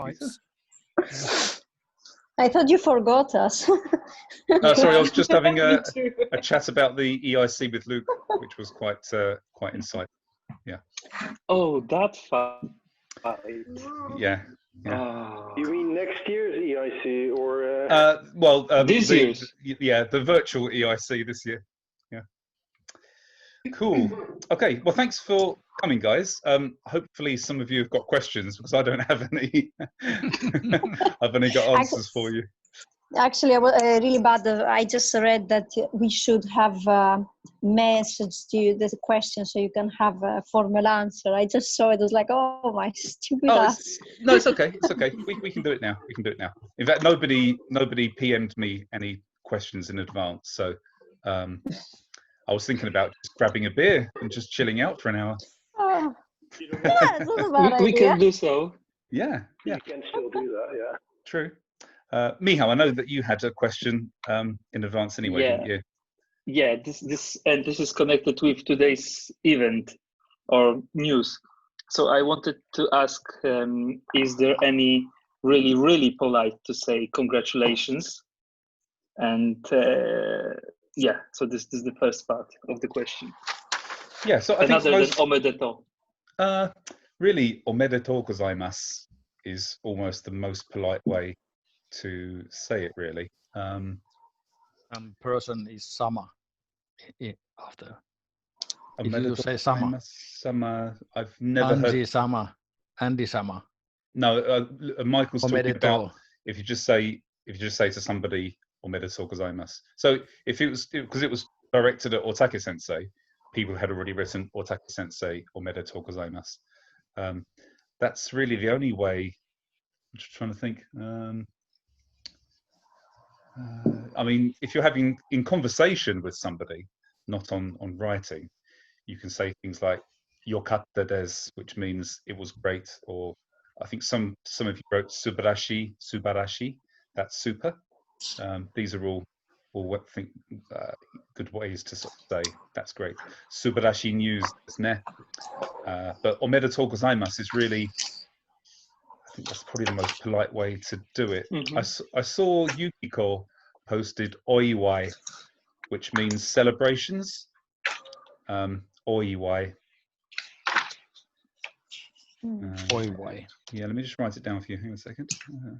fights. I thought you forgot us. Sorry, I was just having a chat about the EIC with Luke, which was quite insightful. Yeah. Oh, that fight. Yeah. You mean next year's EIC or? Well, this year's. Yeah, the virtual EIC this year. Yeah. Cool. Okay. Well, thanks for coming, guys. Hopefully, some of you have got questions because I don't have any. I've only got answers for you. Actually, I was really bad. I just read that we should have messaged you the question so you can have a formal answer. I just saw it. I was like, oh, my stupid ass. No, it's okay. It's okay. We can do it now. We can do it now. In fact, nobody PM'd me any questions in advance. So I was thinking about just grabbing a beer and just chilling out for an hour. Oh. Yeah, it's not a bad idea. We can do so. Yeah. You can still do that, yeah. True. Michał, I know that you had a question in advance anyway, didn't you? Yeah, this is connected with today's event or news. So I wanted to ask, is there any really polite to say congratulations? And yeah, so this is the first part of the question. Yeah, so I think than omedeto. Really, omedeto gozaimasu is almost the most polite way to say it, really. Person is sama after. If you say sama, I've never heard. Andy sama. No, Michael's talking Omedeto. about if you just say to somebody omedetou gozaimasu. So if it was because it was directed at Otake Sensei, people had already written Otake Sensei omedetou gozaimasu. That's really the only way. I'm just trying to think. I mean, if you're having in conversation with somebody, not on writing, you can say things like "yokatta desu," which means it was great, or I think some of you wrote "subarashi." That's super. These are all good ways to sort of say that's great. Subarashi news, ne. But omedetou gozaimasu is really. I think that's probably the most polite way to do it. Mm-hmm. I saw Yukiko posted oiwai, which means celebrations. Oiwai. Oiwai. Yeah, let me just write it down for you. Hang on a second.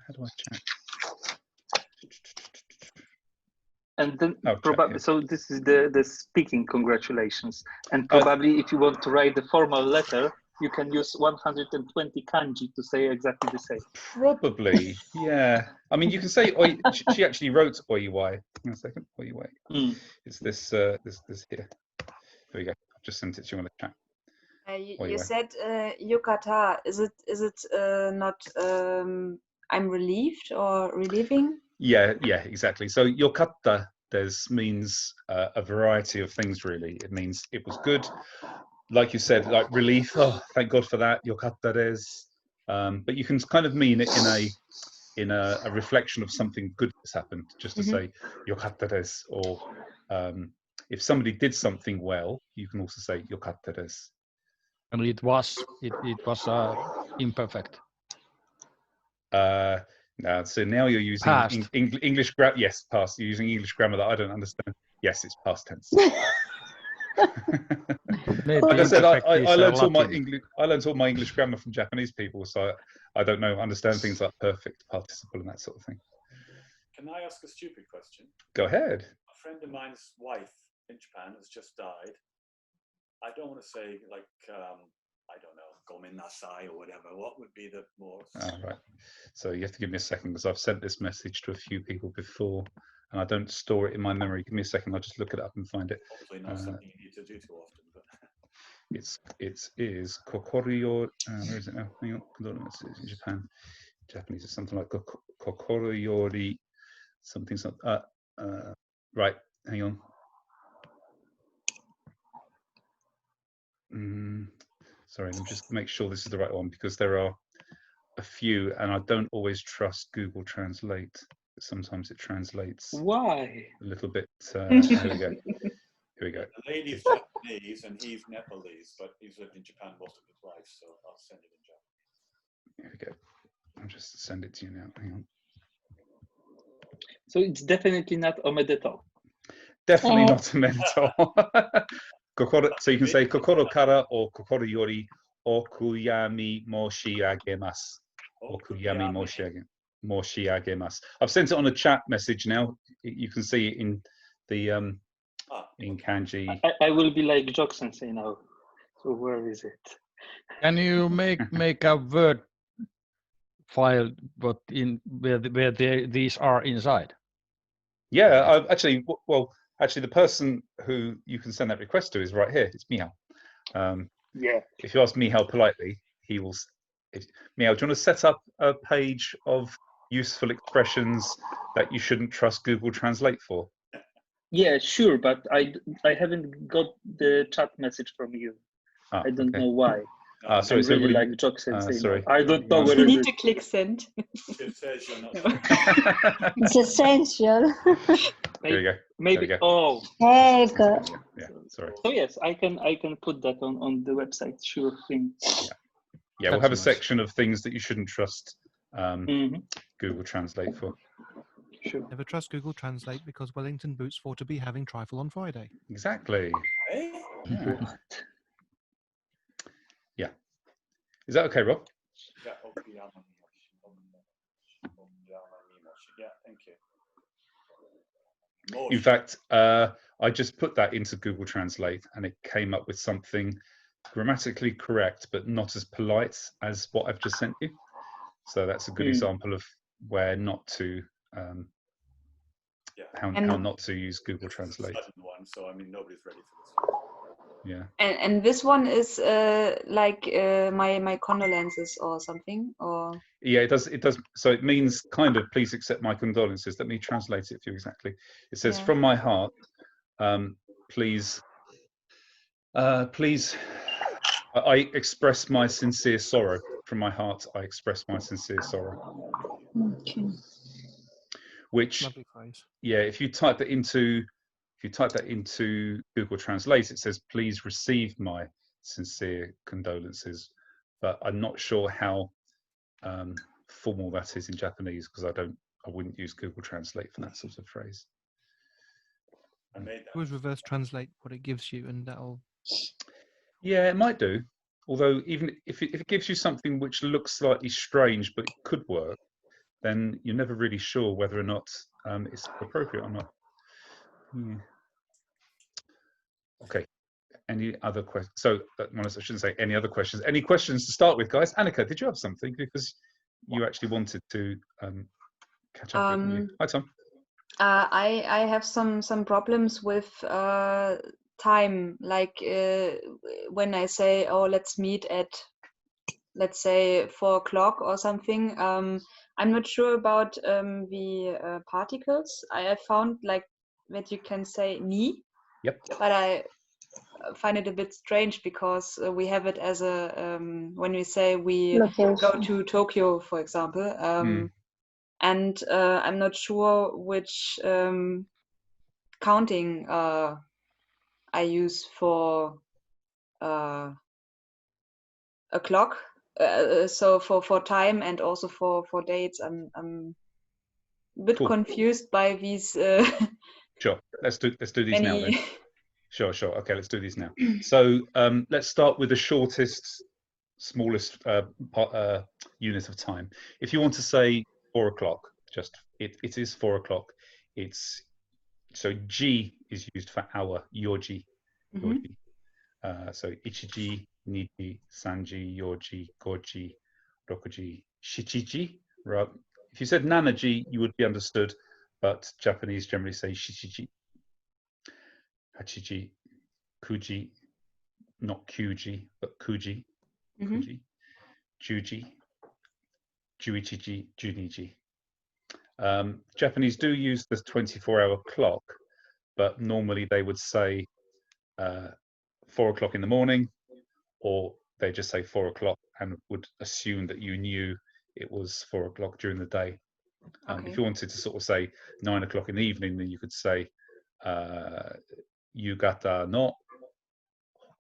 How do I chat? And then probably so this is the speaking congratulations. And probably if you want to write the formal letter, you can use 120 kanji to say exactly the same. Probably, yeah. I mean, you can say oi. She actually wrote oiwai. Hang on a second. Oiwai. It's this here. There we go. I've just sent it to you on the chat. You said yukata. Is it not? I'm relieved or relieving. Yeah, exactly. So yokatta desu means a variety of things. Really, it means it was good. Like you said, like relief. Oh, thank God for that. Yokatta desu. But you can kind of mean it in a reflection of something good that's happened. Just to say yokatta desu, or if somebody did something well, you can also say yokatta desu. And it was imperfect. So now you're using English grammar. Yes, past. You're using English grammar that I don't understand. Yes, it's past tense. Like I said, I learned all my English grammar from Japanese people, so I don't understand things like perfect participle and that sort of thing. Can I ask a stupid question? Go ahead. A friend of mine's wife in Japan has just died. I don't want to say like I don't know, gomen nasai or whatever. What would be the more? Right. So you have to give me a second because I've sent this message to a few people before, and I don't store it in my memory. Give me a second. I'll just look it up and find it. Hopefully not something you need to do too often. But it is kokoro. Where is it now? Hang on. It's in Japan. Japanese is something like kokoro yori. Something. Right. Hang on. Sorry, let me just make sure this is the right one because there are a few, and I don't always trust Google Translate. Sometimes it translates. Why? A little bit. Here we go. Here we go. The lady's Japanese and he's Nepalese, but he's lived in Japan most of his life, so I'll send it in Japanese. Here we go. I'll just send it to you now. Hang on. So it's definitely not omedeto. Definitely not omedeto. So you can say kokoro kara or kokoro yori okuyami moshiagemasu. Okuyami moshiagemasu. I've sent it on a chat message now. You can see it in the in kanji. I will be like Jock Sensei now. So where is it? Can you make a Word file, but in where these are inside? Yeah, actually, the person who you can send that request to is right here. It's Michał. Yeah. If you ask Michał politely, he will. Michał, do you want to set up a page of useful expressions that you shouldn't trust Google Translate for? Yeah, sure, but I haven't got the chat message from you. I don't know why. Sorry, I'm really like Jock Sensei. sorry. I don't know where You it need is. to click send. It says you're not. It's essential. There you go. Maybe. There we go. Oh. There you go. Yeah. Sorry. So yes, I can put that on the website. Sure thing. Yeah, we'll have a That's nice. section of things that you shouldn't trust Google Translate for. Sure. Never trust Google Translate because Wellington Boots for to be having trifle on Friday. Exactly. Eh? Yeah. Yeah. Is that okay, Rob? Yeah, okuyama mimoshi. Yeah, thank you. In fact, I just put that into Google Translate and it came up with something grammatically correct, but not as polite as what I've just sent you. So that's a good example of where not to, how not to use Google Translate. One, so I mean, nobody's ready for this one. Yeah. And this one is like my condolences or something, or Yeah, it does. So it means kind of, please accept my condolences. Let me translate it for you exactly. It says, from my heart, please, I express my sincere sorrow. From my heart, I express my sincere sorrow. Okay. Which, Lovely phrase. yeah, if you type that into Google Translate, it says, please receive my sincere condolences. But I'm not sure how formal that is in Japanese because I wouldn't use Google Translate for that sort of phrase. I made that. Always reverse translate what it gives you, and that'll. Yeah, it might do. Although even if it gives you something which looks slightly strange but could work, then you're never really sure whether or not it's appropriate or not. Yeah. Okay. Any other questions? So I shouldn't say any other questions. Any questions to start with, guys? Annika, did you have something? Because you actually wanted to catch up with me. Hi, Tom. I have some problems with time, like when I say, oh, let's meet at, let's say, 4 o'clock or something. I'm not sure about the particles. I have found like that you can say ni. Yep. But I find it a bit strange because we have it as a when we say we Location. go to Tokyo, for example. And I'm not sure which counting I use for a clock. So for time and also for dates, I'm a bit confused by these. Sure, let's do these now then. Sure. Okay, let's do these now. So let's start with the shortest, smallest unit of time. If you want to say 4 o'clock, just it is 4 o'clock. It's so G is used for hour, yoji. So ichiji, niji, sanji, yoji, goji, rokuji, shichiji. Right. If you said nanaji, you would be understood, but Japanese generally say shichiji. Hachiji, kuji, not kuji, but kuji, kuji, juji, juichiji, juniji. Japanese do use the 24-hour clock, but normally they would say 4 o'clock in the morning, or they just say 4 o'clock and would assume that you knew it was 4 o'clock during the day. If you wanted to sort of say 9 o'clock in the evening, then you could say Yugata no,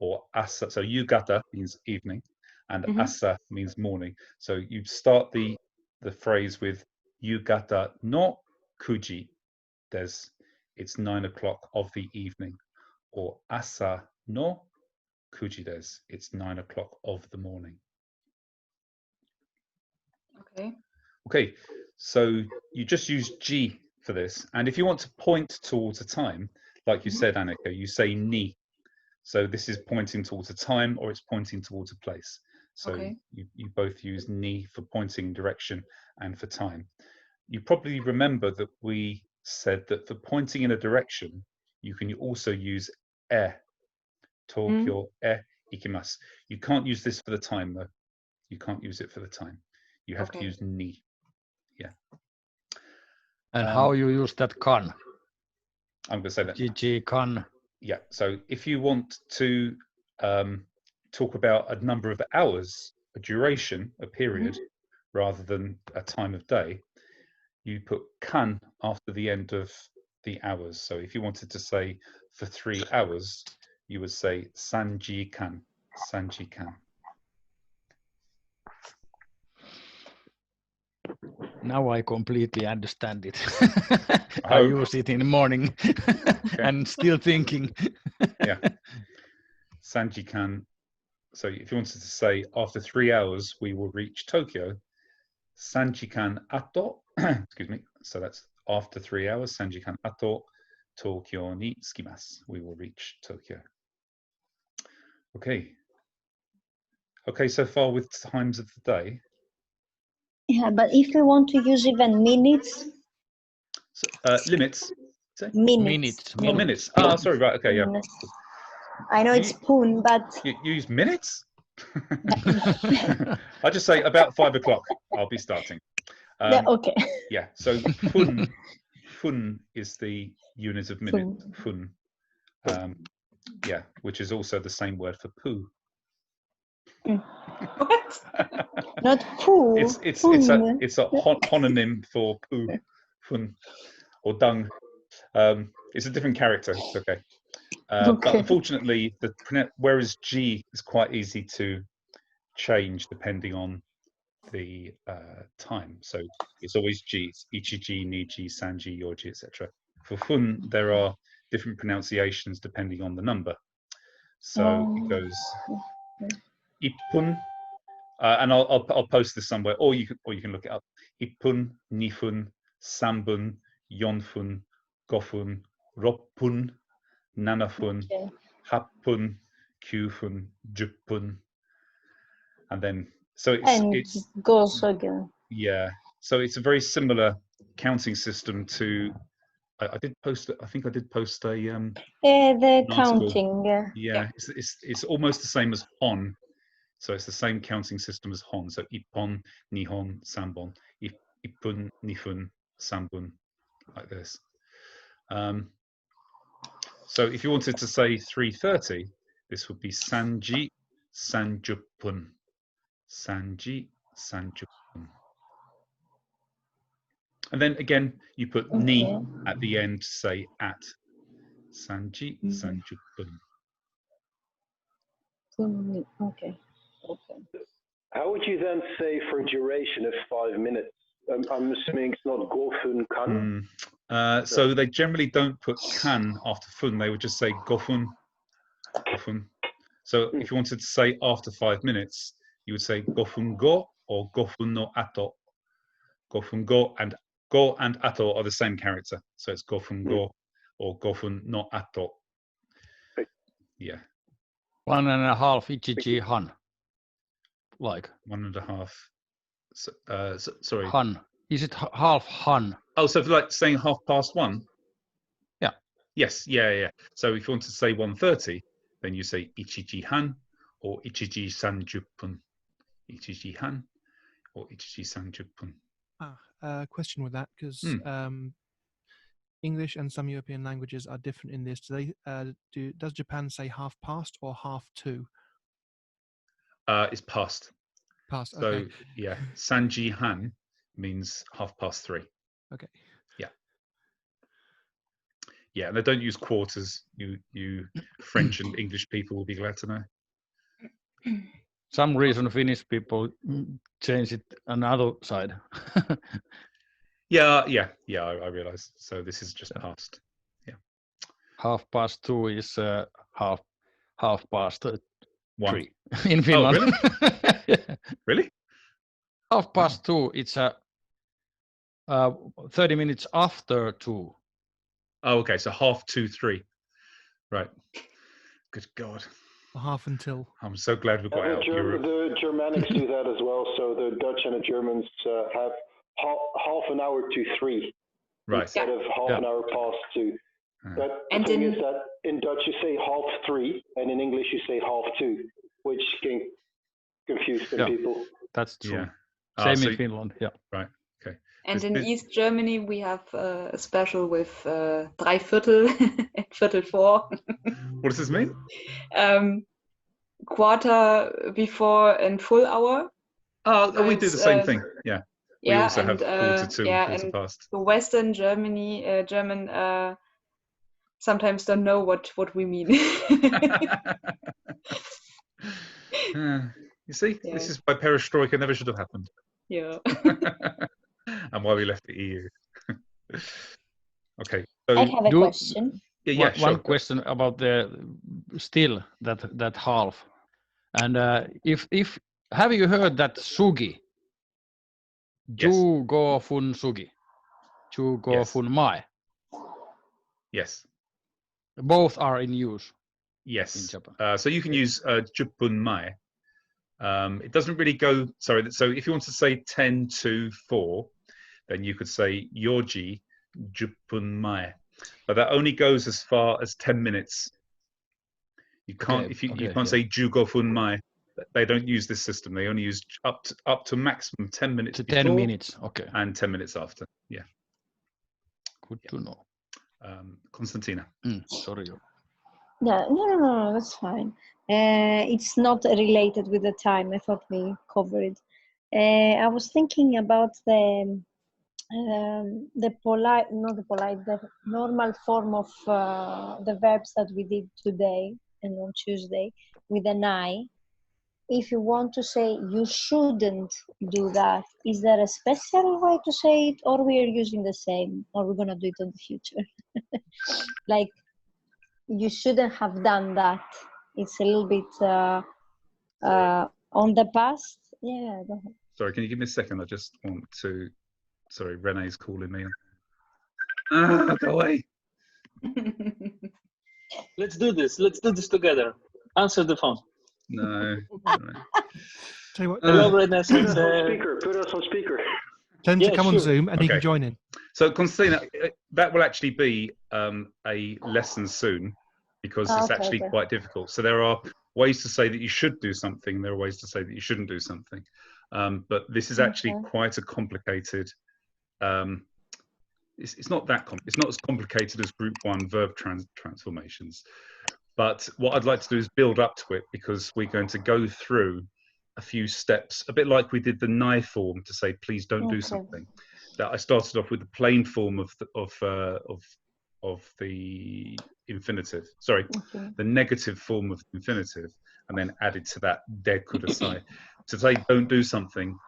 or asa. So Yugata means evening, and asa means morning. So you start the the phrase with Yugata no kuji desu, it's 9 o'clock of the evening, or asa no kuji desu, it's 9 o'clock of the morning. Okay. Okay, so you just use G for this, and if you want to point towards a time, like you said, Annika, you say ni. So this is pointing towards a time, or it's pointing towards a place. So Okay. you both use ni for pointing direction and for time. You probably remember that we said that for pointing in a direction, you can also use e. Tokyo e ikimasu. You can't use this for the time though. You can't use it for the time. You have to Okay. use ni. And how you use that kan? I'm going to say that. GG kan. Yeah. So if you want to talk about a number of hours, a duration, a period, rather than a time of day, you put kan after the end of the hours. So if you wanted to say for 3 hours, you would say sanji kan, sanji kan. Now I completely understand it. I use it in the morning and still thinking. Yeah. Sanji kan. So if you wanted to say after 3 hours, we will reach Tokyo. Sanji kan ato, excuse me. So that's after 3 hours. Sanji kan ato, Tokyo ni tsukimasu. We will reach Tokyo. Okay. Okay, so far with times of the day. Yeah, but if we want to use even minutes, So, limits. minutes. Oh, minutes. Oh, sorry. Right. Okay. Yeah. Minutes. I know it's pun, but You use minutes. I just say about 5 o'clock. I'll be starting. yeah, okay. Yeah. So fun is the unit of minute. Fun. Yeah, which is also the same word for poo. What? Not poo. It's a homonym for poo, fun, or dung. It's a different character. It's okay. But unfortunately, whereas G is quite easy to change depending on the time. So it's always G. It's Ichiji, Niji, Sanji, Yoji, etc. For fun, there are different pronunciations depending on the number. So it goes Ippun, and I'll post this somewhere, or you can look it up. Ippun, Nifun, Sambun, Yonfun, Gofun, Roppun, Nanafun, Happun, Qfun, Juppun, and then so it's goes again. Yeah, so it's a very similar counting system to. I did post. I think I did post a the article. counting. Yeah, it's almost the same as Hon. So it's the same counting system as Hon. So Ippon, Nihon, Sanbon, Ippun, Nifun, Sanbun, like this. So if you wanted to say 3:30, this would be Sanji, Sanjuppun. Sanji, Sanjuppun. And then again, you put ni at the end to say at. Sanji, Sanjuppun. Okay. How would you then say for duration of 5 minutes? I'm assuming it's not gofun kan. So they generally don't put kan after fun. They would just say gofun. Gofun. So if you wanted to say after 5 minutes, you would say gofun go or gofun no ato. Gofun go and ato are the same character. So it's gofun go or gofun no ato. Yeah. 1.5 Ichiji Han. Like 1.5. Sorry. Han. Is it half Han? Oh, so like saying 1:30? Yeah. Yes. Yeah. So if you want to say 1:30, then you say Ichiji Han or Ichiji Sanjuppun. Ichiji Han or Ichiji Sanjuppun. Question with that, because English and some European languages are different in this. Does Japan say 1/2 or 2:30? It's past. Past. So Okay. yeah, Sanji Han means 3:30. Okay. Yeah, and they don't use quarters. You French and English people will be glad to know. some reason Finnish people change it another side. Yeah, I realize. So this is just past. 2:30 is half past 1. 3 in Finland. really? Really? 2:30, it's 30 minutes after 2. Oh, okay. So 2:30, 3. Right. Good God. Half until. I'm so glad we got out of Europe. The Germanics do that as well. So the Dutch and the Germans have half an hour to 3 Right. instead of half an hour past 2. But And the thing in- is that in Dutch you say 3:30, and in English you say 2:30, which can confuse some people. That's true. Yeah. Same so in Finland. Yeah. Right. Okay. And in This- East Germany, we have a special with 3/4 and 3:45. What does this mean? Quarter before and full hour. Oh, we do the same It's, thing. Yeah. We Yeah, also have and 2:45 yeah, and and 2:15. the Western German sometimes don't know what we mean. You see, Yeah. this is why perestroika never should have happened. Yeah. And why we left the EU. Okay. So, I have a do- question. yeah, sure. One question about the still that half, and if have you heard that sugi? Yes. Ju go fun sugi, ju go Yes. fun mai. Yes. Both are in use in Yes. Japan. So you can use Jupun Mai. It doesn't really go. Sorry. So if you want to say 10 to 4, then you could say Yoji Jupun Mai. But that only goes as far as 10 minutes. You can't Okay, if you okay, you can't yeah. say Jugofun Mai. They don't use this system. They only use up to maximum 10 minutes To before 10 minutes. Okay, and 10 minutes after. Yeah. good to know. Konstantina. Sorry. No, that's fine. It's not related with the time. I thought we covered. I was thinking about the normal form of the verbs that we did today and on Tuesday with an I. If you want to say you shouldn't do that, is there a special way to say it, or we are using the same, or we're gonna do it in the future? Like, you shouldn't have done that. It's a little bit on the past. Yeah. Go ahead. Sorry, can you give me a second? I just want to. Sorry, Renee's calling me. Go away. Let's do this. Let's do this together. Answer the phone. No. Tell you what, Hello, Renee. Put us on speaker. Put us on speaker. tell him Yeah, to come on sure. Zoom and he can Okay. join in. So, Constantina, that will actually be a lesson soon because it's Okay, actually okay. quite difficult. So there are ways to say that you should do something. There are ways to say that you shouldn't do something. But this is actually Okay. quite a complicated. It's not that it's not as complicated as Group 1 verb transformations. But what I'd like to do is build up to it because we're going to go through a few steps, a bit like we did the nigh form to say, please don't do Okay. something. That I started off with the plain form of the infinitive. Sorry, Okay. the negative form of infinitive, and then added to that der could say. To say don't do something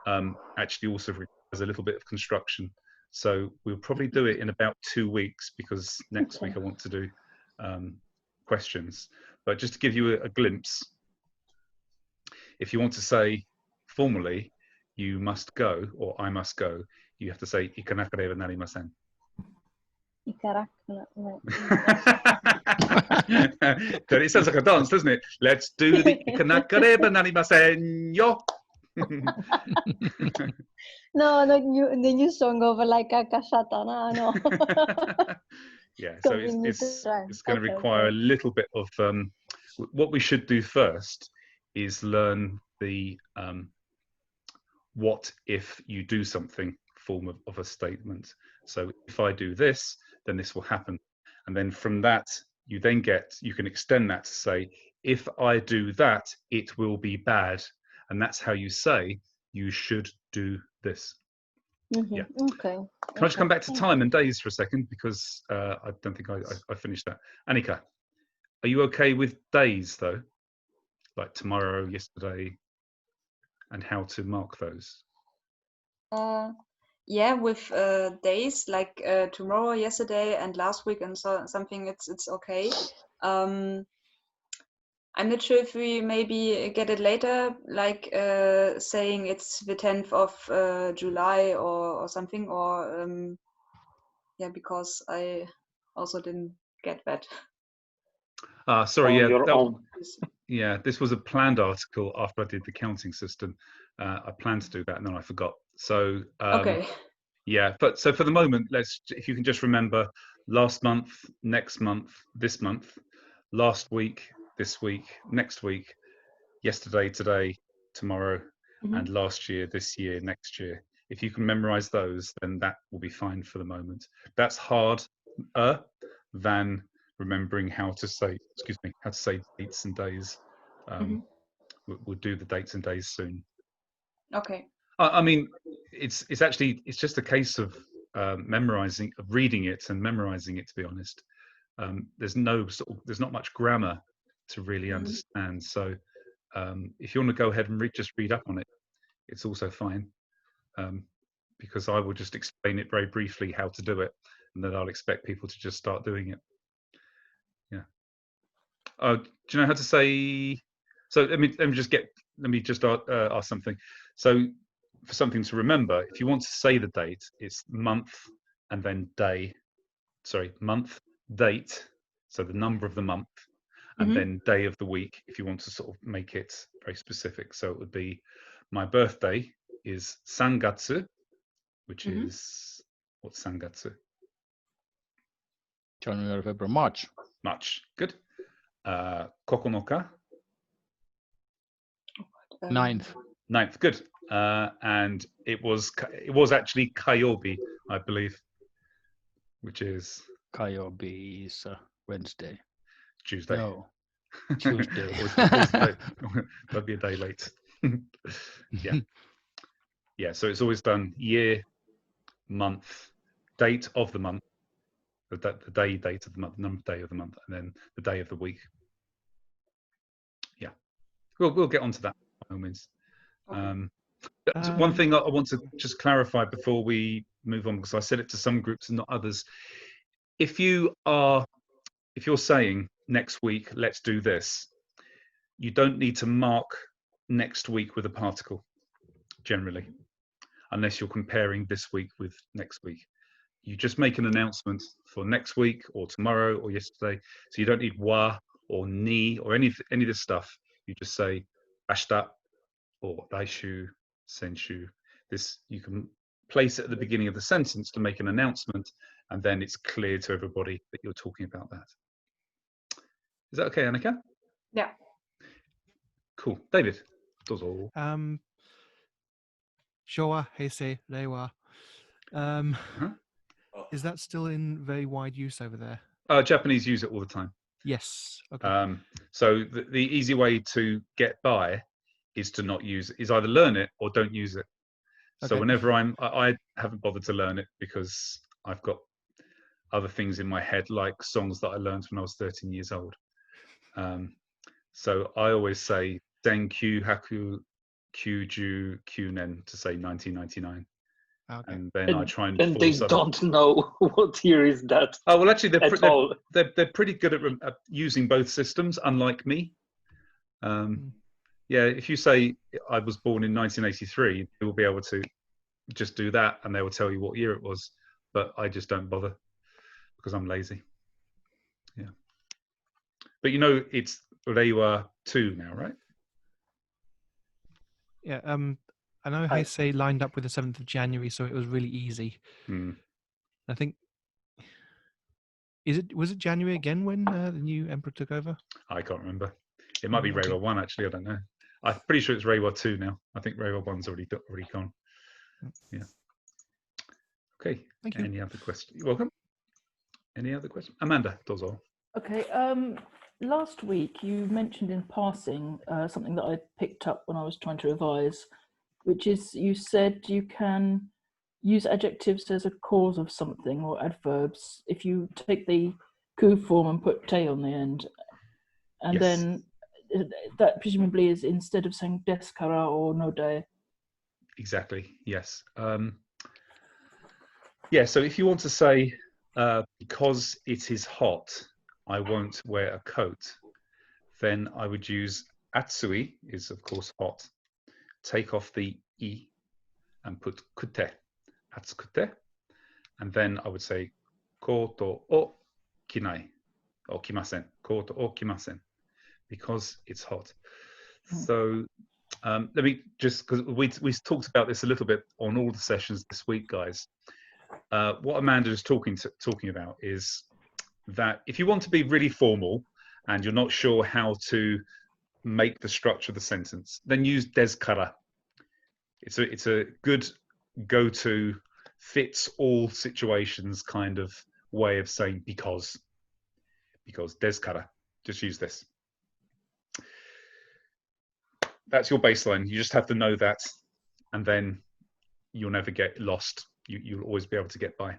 actually also requires a little bit of construction. So we'll probably do it in about 2 weeks because next Okay. week I want to do questions. But just to give you a glimpse, if you want to say formally, you must go or I must go, you have to say ikanakareba narimasen. It sounds like a dance, doesn't it? Let's do the ikanakareba narimasen yo. No, the new song of like Akashatana. No. Yeah, so Continue it's to try. going to Okay, require a okay. little bit of what we should do first is learn the what if you do something form of a statement. So if I do this, then this will happen, and then from that you can extend that to say if I do that, it will be bad, and that's how you say you should do this. Mhm. Yeah. Okay. Can I just come back to Thank time and days for a second because I don't think I finished that. Annika, are you okay with days though? Like tomorrow, yesterday? and how to mark those? Yeah, with days like tomorrow, yesterday, and last week, and so something. It's okay. I'm not sure if we maybe get it later, like saying it's the 10th of July or something, or yeah, because I also didn't get that. Sorry, On yeah, your own. yeah, this was a planned article after I did the counting system. I planned to do that and then I forgot. So Okay. yeah, but so for the moment, if you can just remember last month, next month, this month, last week, this week, next week, yesterday, today, tomorrow, and last year, this year, next year. If you can memorize those, then that will be fine for the moment. That's harder than remembering how to say dates and days. We'll do the dates and days soon. Okay. I mean, it's just a case of reading it and memorizing it. To be honest, there's not much grammar to really understand. So if you want to go ahead and just read up on it, it's also fine. Because I will just explain it very briefly how to do it, and then I'll expect people to just start doing it. Yeah. Do you know how to say? So let me just ask something. So for something to remember, if you want to say the date, it's month and then day. Sorry, month, date. So the number of the month, and then day of the week. If you want to sort of make it very specific, so it would be my birthday is Sangatsu, which is what's Sangatsu? January, February, March. March. Good. Kokonoka. 9th. 9th. Good. And it was actually Kayobi, I believe, which is Kayobi is Wednesday. Tuesday. No, Tuesday. That'd be a day late. Yeah. Yeah. So it's always done year, month, date of the month, the date of the month, number day of the month, and then the day of the week. Yeah. We'll get onto that by all means. One thing I want to just clarify before we move on, because I said it to some groups and not others. If you're saying next week, let's do this, you don't need to mark next week with a particle generally, unless you're comparing this week with next week. You just make an announcement for next week or tomorrow or yesterday. So you don't need wa or ni or any of this stuff. You just say ashita or daishu, senshu. This you can place it at the beginning of the sentence to make an announcement, and then it's clear to everybody that you're talking about that. Is that okay, Annika? Yeah. Cool. David, dozo. Showa, Heisei, Reiwa. Is that still in very wide use over there? Japanese use it all the time. Yes. Okay. So the easy way to get by is to not use it, is either learn it or don't use it. So whenever I haven't bothered to learn it because I've got other things in my head, like songs that I learned when I was 13 years old. So I always say Denkyu Haku Kyuju Kyunen to say 1999. Okay. And then I try and they don't know what year is that. Oh well, actually, they're pretty good at using both systems, unlike me. Yeah, if you say I was born in 1983, they will be able to just do that, and they will tell you what year it was. But I just don't bother because I'm lazy. Yeah. But you know, it's Reiwa 2 now, right? Yeah. I know Heisei lined up with the 7th of January, so it was really easy. I think. Was it January again when the new emperor took over? I can't remember. It might be Reiwa 1 actually. I don't know. I'm pretty sure it's Reiwa 2 now. I think Reiwa 1's already gone. Yeah. Okay. Thank you. Any other questions? You're welcome. Any other questions? Amanda, dozo. Okay. Last week you mentioned in passing something that I picked up when I was trying to revise, which is you said you can use adjectives as a cause of something or adverbs if you take the ku form and put te on the end. And then that presumably is instead of saying deskara or node. Exactly. Yes. Yeah. So if you want to say because it is hot, I won't wear a coat, then I would use atsui is of course hot. Take off the I and put kute, atsukute, and then I would say koto o kinai or kimasen, koto o kimasen, because it's hot. So let me just, because we talked about this a little bit on all the sessions this week, guys. What Amanda is talking about is that if you want to be really formal and you're not sure how to make the structure of the sentence, then use deskara. It's a good go-to, fits all situations kind of way of saying because deskara. Just use this. That's your baseline. You just have to know that, and then you'll never get lost. You'll always be able to get by.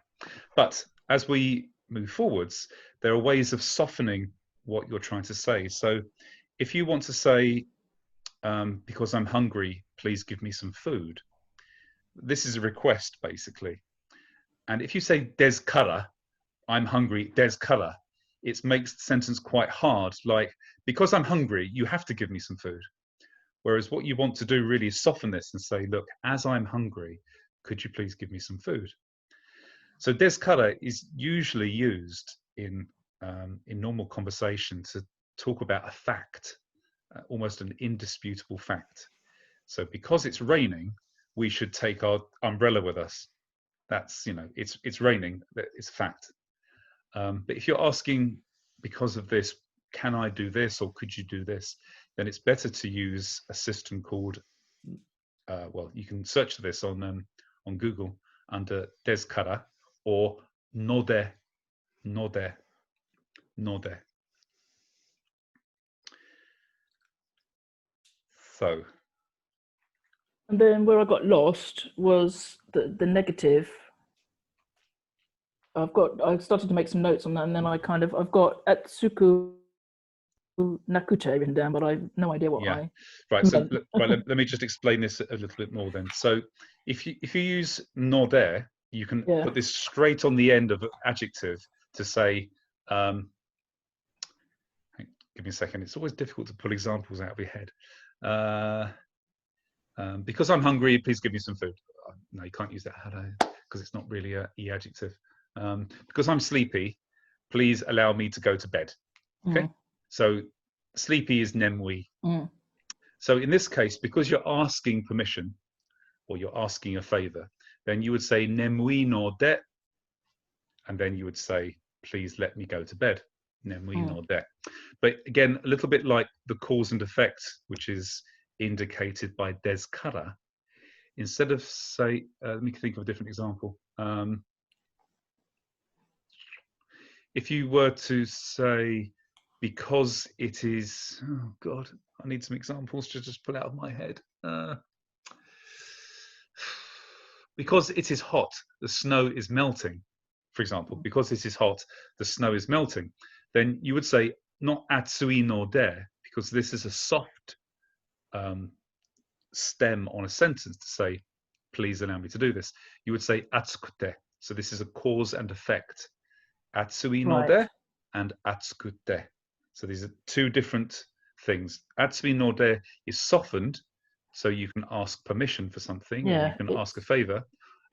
But as we move forwards, there are ways of softening what you're trying to say. So if you want to say, because I'm hungry, please give me some food. This is a request, basically. And if you say deskara, I'm hungry, deskara, it makes the sentence quite hard. Like, because I'm hungry, you have to give me some food. Whereas what you want to do really is soften this and say, look, as I'm hungry, could you please give me some food? So deskara is usually used in normal conversation to talk about a fact, almost an indisputable fact. So because it's raining, we should take our umbrella with us. That's, it's raining, it's a fact. But if you're asking, because of this, can I do this or could you do this? Then it's better to use a system called, well, you can search this on Google under deskara or node. So. And then where I got lost was the negative. I started to make some notes on that, and then I've got atsuku nakute written down, but I have no idea what I. Right. So let me just explain this a little bit more then. So if you use node, you can put this straight on the end of an adjective to say. Give me a second. It's always difficult to pull examples out of your head. Because I'm hungry, please give me some food. No, you can't use that because it's not really a e adjective. Because I'm sleepy, please allow me to go to bed. Okay. So sleepy is nemui. So in this case, because you're asking permission or you're asking a favor, then you would say nemui no de, and then you would say, please let me go to bed. Nemui no de. But again, a little bit like the cause and effect, which is indicated by deskara. Instead of say, let me think of a different example. If you were to say, because it is, oh God, I need some examples to just pull out of my head. Because it is hot, the snow is melting, for example. Because it is hot, the snow is melting. Then you would say, not atsui no de, because this is a soft stem on a sentence to say, please allow me to do this. You would say atsukute. So this is a cause and effect. Atsui no de and atsukute. So these are two different things. Atsui no de is softened, so you can ask permission for something, or you can ask a favor.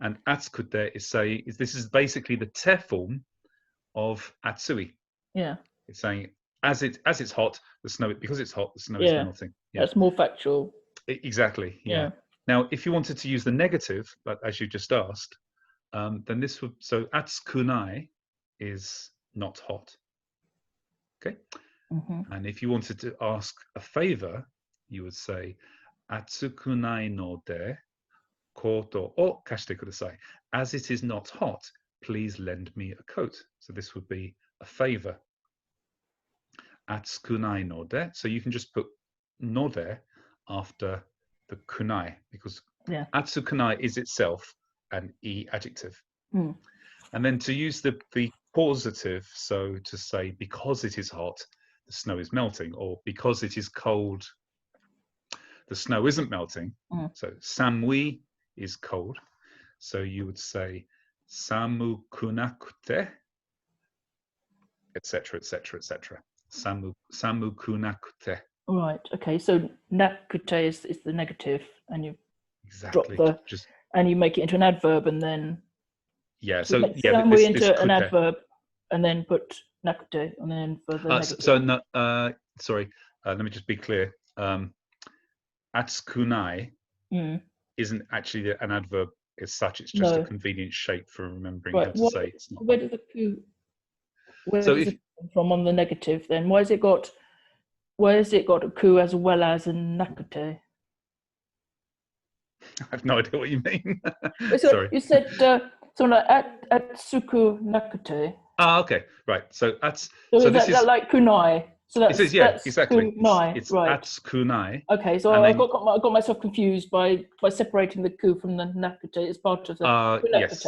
And atsukute is this is basically the te form of atsui. Yeah. It's saying as it's hot, the snow, because it's hot, the snow is melting. Yeah. That's more factual. Exactly. Yeah. Now, if you wanted to use the negative, but as you just asked, then this would, so atsukunai is not hot. Okay. And if you wanted to ask a favor, you would say atsukunai no de koto o kashite kudasai. As it is not hot, please lend me a coat. So this would be a favor. Atsukunai no de. So you can just put no de after the kunai, because atsukunai is itself an e adjective. And then to use the causative, so to say because it is hot, the snow is melting, or because it is cold, the snow isn't melting. So samui is cold. So you would say samukunakute, etc., etc., etc. Samukunakute. Right. Okay. So nakute is the negative, and you Exactly. drop the Just and you make it into an adverb, and then yeah. you So make yeah, samui this into an kute. adverb, and then put nakute on the end for the negative. So no, sorry. Let me just be clear. Atsukunai isn't actually an adverb as such. It's just a convenient shape for remembering how to say it's not. Where does the ku? Where So does it come from on the negative then? Why has it got a ku as well as a nakute? I have no idea what you mean. So Sorry. you said something like atsuku nakute. Okay, right. So is that like kunai? So that's, it is, yeah, that's exactly. Kunai, it's right. atsukunai. Okay, so I got myself confused by separating the ku from the nakute. It's part of the yes.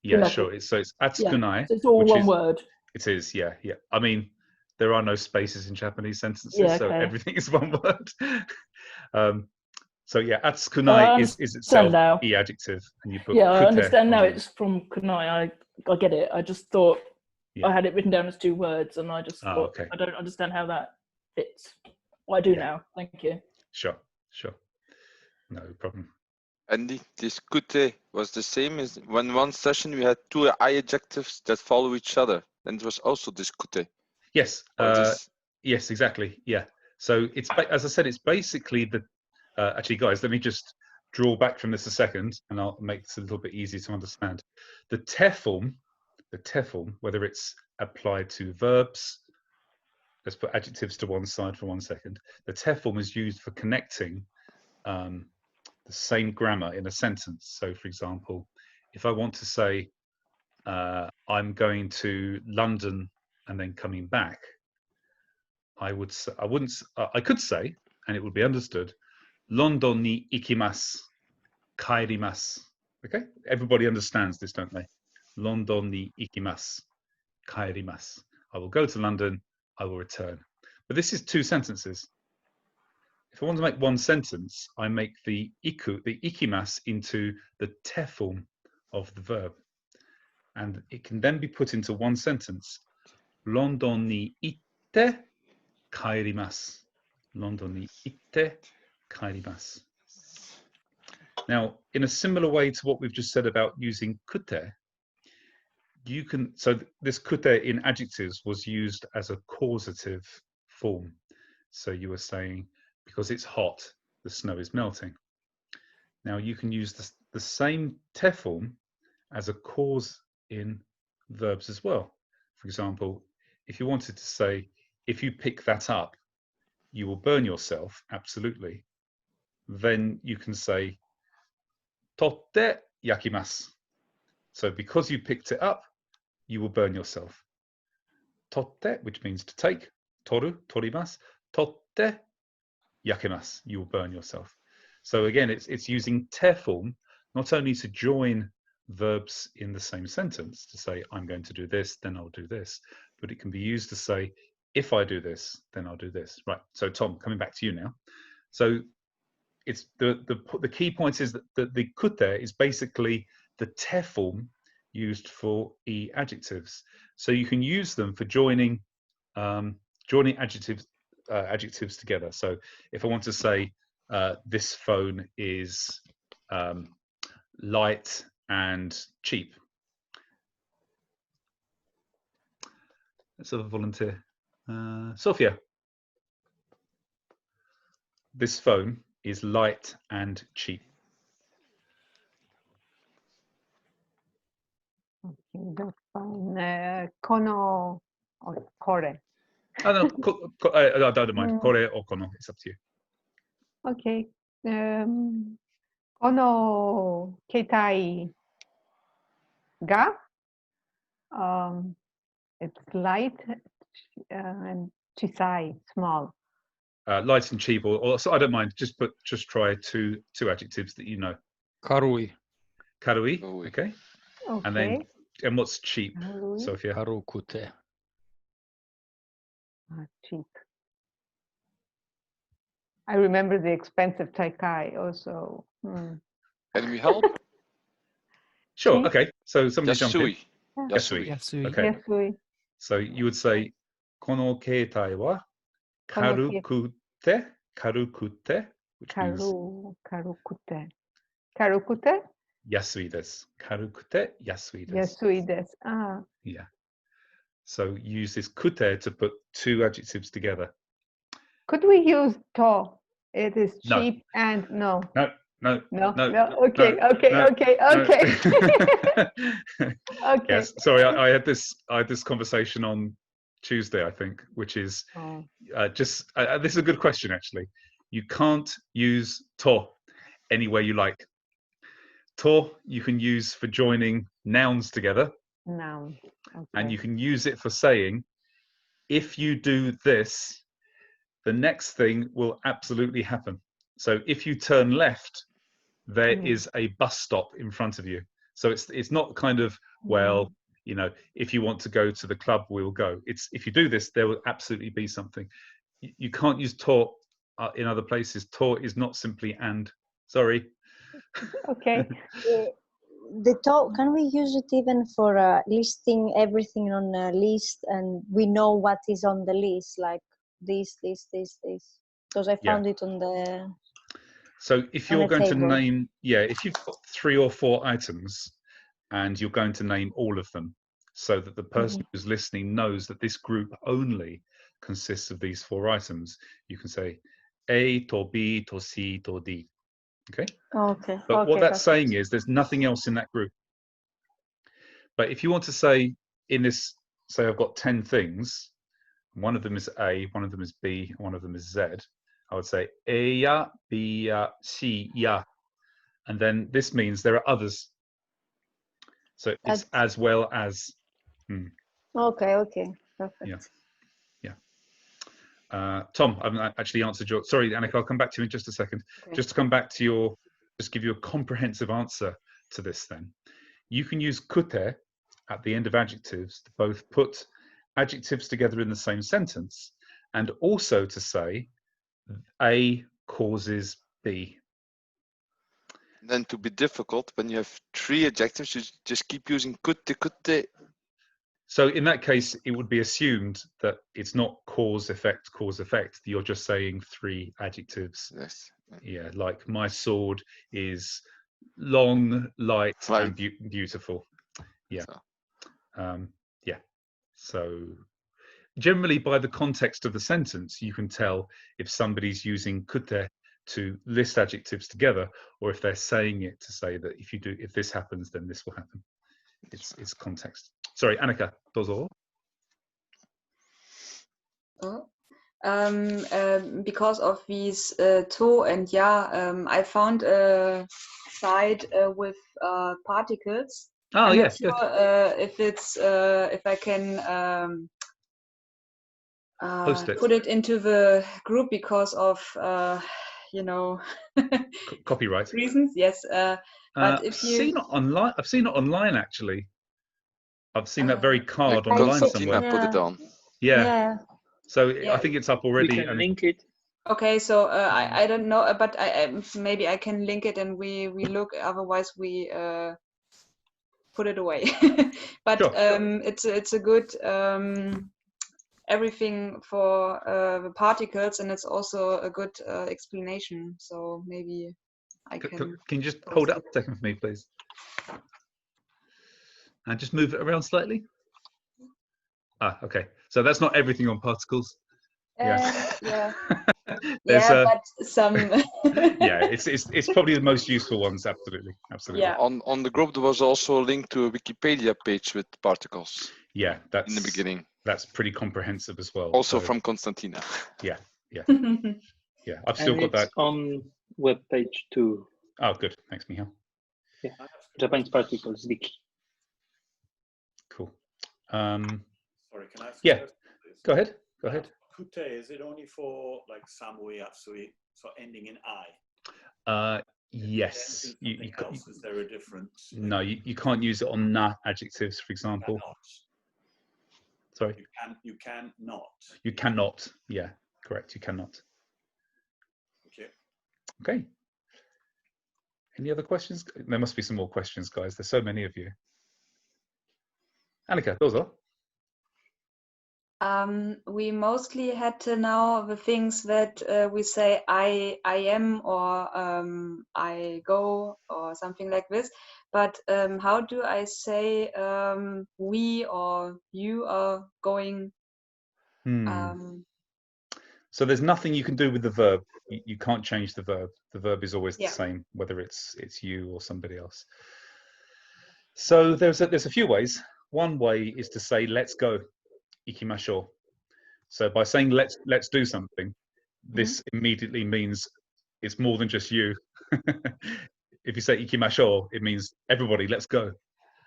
Yeah, sure. So it's atsukunai. Yeah. So it's all one word. It is, yeah, yeah. I mean, there are no spaces in Japanese sentences, so everything is one word. So yeah, atsukunai is itself the adjective, and you put kute. I understand now. It's from kunai. I get it. I just thought I had it written down as two words, and I just thought I don't understand how that fits. Well, I do now. Thank you. Sure. No problem. And this kute was the same as when one session we had two adjectives that follow each other, and it was also this kute. Yes. Yes, exactly. Yeah. So it's, as I said, it's basically the. Actually, guys, let me just draw back from this a second, and I'll make this a little bit easier to understand. The te form, whether it's applied to verbs, let's put adjectives to one side for 1 second. The te form is used for connecting the same grammar in a sentence. So, for example, if I want to say I'm going to London and then coming back, I could say, and it would be understood, London ni ikimasu, kaerimasu. Okay, everybody understands this, don't they? London ni ikimasu, kaerimasu. I will go to London, I will return. But this is two sentences. If I want to make one sentence, I make the ikimasu into the te form of the verb. And it can then be put into one sentence. London ni itte kaerimasu. London ni itte kaerimasu. Now, in a similar way to what we've just said about using kute, so this kute in adjectives was used as a causative form. So you were saying, because it's hot, the snow is melting. Now you can use the same te form as a cause in verbs as well. For example, if you wanted to say, if you pick that up, you will burn yourself, absolutely. Then you can say, totte yakimasu. So because you picked it up, you will burn yourself. Totte, which means to take, toru, torimasu, totte yakimasu, you will burn yourself. So again, it's using te form not only to join verbs in the same sentence, to say I'm going to do this, then I'll do this, but it can be used to say if I do this, then I'll do this. Right. So Tom, coming back to you now. So it's the key point is that the kute is basically the te form used for e adjectives. So you can use them for joining adjectives together. So if I want to say this phone is light and cheap. Let's have a volunteer. Sophia. This phone is light and cheap. Okay, the phone. Kono or kore. I don't mind. Kore or kono. It's up to you. Okay. Kono keitai ga. It's light and chisai, small. Light and cheap, or so I don't mind. Just try two adjectives that you know. Karui. Karui. Okay. Okay. And what's cheap, Karui. Sophia? Karukute. Cheap. I remember the expensive Taikai also. Can we help? Sure. Cheap. Okay. So somebody jump in. Yasui. Yasui. Yasui. Okay. Yasui. So you would say, kono keitai wa karukute, which means Karukute. Karukute? yasui desu. Karukute, yasui desu. Yasui desu. Ah. Yeah. So use this kute to put two adjectives together. Could we use to? It is No. cheap and no. No. No. Okay. no, Okay. no, Okay. no. Okay. Okay. Yes. Sorry, I had this conversation on Tuesday, I think, which is this is a good question actually. You can't use to any way you like. To you can use for joining nouns together, Noun. Okay. and you can use it for saying, if you do this, the next thing will absolutely happen. So if you turn left, there is a bus stop in front of you. So it's not kind of, well, you know, if you want to go to the club, we'll go. It's if you do this, there will absolutely be something. You can't use to in other places. To is not simply and. Sorry. Okay. The to, can we use it even for listing everything on a list and we know what is on the list, like this. Because I found it on the. So if you're on a going to table. name, if you've got 3 or 4 items and you're going to name all of them so that the person who's listening knows that this group only consists of these 4 items, you can say A to B to C to D. Okay? Okay. But okay, what that's perfect. saying is there's nothing else in that group. But if you want to say in this, say I've got 10 things, one of them is A, one of them is B, one of them is Z, I would say A ya, B ya, C ya. And then this means there are others. So it's as well as. Okay, perfect. Tom, I haven't actually answered your. Sorry, Annika, I'll come back to you in just a second. Okay. Just to come back to your, just give you a comprehensive answer to this. Then you can use kute at the end of adjectives to both put adjectives together in the same sentence and also to say A causes B. Then to be difficult, when you have 3 adjectives, you just keep using kute. So in that case, it would be assumed that it's not cause, effect. You're just saying 3 adjectives. Yes. Yeah, like my sword is long, light, and beautiful. Yeah. So generally, by the context of the sentence, you can tell if somebody's using kute to list adjectives together, or if they're saying it to say that if this happens, then this will happen. It's context. Sorry, Annika, dozo. Because of these to and ja, I found a site with particles. Oh, I'm yeah. not sure if I can Post it. put it into the group because of Copyright reasons. Yes, but if I've seen it online actually. I've seen that very card Like online Constantina somewhere. put it on. Yeah. So Yeah. I think it's up already. We can link it. Okay, so I don't know, but I maybe I can link it and we look. Otherwise, we put it away. But Sure. It's a good everything for the particles, and it's also a good explanation. So maybe I can. Can you just hold it up a second for me, please? And just move it around slightly. Okay. So that's not everything on particles. Yeah. There's but some. Yeah, it's probably the most useful ones. Absolutely. Yeah. On the group there was also a link to a Wikipedia page with particles. Yeah, that's in the beginning. That's pretty comprehensive as well. Also from Constantina. Yeah. I've still got that on web page too. Oh, good. Thanks, Michal. Yeah, Japanese particles wiki. Cool. Sorry, can I ask yeah, go ahead. Kute, is it only for like samui, atsui, so ending in I? Yes. Is there a difference? No, you can't use it on na adjectives, for example. Sorry. You can not. You cannot. Yeah, correct. You cannot. Okay. Okay. Any other questions? There must be some more questions, guys. There's so many of you. Annika, dozo. We mostly had to know the things that we say I am or I go or something like this. But how do I say we or you are going? So there's nothing you can do with the verb. You can't change the verb. The verb is always the Yeah. same, whether it's you or somebody else. So there's a few ways. One way is to say let's go, ikimashou. So by saying let's do something, this immediately means it's more than just you. If you say ikimashou, it means everybody, let's go.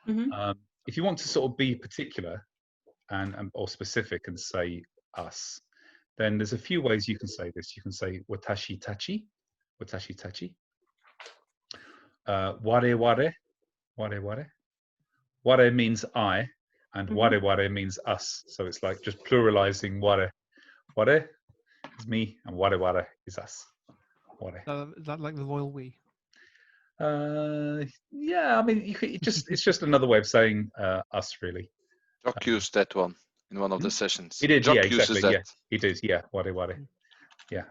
If you want to sort of be particular or specific and say us, then there's a few ways you can say this. You can say watashi tachi, watashi tachi. Ware ware, ware ware. Ware means I, and ware ware means us. So it's like just pluralizing ware. Ware is me, and ware ware is us. Ware. Is that like the royal we? Yeah, I mean, it's just another way of saying us, really. Jock used that one in one of the sessions. He did, Jock yeah, uses exactly. that. Yeah, he did, yeah. Ware ware. Yeah.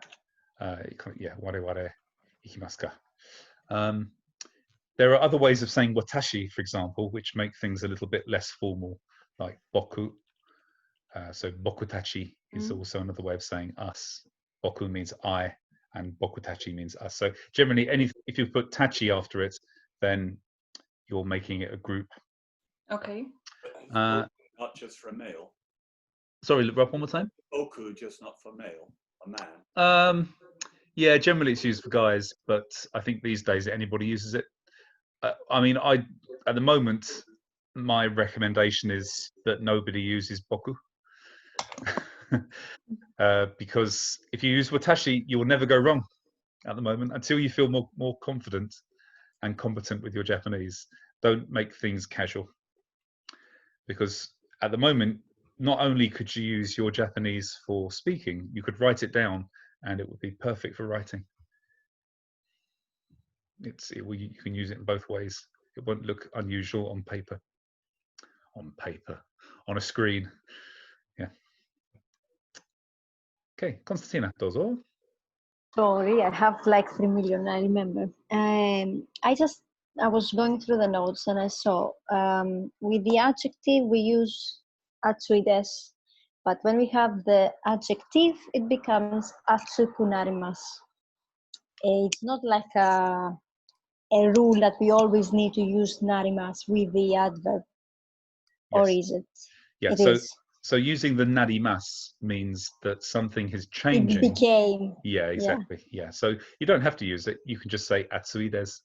Yeah, ware ware ikimasu ka. There are other ways of saying watashi, for example, which make things a little bit less formal, like boku. So bokutachi is also another way of saying us. Boku means I, and bokutachi means us. So generally, if you put tachi after it, then you're making it a group. Okay. Not just for a male. Sorry, Rob, one more time. Boku, just not for male, a man. Yeah, generally it's used for guys, but I think these days anybody uses it. I mean, at the moment, my recommendation is that nobody uses boku. Because if you use watashi, you will never go wrong at the moment until you feel more confident and competent with your Japanese. Don't make things casual. Because at the moment, not only could you use your Japanese for speaking, you could write it down and it would be perfect for writing. You can use it in both ways. It won't look unusual on paper. On a screen. Yeah. Okay, Konstantina, dozo. Sorry, I have like 3 million, I remember. I was going through the notes and I saw with the adjective we use atsui desu, but when we have the adjective, it becomes atsuku narimasu. It's not like a rule that we always need to use narimasu with the adverb, or is it? Yeah, so using the narimasu means that something is changing. It became. Yeah, exactly. Yeah, so you don't have to use it. You can just say atsui desu.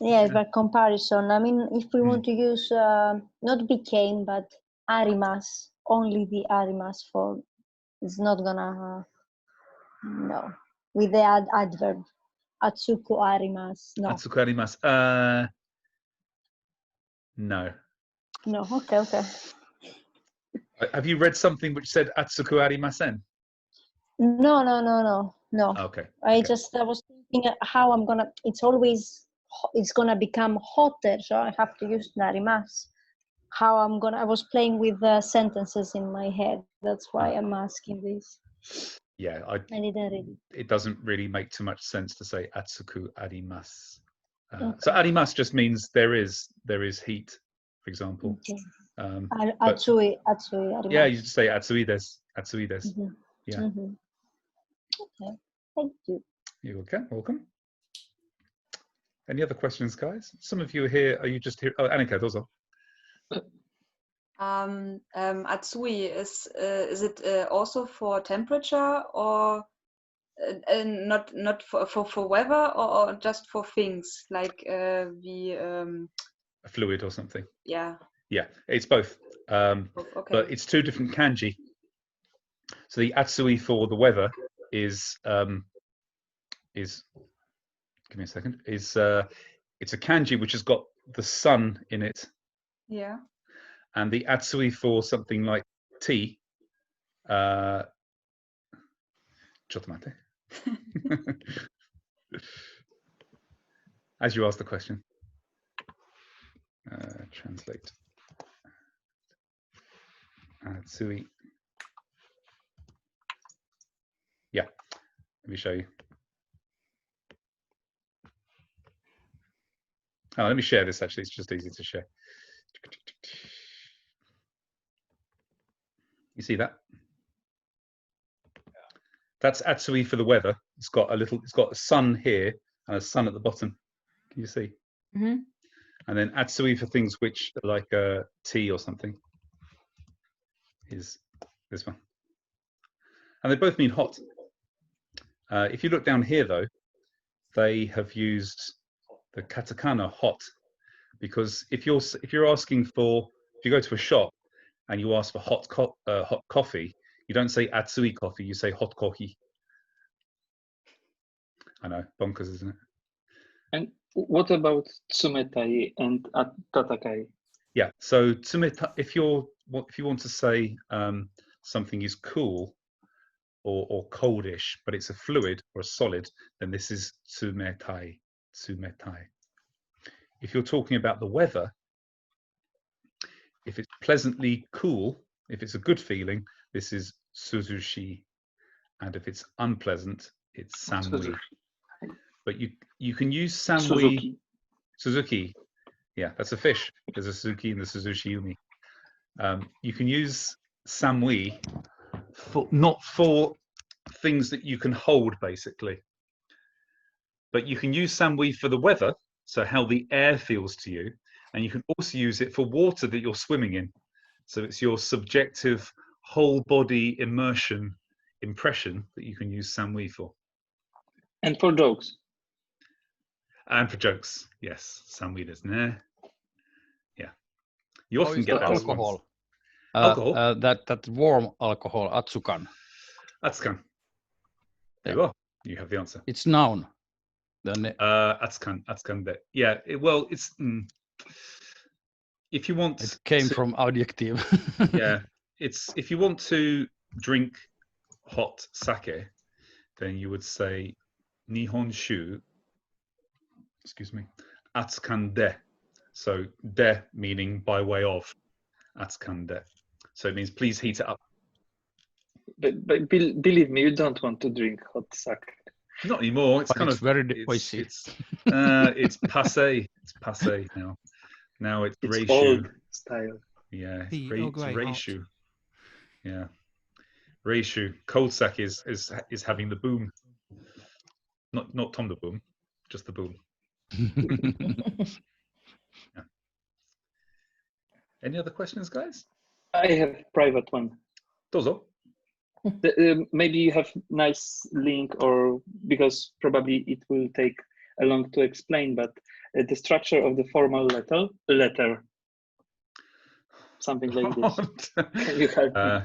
But comparison. I mean, if we want to use not became, but arimasu, only the arimasu form, it's not gonna no with the adverb atsuku arimasu. No. Atsuku arimasu. No. No. Okay. Have you read something which said atsuku arimasen? No. Okay. I was thinking how I'm gonna. It's gonna become hotter, so I have to use narimasu. I was playing with sentences in my head. That's why I'm asking this. Yeah, I didn't read it. It doesn't really make too much sense to say atsuku arimasu. So arimasu just means there is heat, for example. Okay. Atsui arimasu. Yeah, you just say atsui desu. Atsui desu. Yeah. Okay. Thank you. You're welcome. Any other questions, guys? Some of you are here. Are you just here? Oh, Annika, dozo. Atsui is it also for temperature or not for weather or just for things like a fluid or something? Yeah, it's both. Okay. But it's two different kanji. So the atsui for the weather is give me a second. It's a kanji which has got the sun in it. Yeah. And the atsui for something like tea. Chotomate. As you ask the question. Translate. Atsui. Yeah, let me show you. Oh, let me share this actually, it's just easy to share. You see that? That's Atsui for the weather. It's got a sun here and a sun at the bottom. Can you see? Mm-hmm. And then Atsui for things which are like tea or something is this one. And they both mean hot. If you look down here though, they have used the katakana hot, because if you're asking for, if you go to a shop and you ask for hot coffee, you don't say atsui coffee, you say hot coffee. I know, bonkers, isn't it? And what about tsumetai and tatakai? Yeah, so tsumeta, if you want to say something is cool or coldish, but it's a fluid or a solid, then this is tsumetai, tsumetai. If you're talking about the weather, if it's pleasantly cool, if it's a good feeling, this is suzushi, and if it's unpleasant, it's samui. But you can use samui. Suzuki. Yeah, that's a fish. There's a Suzuki in the Suzushi Umi. You can use samui not for things that you can hold, basically. But you can use samui for the weather, so how the air feels to you. And you can also use it for water that you're swimming in. So it's your subjective whole body immersion impression that you can use samui for. And for jokes. And for jokes, yes. Samui desu ne. Yeah. You often get that alcohol. Alcohol? That warm alcohol, atsukan. Atsukan. There you are. You have the answer. It's noun. Atsukan. Atsukan de. Yeah. It's. If you want. It came from adjective. Yeah. It's if you want to drink hot sake, then you would say Nihon shu. Excuse me. Atsukan de. So de meaning by way of. Atsukan de. So it means please heat it up. But believe me, you don't want to drink hot sake. Not anymore. It's kind of very spicy. It's passé. It's passé now. Now it's reishu. Old style. Yeah. Reishu. Yeah. Reishu. Cold sake is having the boom. Not Tom the Boom, just the boom. Yeah. Any other questions, guys? I have a private one. Dozo. Maybe you have nice link, or because probably it will take a long to explain, but the structure of the formal letter, something like this. Can you help me?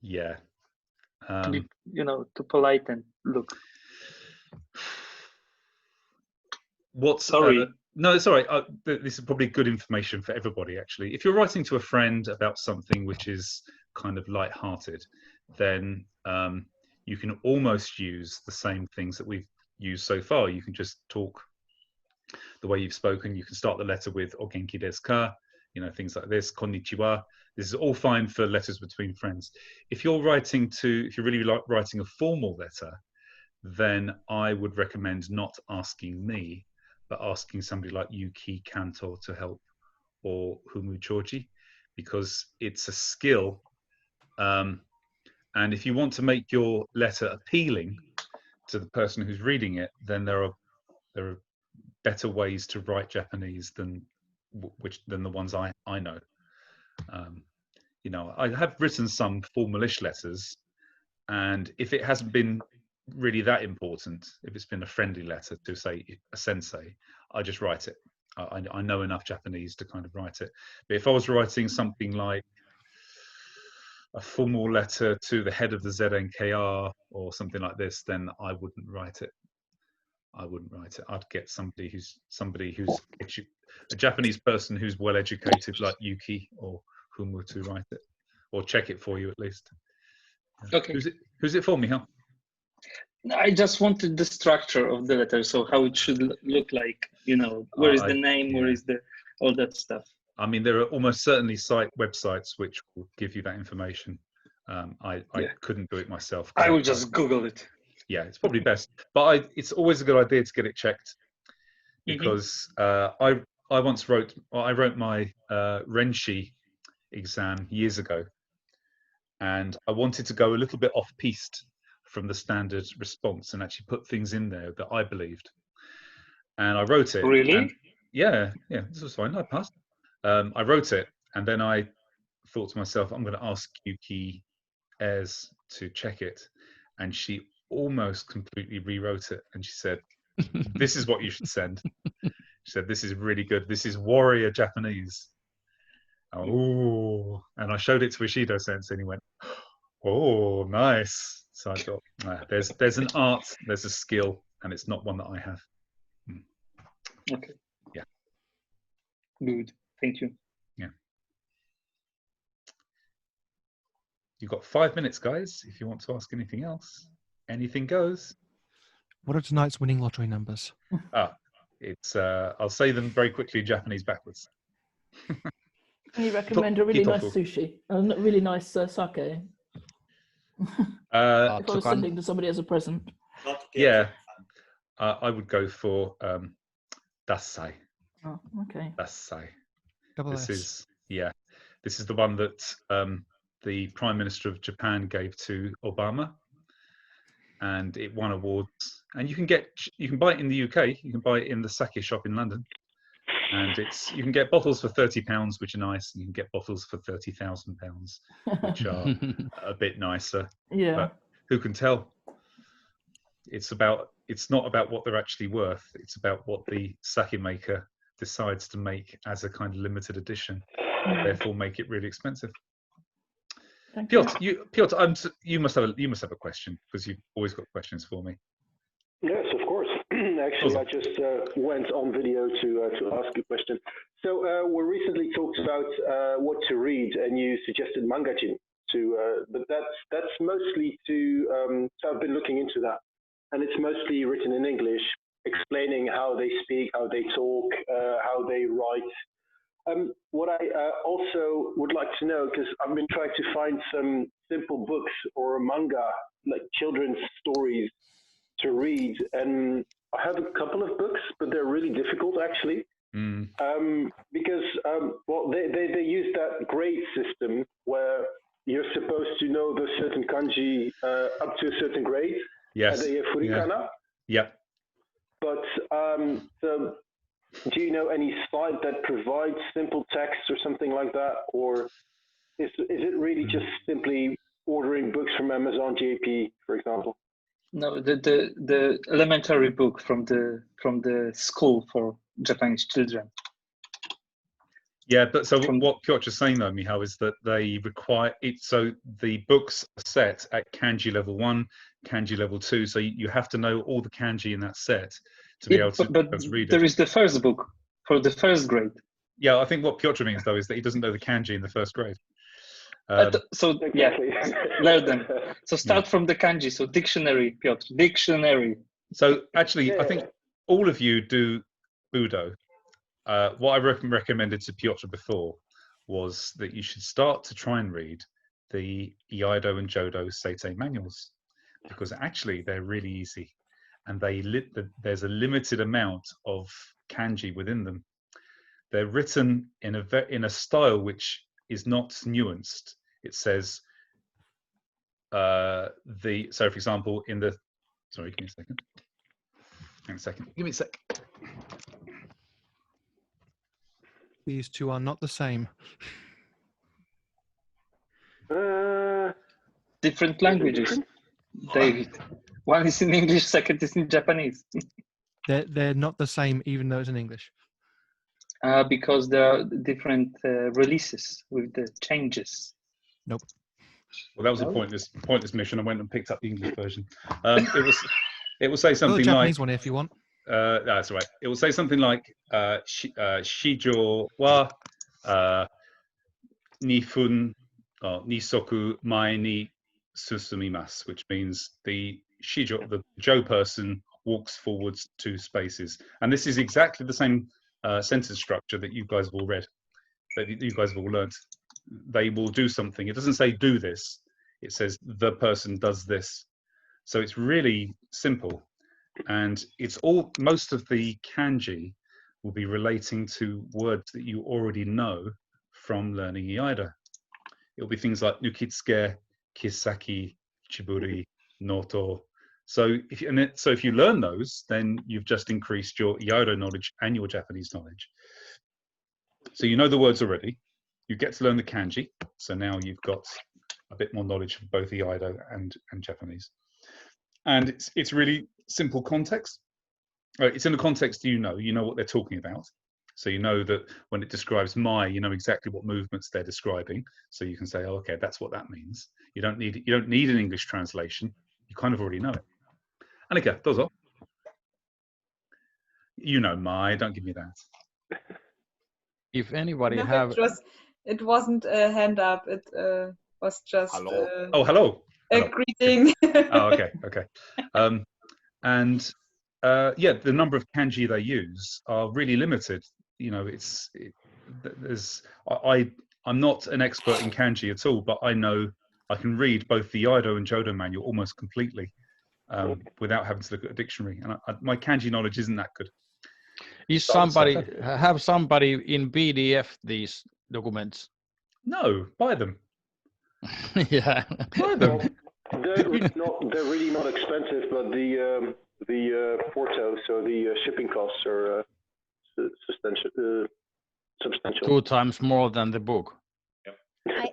Yeah. To polite and look. Sorry. No, it's all right. This is probably good information for everybody, actually. If you're writing to a friend about something which is kind of light-hearted, then you can almost use the same things that we've used so far. You can just talk the way you've spoken. You can start the letter with "O genki desu ka?" Things like this. "Konnichiwa." This is all fine for letters between friends. If you're really writing a formal letter, then I would recommend not asking me, but asking somebody like Yuki Kanto to help, or Humu Choji, because it's a skill. And if you want to make your letter appealing to the person who's reading it, then there are better ways to write Japanese than the ones I know. I have written some formalish letters, and if it hasn't been really that important, if it's been a friendly letter to say a sensei, I just write it. I know enough Japanese to kind of write it. But if I was writing something like a formal letter to the head of the ZNKR or something like this, then I wouldn't write it. I wouldn't write it. I'd get somebody who's a Japanese person who's well educated, like Yuki or Humu, to write it, or check it for you at least. Okay. Who's it for, Michal? I just wanted the structure of the letter, so how it should look like. Where is the name? Where is all that stuff? I mean, there are almost certainly websites which will give you that information. I couldn't do it myself. I will just Google it. Yeah, it's probably best. But it's always a good idea to get it checked, because I wrote my Renshi exam years ago, and I wanted to go a little bit off piste from the standard response and actually put things in there that I believed. And I wrote it. Really? And yeah, this was fine. I passed. I wrote it, and then I thought to myself, I'm going to ask Yuki Ayres to check it. And she almost completely rewrote it. And she said, this is what you should send. She said, this is really good. This is warrior Japanese. Oh, and I showed it to Ishido-sensei, and he went, oh, nice. So I thought, there's an art, there's a skill, and it's not one that I have. Okay. Yeah. Good. Thank you. Yeah. You've got 5 minutes, guys, if you want to ask anything else. Anything goes. What are tonight's winning lottery numbers? It's I'll say them very quickly, Japanese backwards. Can you recommend a really nice sushi? A really nice sake? If I was sending to somebody as a present. Yeah. I would go for Dassai. Oh, okay. Dassai. This is the one that the Prime Minister of Japan gave to Obama, and it won awards. And you can buy it in the UK. You can buy it in the sake shop in London, and you can get bottles for £30, which are nice, and you can get bottles for £30,000, which are a bit nicer. Yeah. But who can tell? It's not about what they're actually worth. It's about what the sake maker decides to make as a kind of limited edition, therefore make it really expensive. Piotr, you must have a question, because you've always got questions for me. Yes, of course. Actually, I just went on video to ask a question. So we recently talked about what to read, and you suggested Mangajin but that's mostly to. So I've been looking into that, and it's mostly written in English, explaining how they speak, how they talk, how they write. What I also would like to know, because I've been trying to find some simple books or manga, like children's stories to read, and I have a couple of books, but they're really difficult actually, because they use that grade system where you're supposed to know the certain kanji up to a certain grade. Yes. The furikana. Yeah. But so do you know any site that provides simple text or something like that, or is it really just simply ordering books from Amazon JP, for example? No, the elementary book from the school for Japanese children. Yeah, but so what Piotr is saying though, Michal, is that they require it. So the books are set at kanji level 1, kanji level 2. So you have to know all the kanji in that set to be able to read it. There is the first book for the first grade. Yeah, I think what Piotr means though is that he doesn't know the kanji in the first grade. Learn them. So start from the kanji. So dictionary, Piotr, dictionary. So actually, I think all of you do Budo. What I recommended to Piotr before was that you should start to try and read the Iaido and Jodo Seitei manuals, because actually they're really easy, and there's a limited amount of kanji within them. They're written in a style which is not nuanced. It says so for example sorry, give me a second. Hang on a second. Give me a sec. These two are not the same. Different languages, David. One is in English, second is in Japanese. They're not the same, even though it's in English. Because there are different releases with the changes. Nope. Well, that was a pointless mission. I went and picked up the English version. It will say something like Japanese one if you want. That's right. It will say something like shijo wa nifun nisoku mae ni susumimasu, which means the Joe person walks forwards 2 spaces. And this is exactly the same sentence structure that you guys have all read, that you guys have all learnt. They will do something. It doesn't say do this. It says the person does this. So it's really simple. And it's all, most of the kanji will be relating to words that you already know from learning Iaido. It'll be things like nukitsuke, kisaki, chiburi, noto. So if you learn those, then you've just increased your Iaido knowledge and your Japanese knowledge. So you know the words already. You get to learn the kanji. So now you've got a bit more knowledge of both Iaido and Japanese. And it's really simple context. It's in the context you know what they're talking about. So you know that when it describes mai, you know exactly what movements they're describing. So you can say, oh, okay, that's what that means. You don't need an English translation. You kind of already know it. Annika, dozo. You know mai, don't give me that. If anybody No, have... It wasn't a hand up. It was just hello. Oh, hello. A greeting. Oh, okay. And the number of kanji they use are really limited. You know, I'm not an expert in kanji at all, but I know I can read both the Iaido and Jodo manual almost completely without having to look at a dictionary. And my kanji knowledge isn't that good. Have somebody in PDF these documents? No, buy them. Yeah, buy them. They're really not expensive, but the porto, so the shipping costs are substantial. 2 times more than the book. I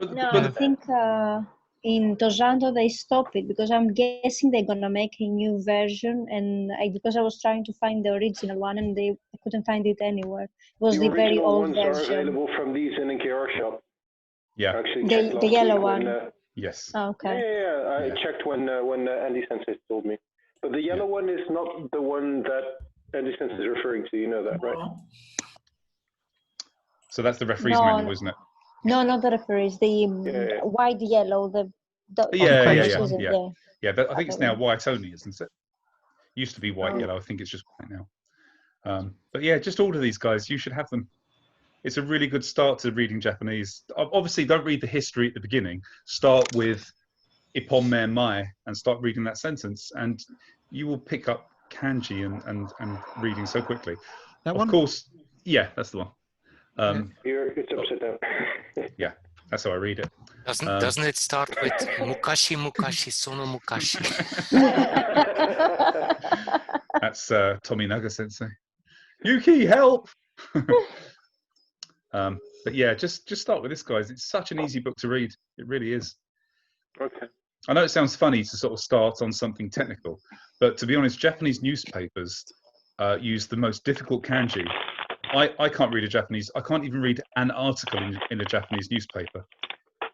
think in Dojando they stopped it because I'm guessing they're gonna make a new version, and because I was trying to find the original one and I couldn't find it anywhere. It was the very old version. Ones are available from these in NKR shop. Yeah, actually, the yellow one. Yes. Oh, okay. Yeah. I checked when Andy Sensei told me, but the yellow one is not the one that Andy Sensei is referring to. You know that, right? So that's the referee's manual, isn't it? No, not the referees. The white, yellow. Yeah. I think it's now white only, isn't it? Used to be white, yellow. I think it's just white now. But yeah, just order these guys. You should have them. It's a really good start to reading Japanese. Obviously, don't read the history at the beginning. Start with Ippon men mai and start reading that sentence, and you will pick up kanji and reading so quickly. That one? Of course, yeah, that's the one. It's upside down. Yeah, that's how I read it. Doesn't it start with mukashi mukashi sono mukashi? That's Tominaga Sensei. Yuki, help! But yeah, just start with this, guys. It's such an easy book to read. It really is. Okay. I know it sounds funny to sort of start on something technical, but to be honest, Japanese newspapers use the most difficult kanji. I can't read a Japanese. I can't even read an article in a Japanese newspaper.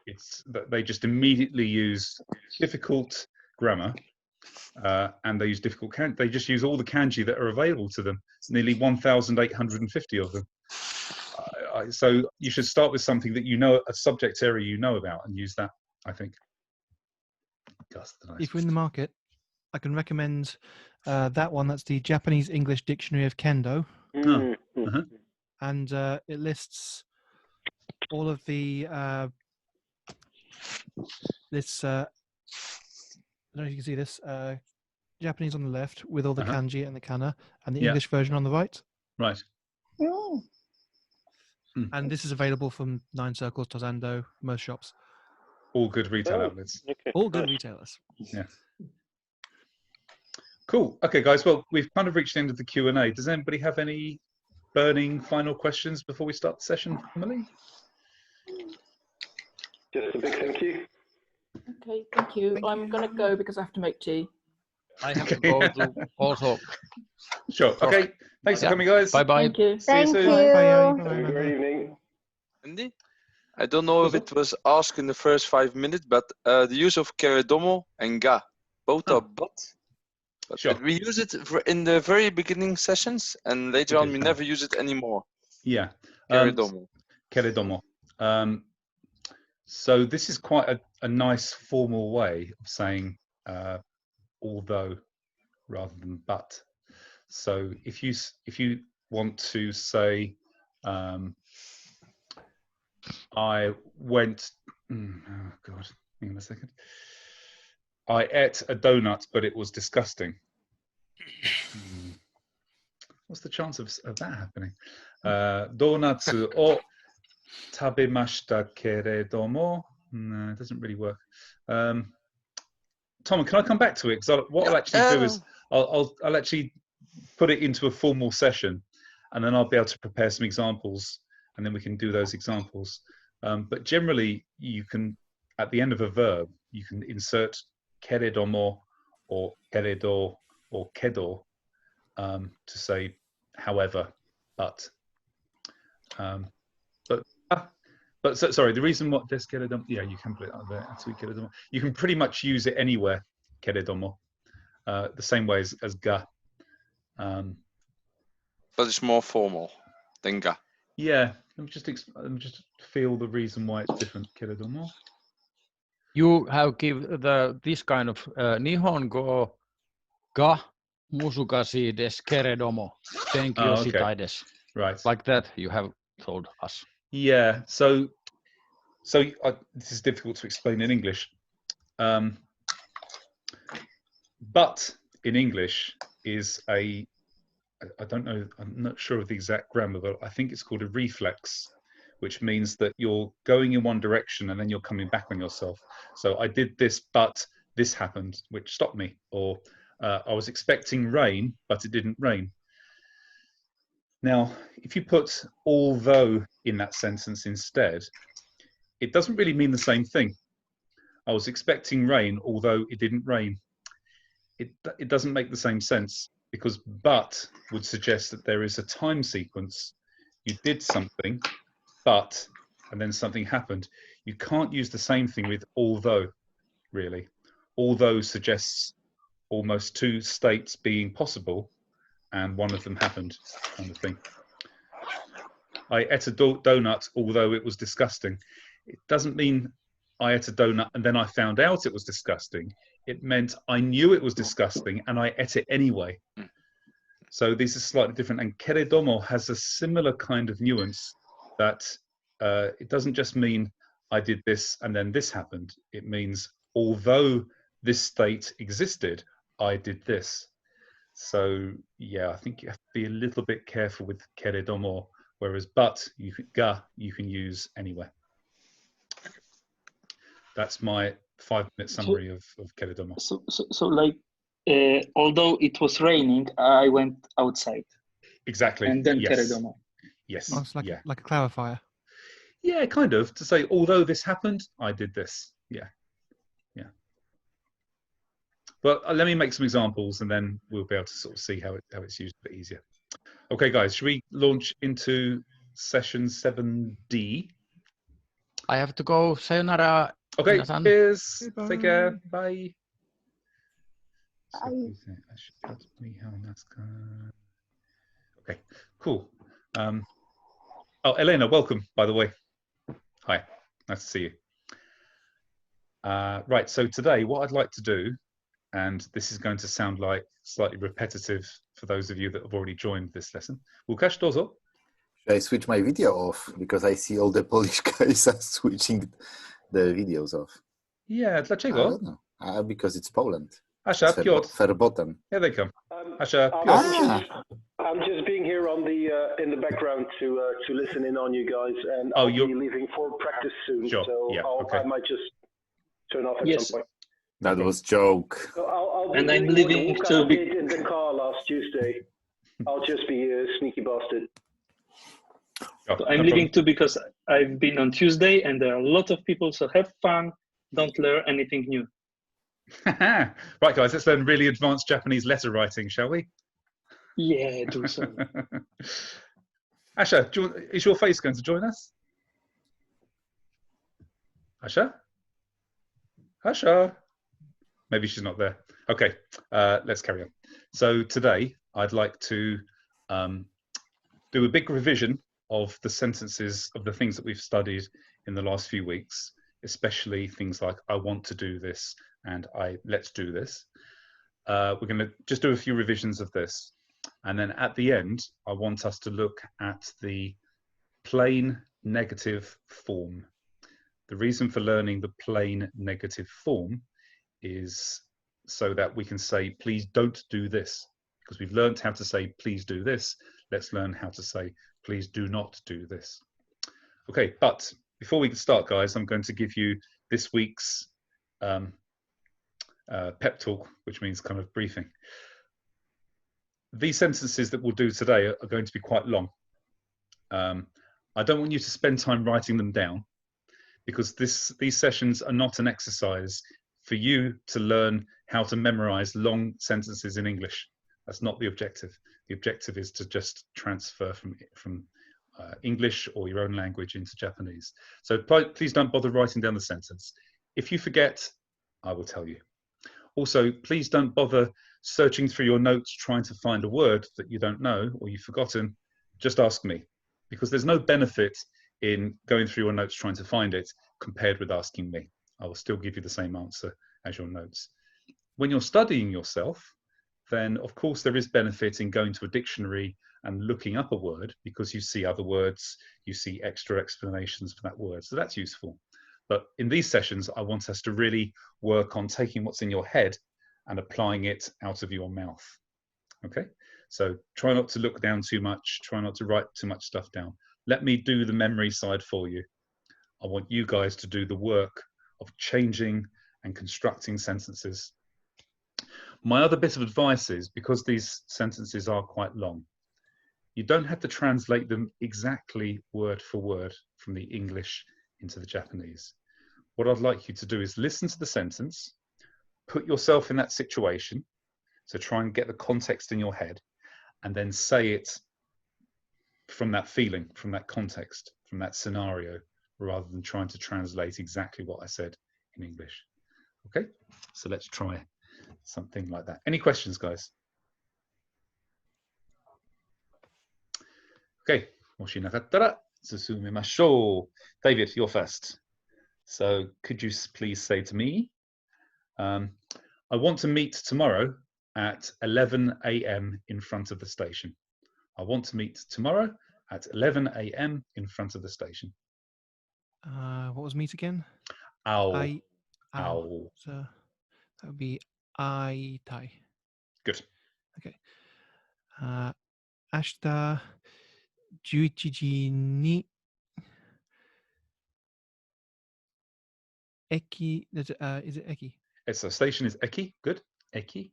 It's that they just immediately use difficult grammar, and they use difficult kanji. They just use all the kanji that are available to them. It's nearly 1,850 of them. So you should start with something that you know, a subject area you know about, and use that, I think. If you're in the market, I can recommend that one. That's the Japanese English Dictionary of Kendo. And it lists all of the I don't know if you can see this, Japanese on the left with all the kanji and the kana, and the English version on the right. Right. And this is available from Nine Circles, Dozando, most shops. All good retail outlets. Okay. All good retailers. Yeah. Cool. Okay, guys. Well, we've kind of reached the end of the Q&A. Does anybody have any burning final questions before we start the session, Emily? Just a big thank you. Okay, thank you. I'm going to go because I have to make tea. I have to go to also. Sure. Okay. Thanks for coming, guys. Bye-bye. Thank you. See you soon. Have a great evening. Andy? I don't know if it was asked in the first 5 minutes, but the use of keredomo and ga, both are but But Sure. we use it in the very beginning sessions, and later on Okay, we fine. never use it anymore. Yeah. Keredomo. Keredomo. So this is quite a nice formal way of saying although rather than but. So if you want to say I went, oh God, hang on a second. I ate a donut, but it was disgusting. What's the chance of that happening? Donatsu o tabemashita keredomo. No, it doesn't really work. Tom, can I come back to it? Because what I'll actually do is I'll actually put it into a formal session, and then I'll be able to prepare some examples, and then we can do those examples. But generally, you can, at the end of a verb, you can insert keredomo or keredo or kedo to say however, but. Sorry, the reason what des keredomo, yeah, you can put it out there. Keredomo. You can pretty much use it anywhere, keredomo, the same way as ga. But it's more formal than ga. Yeah, let me just feel the reason why it's different. Keredomo. You have give this kind of Nihongo ga musukasi des keredomo. Thank you, okay. des. Right. Like that, you have told us. Yeah. So this is difficult to explain in English. But in English is I don't know, I'm not sure of the exact grammar, but I think it's called a reflex, which means that you're going in one direction and then you're coming back on yourself. So I did this, but this happened, which stopped me. Or I was expecting rain, but it didn't rain. Now, if you put although in that sentence instead, it doesn't really mean the same thing. I was expecting rain, although it didn't rain. It doesn't make the same sense, because but would suggest that there is a time sequence. You did something, but, and then something happened. You can't use the same thing with although, really. Although suggests almost two states being possible, and one of them happened, kind of thing. I ate a donut, although it was disgusting. It doesn't mean I ate a donut and then I found out it was disgusting. It meant I knew it was disgusting and I ate it anyway. So these are slightly different. And keredomo has a similar kind of nuance, that it doesn't just mean I did this and then this happened. It means although this state existed, I did this. So yeah, I think you have to be a little bit careful with keredomo, whereas but you can use anywhere. That's my 5-minute summary of keredomo. So like, although it was raining, I went outside. Exactly. And then yes. keredomo. Yes. Oh, it's like yeah. like a clarifier. Yeah, kind of, to say although this happened, I did this. Yeah. Yeah. But let me make some examples, and then we'll be able to sort of see how it's used a bit easier. Okay, guys, should we launch into session 7D? I have to go. Sayonara. Okay, Minasan. cheers. Bye. Take care. Bye. Bye. Okay, cool. Oh, Elena, welcome, by the way. Hi, nice to see you. Right, so today what I'd like to do, and this is going to sound like slightly repetitive for those of you that have already joined this lesson. Łukasz, dozo. Should I switch my video off? Because I see all the Polish guys are switching the videos off. Yeah, I dlaczego? don't know. Because it's Poland. Asha, It's Piotr. verboten. Here they come. Asha, Piotr. I'm just being here on in the background to listen in on you guys, and Oh, I'll you're be leaving for practice soon. Sure. So Yeah, okay. I might just turn off at Yes. some point. That was joke. So I'll be And I'm doing leaving what to Łukasz be- did in the car last Tuesday. I'll just be a sneaky bastard. Oh, So I'm no leaving problem. too because I've been on Tuesday and there are a lot of people. So have fun. Don't learn anything new. Right, guys, let's learn really advanced Japanese letter writing, shall we? Yeah, do so. Asha, is your face going to join us? Asha? Asha? Maybe she's not there. Okay, let's carry on. So today I'd like to do a big revision of the sentences of the things that we've studied in the last few weeks, especially things like I want to do this and let's do this. We're going to just do a few revisions of this. And then at the end, I want us to look at the plain negative form. The reason for learning the plain negative form is so that we can say, please don't do this. Because we've learned how to say, please do this. Let's learn how to say, please do not do this. Okay, but before we start, guys, I'm going to give you this week's pep talk, which means kind of briefing. These sentences that we'll do today are going to be quite long. I don't want you to spend time writing them down, because these sessions are not an exercise for you to learn how to memorize long sentences in English. That's not the objective. The objective is to just transfer from English or your own language into Japanese. So please don't bother writing down the sentence. If you forget, I will tell you. Also, please don't bother searching through your notes trying to find a word that you don't know or you've forgotten. Just ask me, because there's no benefit in going through your notes trying to find it compared with asking me. I will still give you the same answer as your notes. When you're studying yourself, then of course there is benefit in going to a dictionary and looking up a word, because you see other words, you see extra explanations for that word. So that's useful. But in these sessions, I want us to really work on taking what's in your head and applying it out of your mouth. Okay, so try not to look down too much, try not to write too much stuff down. Let me do the memory side for you. I want you guys to do the work of changing and constructing sentences. My other bit of advice is, because these sentences are quite long, you don't have to translate them exactly word for word from the English into the Japanese. What I'd like you to do is listen to the sentence, put yourself in that situation, so try and get the context in your head, and then say it from that feeling, from that context, from that scenario, rather than trying to translate exactly what I said in English. Okay, so let's try something like that. Any questions, guys? Okay, もしなかったら進めましょう. David, you're first. So could you please say to me, I want to meet tomorrow at 11 a.m. in front of the station. I want to meet tomorrow at 11 a.m. in front of the station. What was meet again? Ow. Ow. So that would be aitai. Good. Okay. 明日11時に駅 is it eki? It's a station is eki. Good. Eki.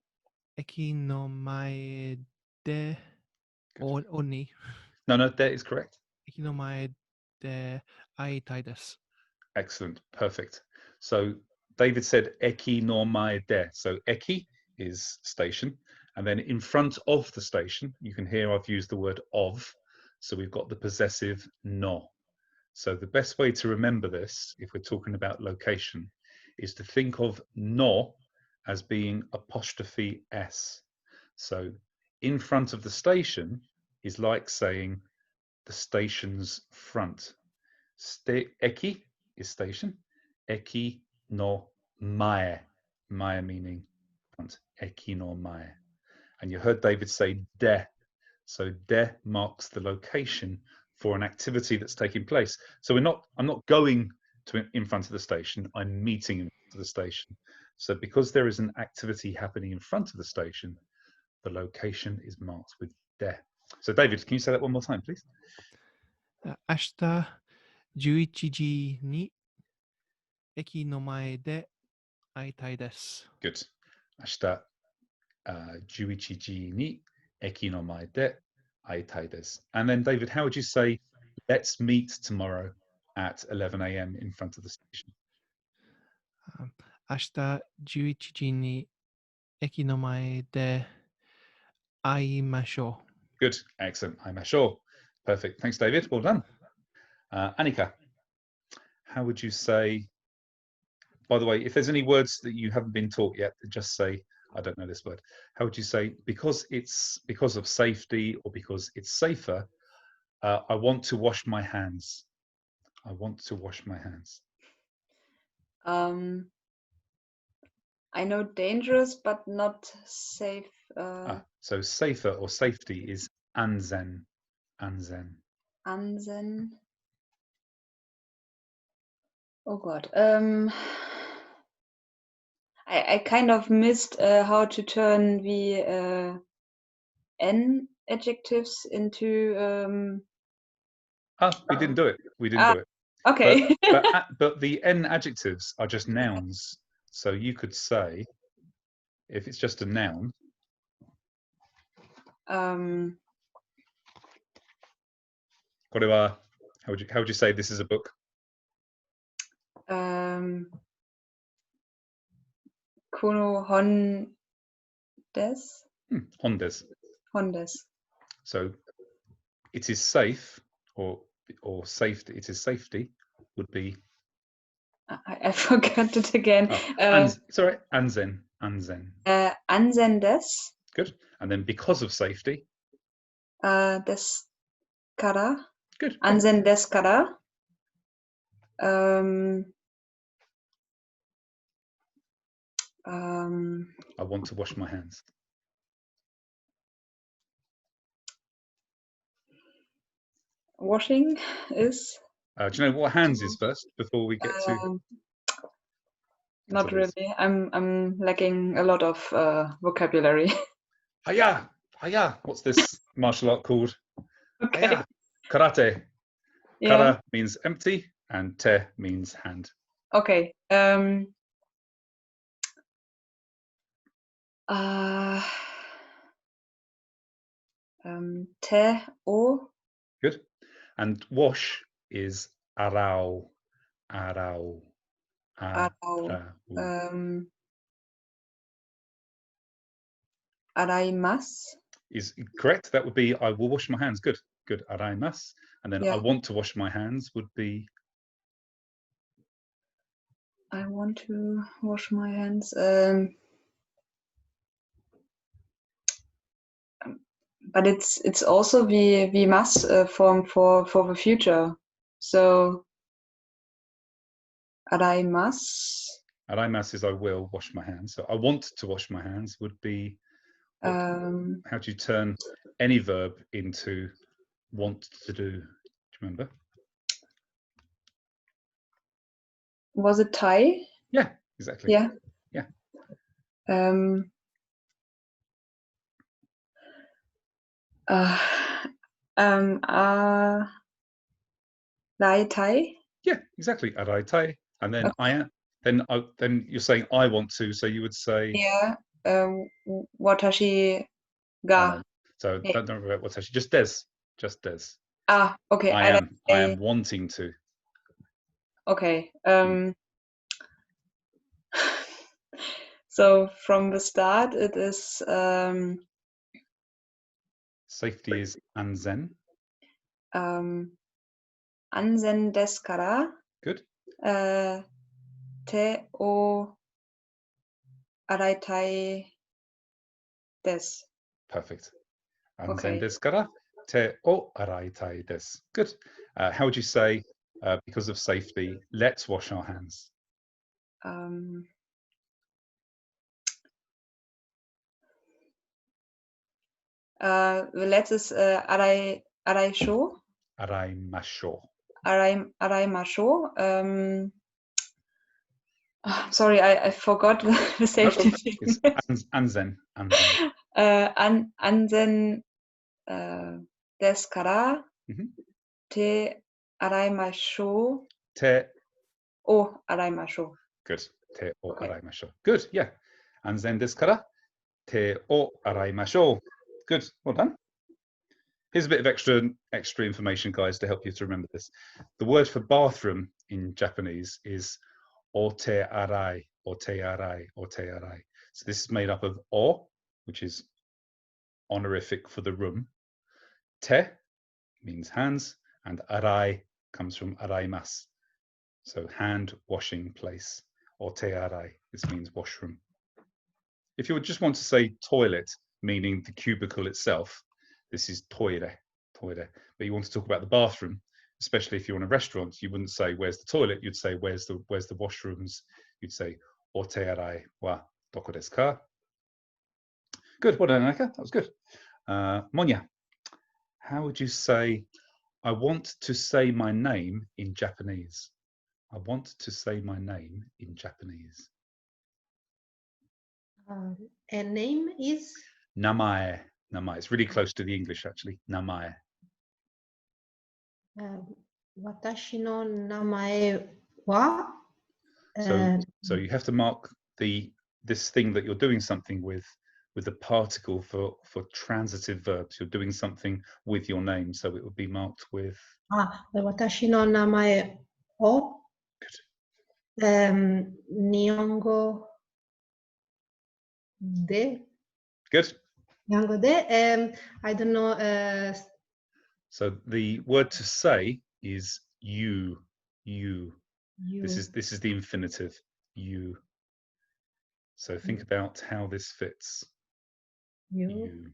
駅の前で or ni. No, that is correct. 駅の前で会いたいです. Excellent. Perfect. So David said eki no mae de. So eki is station. And then in front of the station, you can hear I've used the word of. So we've got the possessive no. So the best way to remember this, if we're talking about location, is to think of no as being apostrophe s. So in front of the station is like saying the station's front. Eki is station. Eki no mae. Mae meaning front. Eki no mae. And you heard David say de. So de marks the location for an activity that's taking place. So I'm not going to in front of the station, I'm meeting in front of the station. So because there is an activity happening in front of the station, the location is marked with de. So David, can you say that one more time, please? 明日11時に駅の前で会いたいです. Good. 明日11時に駅の前で会いたいです. And then David, how would you say let's meet tomorrow at 11 a.m. in front of the station? 明日11時に駅の前で会いましょう. Good. Excellent. 会いましょう. Perfect. Thanks, David. Well done. Annika, how would you say, by the way, if there's any words that you haven't been taught yet, just say, I don't know this word. How would you say because of safety or because it's safer? I want to wash my hands. I want to wash my hands. I know dangerous, but not safe. So safer or safety is anzen. Anzen. Anzen. Oh God. I kind of missed how to turn the N adjectives into. We didn't do it. We didn't do it. Okay. But the N adjectives are just nouns. So you could say, if it's just a noun. How would you say this is a book? Kono Hondes. Hondes. Hondes. So it is safe or safety. It is safety would be. I forgot it again. Sorry, anzen. Anzen. Anzen des. Good. And then because of safety. Des kara. Good. Anzen des kara. I want to wash my hands. Washing is. Do you know what hands is first before we get to? Not really. I'm lacking a lot of vocabulary. Hiya, hiya. What's this martial art called? Okay. Hiya. Karate. Yeah. Kara means empty, and te means hand. Okay. Te o. Good. And wash is arau. Arau. Arau. Araimas. Is correct. That would be I will wash my hands. Good. Good. Araimas. And then I want to wash my hands would be. I want to wash my hands. But it's also the must form for the future. So araimas. Araimas is I will wash my hands. So I want to wash my hands would be. How do you turn any verb into want to do? Do you remember? Was it Thai? Yeah, exactly. Yeah. Yeah. Rai Thai? Yeah, exactly. Arai Thai. And then then you're saying I want to, so you would say. Yeah. Watashi ga. So don't worry about watashi. Just des. Just des. Okay. I am wanting to. Okay. So from the start, it is. Safety is anzen. Anzen desu kara. Good. Te o araitai desu. Perfect. Anzen desu kara te o araitai desu. Good. How would you say, because of safety, let's wash our hands? The let's is araisho. Araimasho. Araimasho. Sorry, I forgot the safety thing. It's anzen. Anzen desu kara te araimasho. Te o araimasho. Good. Te o araimasho. Good. Yeah. Anzen desu kara te o araimasho. Good. Well done. Here's a bit of extra information, guys, to help you to remember this. The word for bathroom in Japanese is o te arai, o te arai, o te arai. So this is made up of o, which is honorific for the room. Te means hands, and arai comes from araimas. So hand washing place, or te arai. This means washroom. If you would just want to say toilet, meaning the cubicle itself, this is toire, toire. But you want to talk about the bathroom, especially if you're in a restaurant, you wouldn't say where's the toilet, you'd say where's the washrooms. You'd say otearai wa doko desu ka? Good, well done, Annika. That was good. Monya, how would you say, I want to say my name in Japanese? I want to say my name in Japanese. And name is? Namae. Namae. It's really close to the English, actually. Namae. Watashi no namae wa? So you have to mark this thing that you're doing something with the particle for transitive verbs. You're doing something with your name, so it would be marked with. Watashi no namae o. Nihongo de. Good. Nihongo de. I don't know. So the word to say is you. You. This is the infinitive. You. So think about how this fits. You.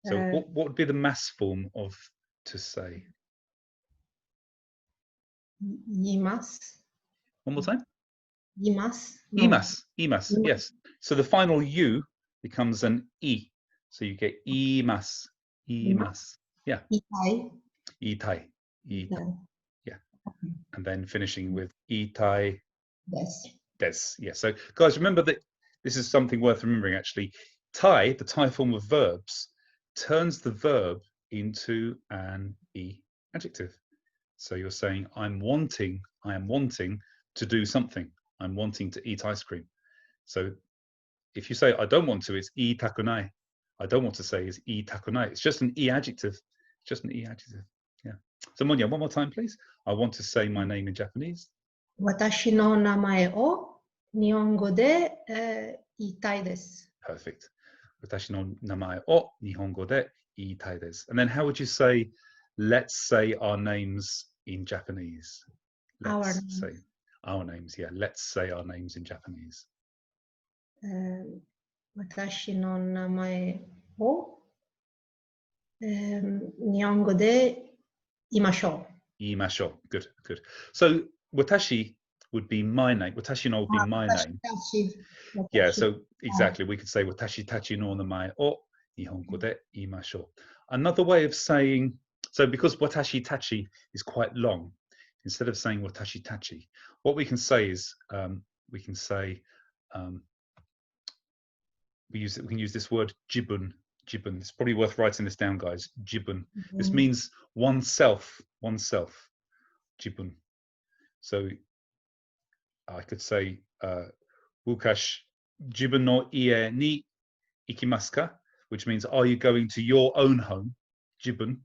So what would be the mass form of to say? Imasu. One more time. Imasu. No. Imasu. Imasu. Yes. So the final U becomes an I. So you get imasu. Imasu. Yeah. Itai. Itai. Itai. Yeah. And then finishing with itai. Des. Des. Yeah. So guys, remember that this is something worth remembering actually. Tai, the Tai form of verbs, turns the verb into an E adjective. So you're saying, I am wanting to do something. I'm wanting to eat ice cream. So if you say, I don't want to, it's itakunai. I don't want to say is itakunai. It's just an E adjective. It's just an E adjective. Yeah. So Monya, one more time, please. I want to say my name in Japanese. Watashi no namae o nihongo de iitai desu. Perfect. Watashi no namae o nihongo de iitai desu. And then how would you say, let's say our names in Japanese? Let's say our names. Yeah, let's say our names in Japanese. Watashi no namae o nihongo de imashou. Imashou. Good, good. So watashi would be my name. Watashi no would be my name. Watashi. Yeah, so exactly. We could say watashi tachi no namae o nihongo de imashou. Another way of saying, so because watashi tachi is quite long, instead of saying watashi tachi, what we can say is we can say we can use this word jibun. Jibun. It's probably worth writing this down, guys. Jibun. This means oneself. Oneself. Jibun. So I could say Wukash jibun no ie ni ikimasu ka, which means are you going to your own home? Jibun.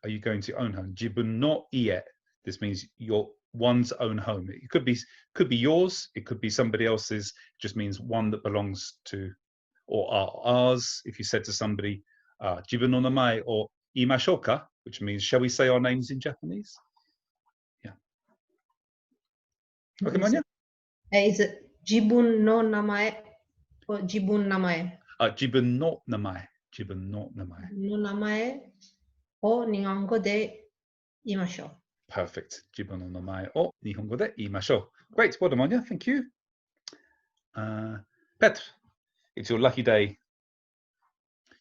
Are you going to your own home? Jibun no ie. This means your one's own home. It could be yours. It could be somebody else's. It just means one that belongs to, or ours. If you said to somebody, "Jibun no namae" or "imashou ka," which means, shall we say our names in Japanese? Yeah. Okay, Monya. Is it jibun no namae or jibun namae? Jibun no namae. Jibun no namae. No namae o nihongo de imashou. Perfect. Jibun no namae o nihongo de imashou. Great. Well done, Monya. Thank you. Petr, it's your lucky day.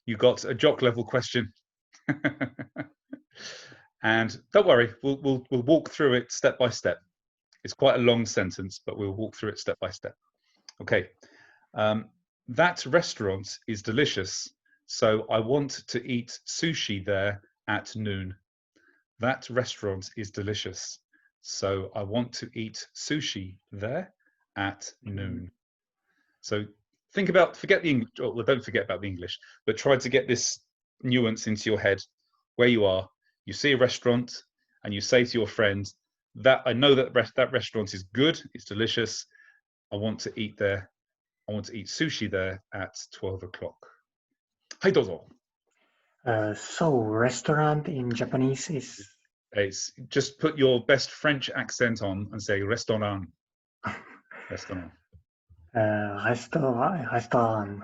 You got a jock level question. And don't worry, we'll walk through it step by step. It's quite a long sentence, but we'll walk through it step by step. Okay. That restaurant is delicious, so I want to eat sushi there at noon. That restaurant is delicious, so I want to eat sushi there at noon. So think about, forget the English, well, don't forget about the English, but try to get this nuance into your head. Where you are, you see a restaurant, and you say to your friend, "That I know that that restaurant is good, it's delicious. I want to eat there. I want to eat sushi there at 12 o'clock." Hai dozo. So restaurant in Japanese is? It's just put your best French accent on and say restaurant. Restaurant. Restaurant. Restaurant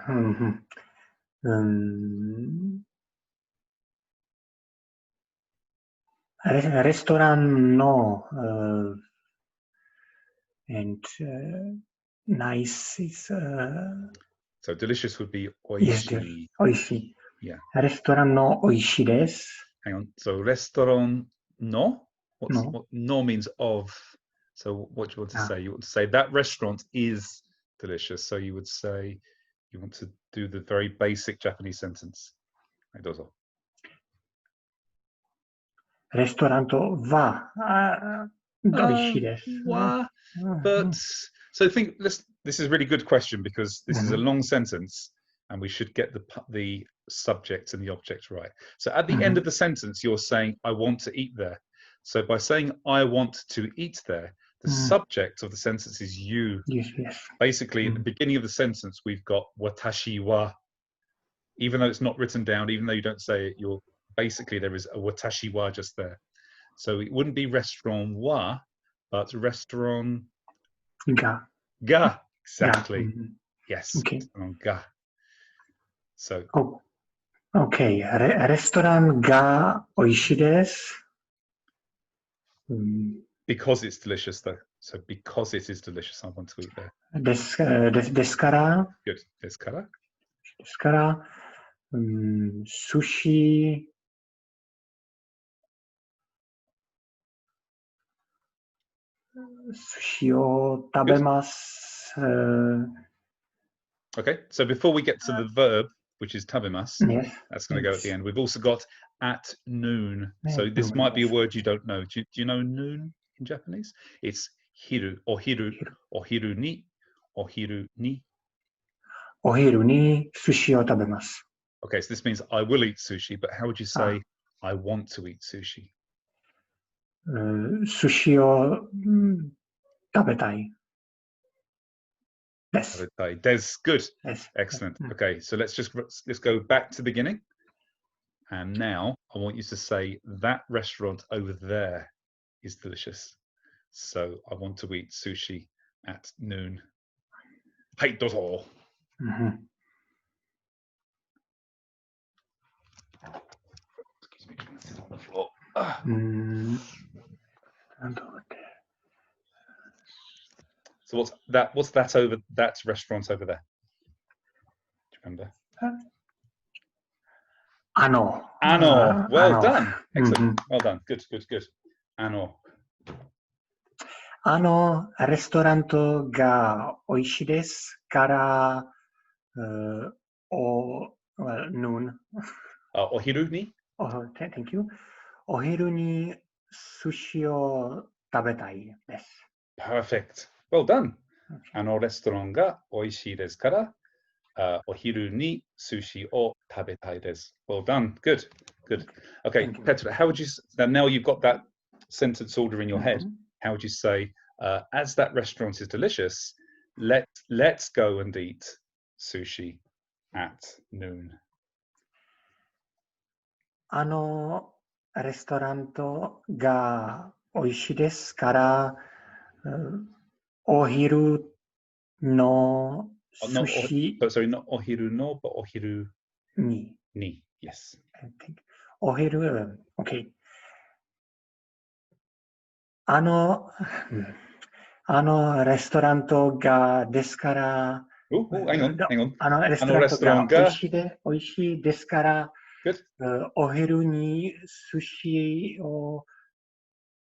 no. And nice is So delicious would be yes, oishi. oishi. Yeah. Restaurant no oishi desu. Hang on. So restaurant no? No. What no means of. So what do you want to Ah. say? You want to say that restaurant is delicious. So you would say you want to do the very basic Japanese sentence. Right, dozo. Restaurant wa oishi desu. Wa, but so think this is a really good question because this is a long sentence and we should get the subject and the object right. So at the end of the sentence you're saying I want to eat there. So by saying I want to eat there, the subject of the sentence is you. Yes, yes. Basically at the beginning of the sentence we've got watashi wa. Even though it's not written down, even though you don't say it, you're basically there is a watashi wa just there. So it wouldn't be restaurant wa, but restaurant ga. Ga, exactly. Yes. Okay. Ga. So. Oh, okay. Restaurant ga oishi desu. Because it's delicious, though. So because it is delicious, I want to eat there. Desu kara. Good. Desu kara. Desu kara. Sushi. Sushi o tabemasu. Okay, so before we get to the verb, which is tabemasu, yes, that's going to go at the end. We've also got at noon. So this might be a word you don't know. Do you know noon in Japanese? It's hiru, or hiru, or hiru ni, or hiru ni. Ohiru ni sushi o tabemasu. Okay, so this means I will eat sushi, but how would you say I want to eat sushi? Sushi o tabetai. Desu. Des, good. Yes. Excellent. Okay, so let's go back to the beginning. And now I want you to say that restaurant over there is delicious. So I want to eat sushi at noon. Hey, dozo. Excuse me, I'm going to sit on the floor. So what's that over that restaurant over there? Do you remember? Ano. Well done. Excellent. Well done. Good. Ano. Restauranto ga oishi desu kara noon. Ohiru ni? Oh, thank you. Ohiru ni sushi o tabetai desu. Perfect. Well done. Restaurant ga oishii desu kara ohiru ni sushi o tabetai desu. Well done. Good. Okay, Petra, how would you now you've got that sentence order in your head? How would you say, as that restaurant is delicious, let's go and eat sushi at noon? Restauranto ga oishi desu kara ohiru no sushi. Sorry, not ohiru no, but ohiru ni. Yes. I think ohiru. Okay. Restauranto ga desu kara. Hang on. Restauranto ga oishi desu kara. Good. Ohiru ni sushi o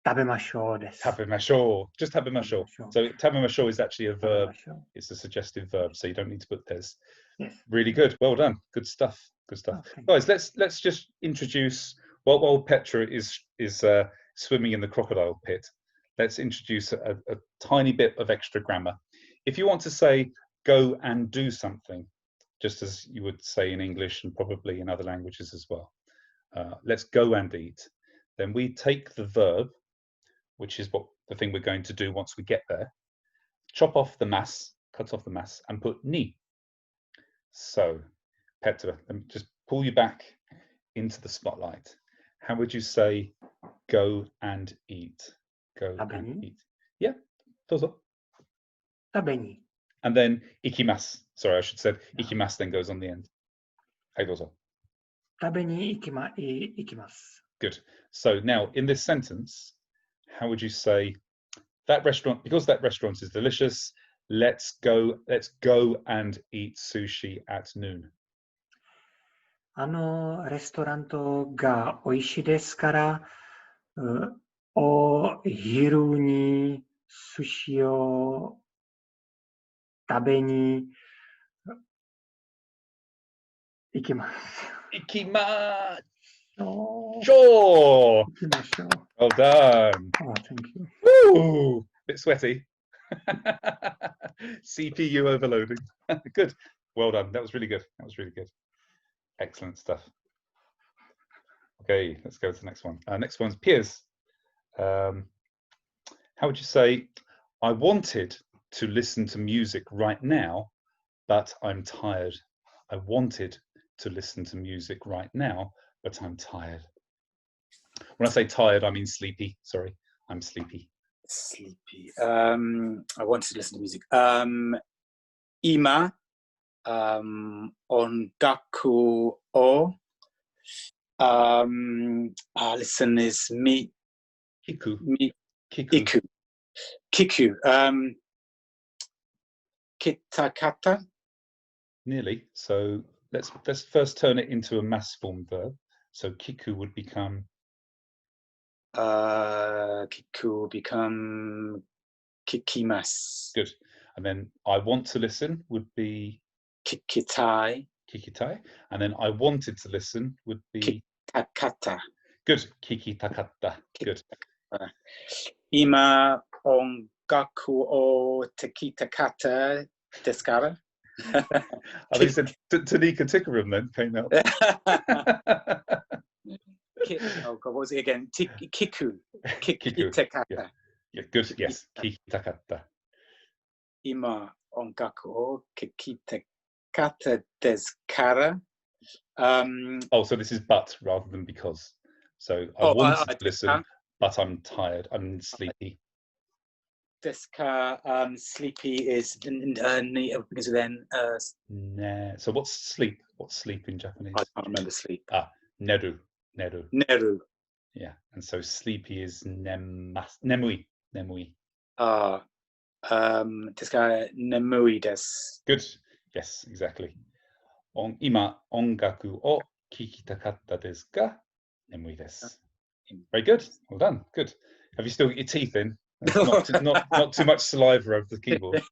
tabemashou desu. Tabemashou. Just tabemashou. So tabemashou is actually a verb. It's a suggestive verb, so you don't need to put des. Yes. Really good. Well done. Good stuff. Guys, let's just introduce while Petra is swimming in the crocodile pit. Let's introduce a tiny bit of extra grammar. If you want to say go and do something, just as you would say in English and probably in other languages as well. Let's go and eat. Then we take the verb, which is the thing we're going to do once we get there, cut off the mass, and put ni. So, Petra, let me just pull you back into the spotlight. How would you say go and eat? Go and eat. Yeah, dozo. Tabeni. And then ikimasu. Sorry, I should have said ikimasu then goes on the end. Hey, dozo. 食べに行きます。 Good. So now in this sentence, how would you say that restaurant, because that restaurant is delicious, let's go and eat sushi at noon. レストラントが美味しいですから、お昼に寿司を食べに行きます。Ikimasu. Oh. Sure. Ikimasho. Well done. Oh, thank you. Woo! Bit sweaty. CPU overloading. Good. Well done. That was really good. That was really good. Excellent stuff. Okay, let's go to the next one. Next one's Piers. How would you say, I wanted to listen to music right now, but I'm tired. I wanted to listen to music right now, but I'm tired. When I say tired, I mean sleepy. Sorry, I'm sleepy. Sleepy. I wanted to listen to music. Ima ongaku o. Listen is mi. Kiku. Kiku. Kiku. Kitakata. Nearly. So let's first turn it into a mass form verb. So kiku would become. Kiku become kikimasu. Good. And then I want to listen would be kikitai. Kikitai. And then I wanted to listen would be kitakata. Good. Kikitakata. Good. Ima ongaku o tekitakata desu. I think said Tanika Tikaram then came out. Oh God, what was it again? Kiku. Kikitakata. Yeah, good. Yes. Kikitakata. Ima ongaku o kikitakata desu. Oh, so this is but rather than because. So I wanted to listen, but I'm tired. I'm sleepy. Deska, sleepy is begins with N. Nah. So what's sleep? What's sleep in Japanese? I can't remember sleep. Neru. Neru. Yeah, and so sleepy is nemui. Deska nemui desu. Good. Yes, exactly. Ima ongaku o kikitakatta desu ga? Nemui desu. Very good. Well done. Good. Have you still got your teeth in? Not too much saliva over the keyboard.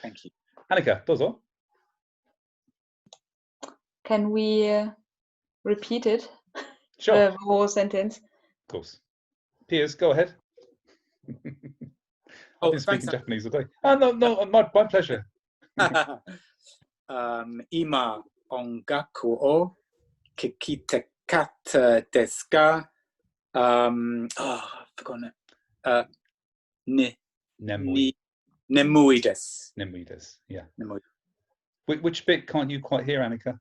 Thank you. Annika, dozo. Can we repeat it? Sure. The whole sentence. Of course. Piers, go ahead. I've been speaking thanks, Japanese all day. No, my pleasure. Ima ongaku o kikitakata desu ka? I've forgotten it. Nemui desu. Nemui desu. Yeah. Nemui. Which bit can't you quite hear, Annika?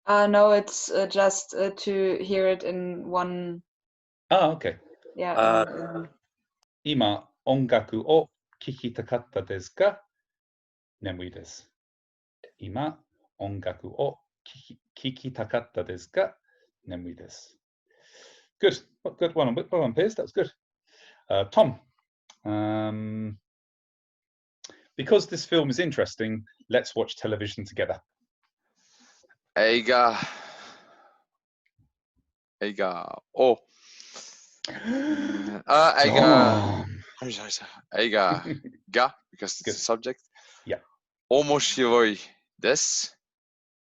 No, it's just to hear it in one. Oh, okay. Yeah. Ima ongaku o kikitakatta desu ka? Nemui desu. Ima ongaku o kikitakatta desu ka? Nemui desu. Good. Good. Well on, Piers. That was good. Tom. Because this film is interesting, let's watch television together. Eiga o. Eiga ga, because it's a subject. Yeah. Omoshiroi desu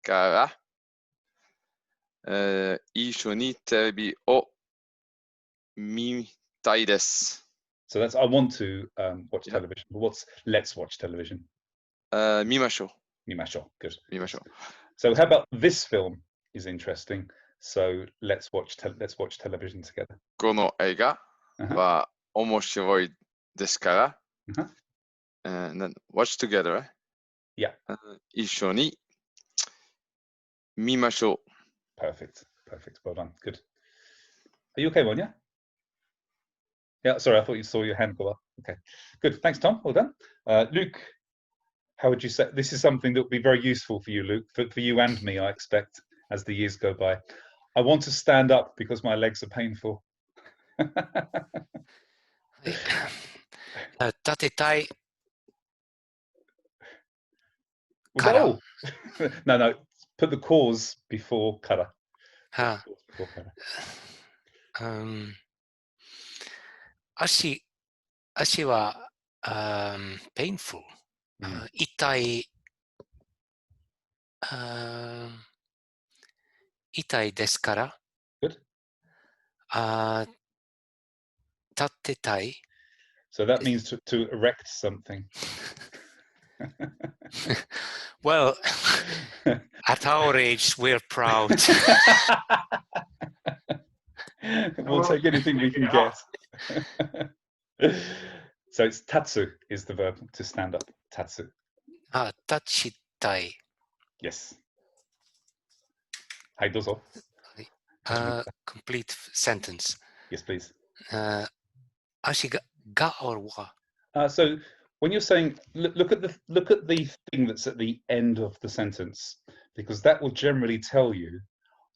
kara issho ni terebi o mitai desu. So that's I want to watch television. But what's let's watch television? Mimashou. Good. Mimashou. So how about this film is interesting? So let's watch television together. この映画は面白いですから。And then watch together. Yeah. 一緒に見ましょう。 Perfect. Well done. Good. Are you okay, Monia? Yeah, sorry, I thought you saw your hand go up. Okay, good. Thanks, Tom. Well done. Luke, how would you say? This is something that would be very useful for you, Luke, for you and me, I expect, as the years go by. I want to stand up because my legs are painful. Tatetai No, no. Put the cause before kara. Ashi wa painful. Itai itai desu kara. Good. Tatetai. So that means to erect something. Well, at our age, we're proud. We'll take anything we can get. So it's tatsu is the verb to stand up. Tatsu. Tachitai. Yes. Hai, dozo. Complete sentence. Yes, please. Ashi ga or wa? So when you're saying, look at the thing that's at the end of the sentence, because that will generally tell you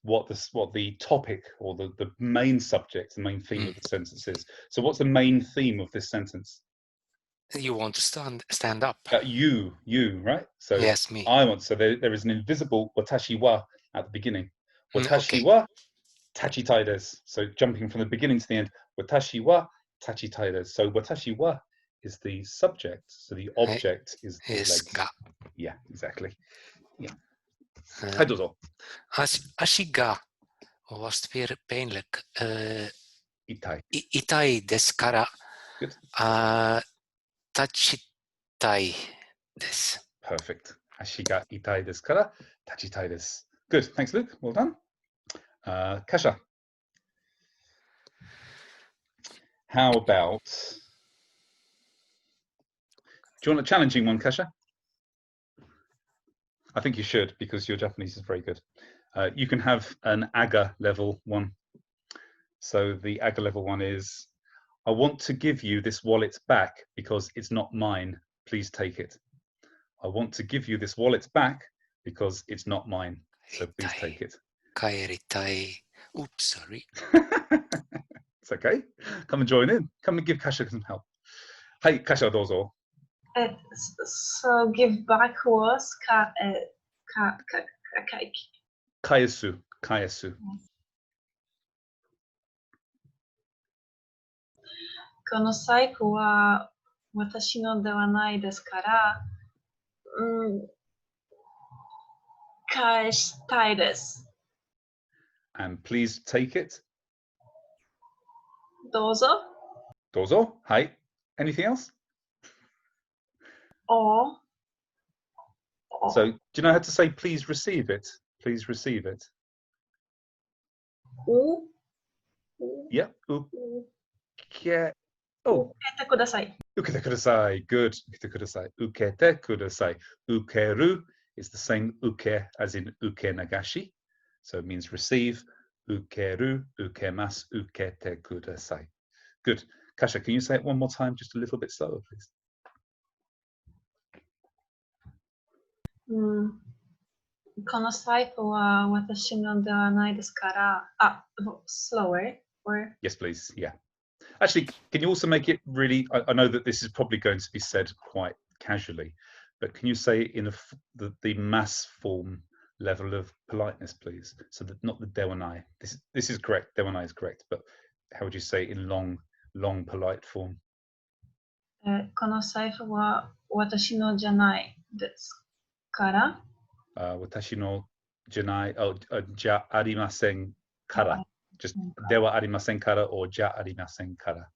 what the topic or the main subject, the main theme of the sentence is. So what's the main theme of this sentence? You want to stand up. You, right? So yes, me. I want. So there is an invisible watashi wa at the beginning. Watashi wa tachitai desu. So jumping from the beginning to the end. Watashi wa tachitai desu. So watashi wa is the subject. So the object is the legs. Ga. Yeah, exactly. Yeah. Hai, dozo. Ashi ga was pijnlijk. Itai. Itai desu kara. Good. Tachitai desu. Perfect. Ashi ga itai desu kara tachitai desu. Good. Thanks, Luke. Well done. Kasha. How about? Do you want a challenging one, Kasha? I think you should, because your Japanese is very good. You can have an AGA level one. So the AGA level one is, I want to give you this wallet back because it's not mine. Please take it. I want to give you this wallet back because it's not mine. So please take it. Kaeritai. Oops, sorry. It's okay. Come and join in. Come and give Kasha some help. Hey, Kasha, dozo. So give back was Kaesu. Kaesu. この財布は私のではないですから、返したいです。And please take it. どうぞ。Dozo. Hi. Anything else? Or. So, do you know how to say please receive it? Please receive it. Yeah. Uke. Oh. Ukete kudasai. Ukete kudasai. Good. Ukete kudasai. Ukete kudasai. Ukeru is the same uke as in uke nagashi. So it means receive. Ukeru, ukemasu, ukete kudasai. Good. Kasha, can you say it one more time, just a little bit slower, please? この財布は私のではないですから、slower, or? Yes, please. Yeah. Actually, can you also make it really? I know that this is probably going to be said quite casually, but can you say it in the mass form level of politeness, please? So that not the dewanai. This is correct. Dewanai is correct, but how would you say it in long polite form? この財布は私のじゃないですから。私のじゃない、じゃありませんから。Just ではありませんから or じゃありませんから。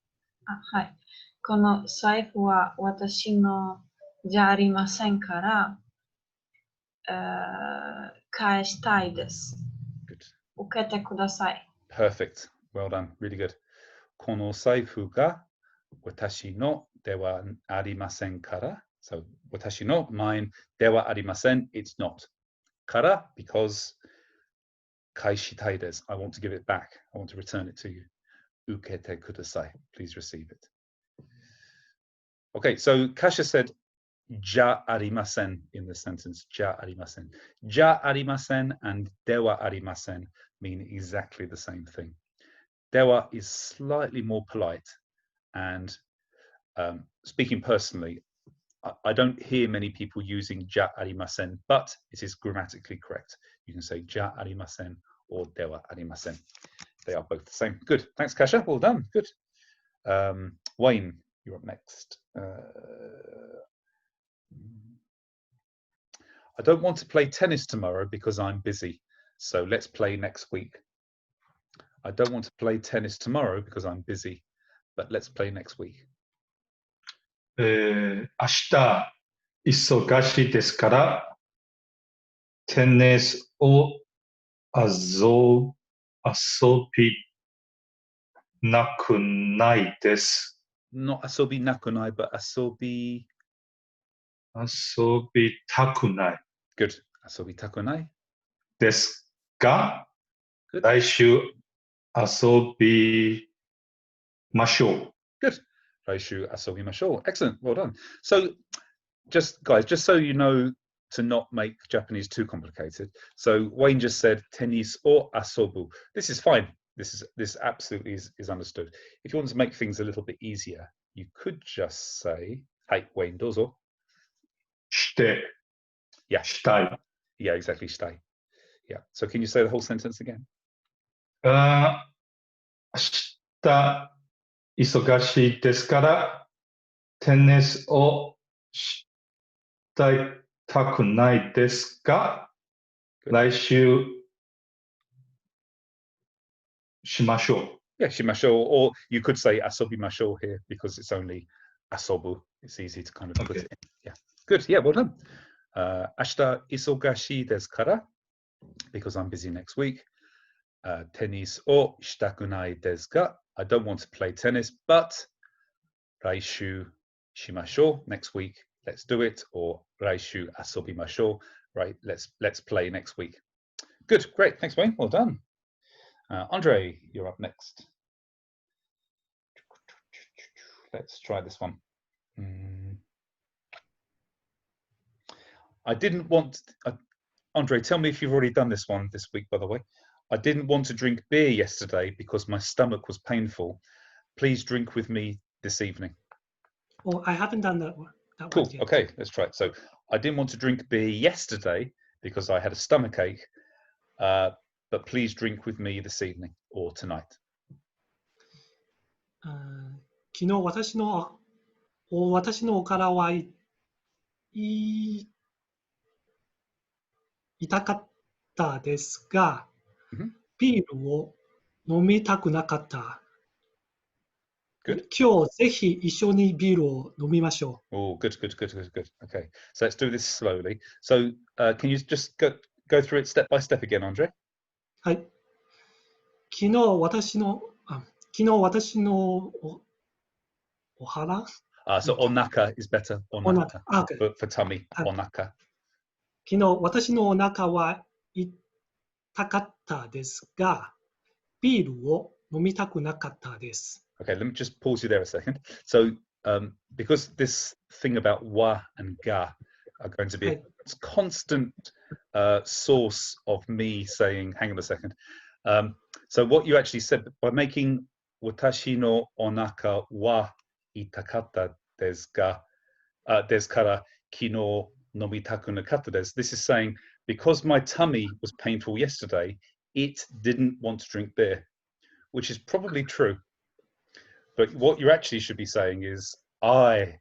はい。この財布は私のじゃありませんから、返したいです。受けてください。Perfect. Well done. Really good. この財布が私のではありませんから。So 私の mine ではありません it's not から because 返したいです I want to give it back I want to return it to you ukete kudasai. Please receive it. Okay, so Kasha said ja arimasen in the sentence. Ja arimasen. Ja arimasen and dewa arimasen mean exactly the same thing. Dewa is slightly more polite, and speaking personally, I don't hear many people using ja arimasen, but it is grammatically correct. You can say ja arimasen or dewa arimasen. They are both the same. Good. Thanks, Kasha. Well done. Good. Wayne, you're up next. I don't want to play tennis tomorrow because I'm busy. So let's play next week. I don't want to play tennis tomorrow because I'm busy, but let's play next week. 明日忙しいですからテニスを遊びなくないです。Not asobi nakunai, but asobi 遊びたくない。 Good. Asobi takunai. ですが、来週遊びましょう。 Good. Raishu asobi mashou. Excellent. Well done. So, just guys, just so you know, to not make Japanese too complicated. So Wayne just said tennis or asobu. This is fine. This absolutely is understood. If you want to make things a little bit easier, you could just say, "Hey, Wayne, dozo." して。 Yeah. したい。 Yeah, exactly. Stay. Yeah. So can you say the whole sentence again? 明日忙しいですからテニスをしたいたくないですが、来週しましょう。 Yeah, shimashou, or you could say asobimashou here because it's only asobu. It's easy to kind of put it in. Yeah, good. Yeah, well done. Ashita isogashi desu kara, because I'm busy next week. Tennis o shitakunai desu ga, I don't want to play tennis, but raishu shimashou, next week, let's do it, or raishu asobimashou, right, let's play next week. Good, great, thanks Wayne, well done. Andre, you're up next. Let's try this one. I didn't want, Andre, tell me if you've already done this one this week, by the way. I didn't want to drink beer yesterday because my stomach was painful. Please drink with me this evening. Oh, I haven't done that one. Cool, okay, let's try it. So, I didn't want to drink beer yesterday because I had a stomach ache, but please drink with me this evening or tonight. 昨日私のおからは痛かったですが、ビールを飲みたくなかった。今日ぜひ一緒にビールを飲みましょう。Oh, good. Okay, so let's do this slowly. So, can you just go through it step by step again, Andre? はい。昨日私のお腹 So onaka is better. Onaka. Okay. For tummy, onaka. 昨日私のお腹は痛かったですが、ビールを飲みたくなかったです。 Okay, let me just pause you there a second. So, because this thing about wa and ga are going to be a constant source of me saying, hang on a second. So what you actually said, by making watashi no onaka wa itakata desu ga, desu kara kino nomitaku nakata desu, this is saying, because my tummy was painful yesterday, it didn't want to drink beer, which is probably true. But what you actually should be saying is, I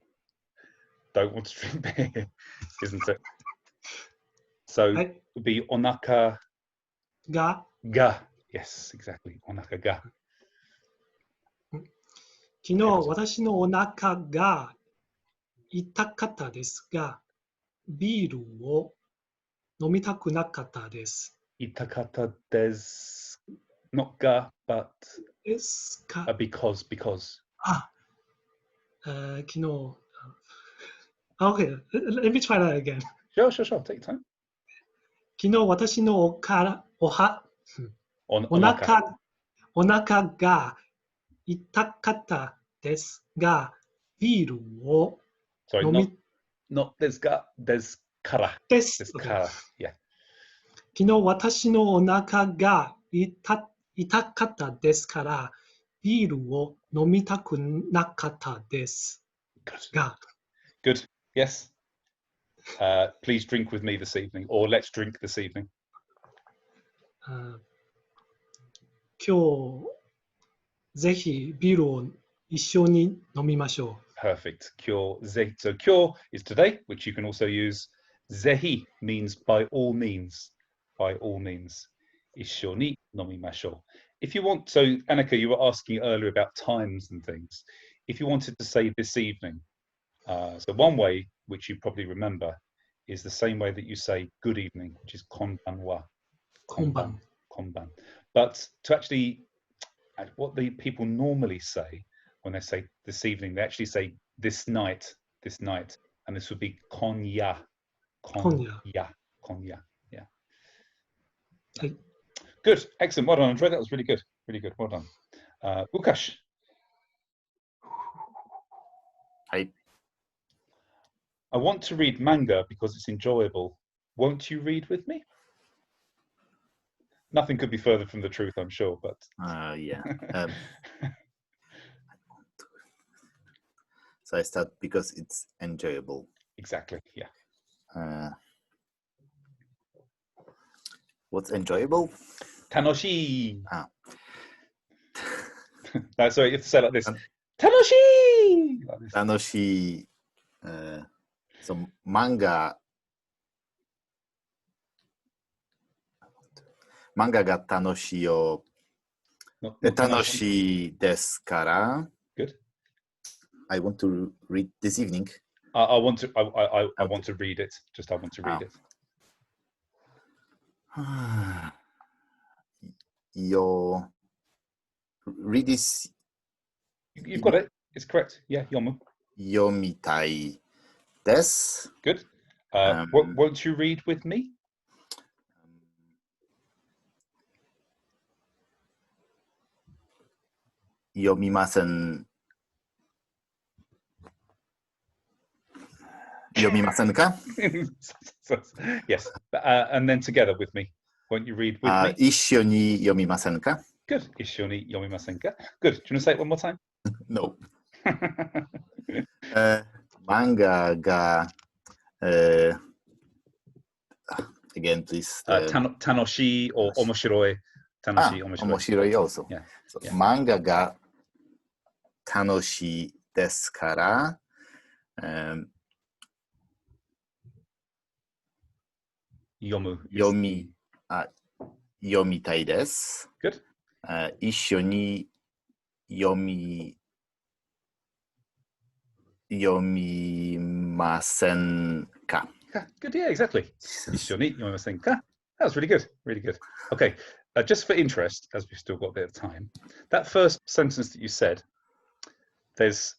don't want to drink beer, isn't it? So it would be onaka ga. Yes, exactly. Onaka ga. 昨日私のお腹が痛かったですが、ビールを飲みたくなかったです。Itakata des, not ga, but because. 昨日 Okay, let me try that again. Sure, take your time. 昨日私のお腹が痛かったですが、ビールを Sorry, 飲 not み not there's got there's kara. です。 There's kara. Yeah. 昨日私のお腹が痛かったですから、ビールを飲みたくなかったですが、 Good. Yes. Please drink with me this evening, or let's drink this evening. あ今日ぜひビールを一緒に飲みましょ Perfect. Kyo ze. So kyo is today, which you can also use. Zehi means by all means. By all means. Ishoni nomimasho. If you want, so Annika, you were asking earlier about times and things. If you wanted to say this evening, so one way, which you probably remember, is the same way that you say good evening, which is konbanwa. う。今晩。 Konban. But to actually, what the people normally say when they say this evening, they actually say this night, and this would be konya. Konya. Konya. Yeah. はい。 Good. Excellent. Well done, Andre. That was really good. Really good. Well done. Łukasz. Hi. I want to read manga because it's enjoyable. Won't you read with me? Nothing could be further from the truth, I'm sure, but... Yeah. So I start because it's enjoyable. Exactly, yeah. What's enjoyable? Tanoshi. Ah. No, sorry, you have to say it like this. Tanoshi! Like this. Tanoshi. So manga ga tanoshi o tanoshi desu kara. Good. I want to read this evening. I want to read it. Just I want to read it. Your read this. You've got it. It's correct. Yeah, yomu. Yomitai desu. Good. Won't you read with me? Yomimasen. Yomimasen ka? Yes. And then together with me. Won't you read with me? Ishoni yomimasen ka? Good. Ishoni yomimasen ka? Good. Do you want to say it one more time? No. Manga ga again, please. Tanoshi or omoshiroi. Tanoshi, omoshiroi also. Yeah. So, manga ga tanoshi desu kara. Yomitai desu. Good. 一緒に読みませんか? Good, yeah, exactly. 一緒に読みませんか? That was really good, really good. Okay, just for interest, as we've still got a bit of time, that first sentence that you said, there's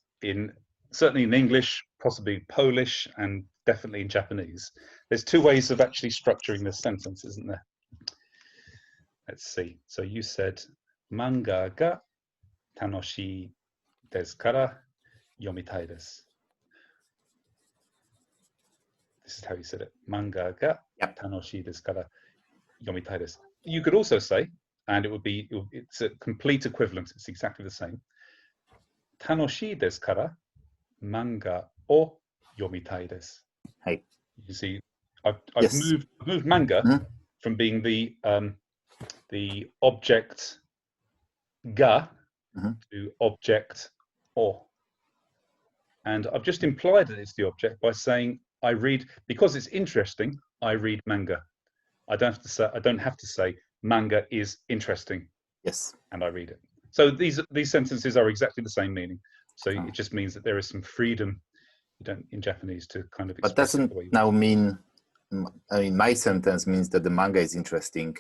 certainly in English, possibly Polish, and definitely in Japanese, there's two ways of actually structuring this sentence, isn't there? Let's see. So you said, manga ga tanoshi desu kara yomitai desu. This is how you said it. Manga ga tanoshi desu kara yomitai desu. You could also say, and it's a complete equivalent, it's exactly the same. Tanoshi desu kara manga o yomitai desu. Hey. You see, I've moved manga from being the object ga to object o. And I've just implied that it's the object by saying I read, because it's interesting, I read manga. I don't have to say manga is interesting. Yes. And I read it. So these sentences are exactly the same meaning. So it just means that there is some freedom in Japanese to kind of express. But doesn't now mean, I mean, my sentence means that the manga is interesting,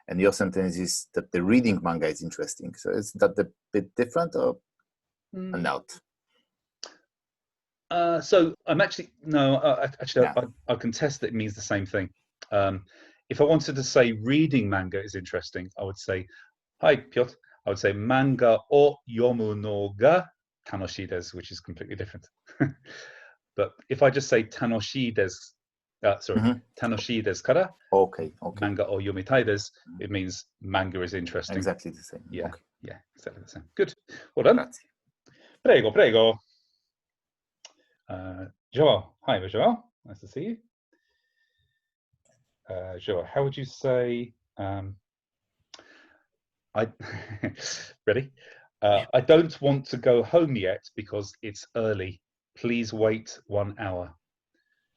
and your sentence is that the reading manga is interesting. So is that a bit different or not? So I'm actually, no, I contest that it means the same thing. If I wanted to say reading manga is interesting, I would say, hi, Piotr, I would say manga o yomu no ga tanoshii desu, which is completely different. But if I just say tanoshii desu, tanoshii desu kara, okay. manga o yomitai desu, it means manga is interesting. Exactly the same. Yeah, Okay. yeah, exactly the same. Good. Well done. Prego, prego. Joel. Hi, Joel. Nice to see you. Joel, how would you say? Ready? I don't want to go home yet because it's early. Please wait 1 hour.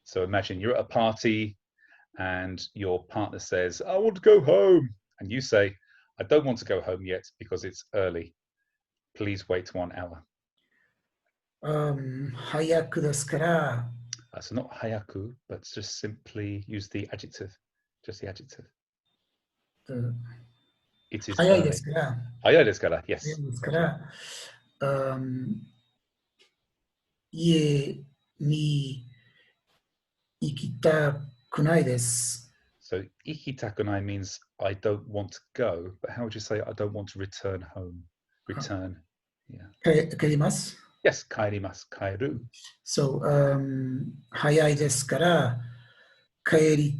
So imagine you're at a party and your partner says, I want to go home. And you say, I don't want to go home yet because it's early. Please wait 1 hour. 早くですから。So not hayaku, but just simply use the adjective. Just the adjective. It is 早いですから。早いですから。Yes. 早いですから。家に行きたくないです。So ikitakunai means I don't want to go, but how would you say I don't want to return home? Return. Yeah. 帰ります。Yes, 帰ります。帰る。So, 早いですから、帰り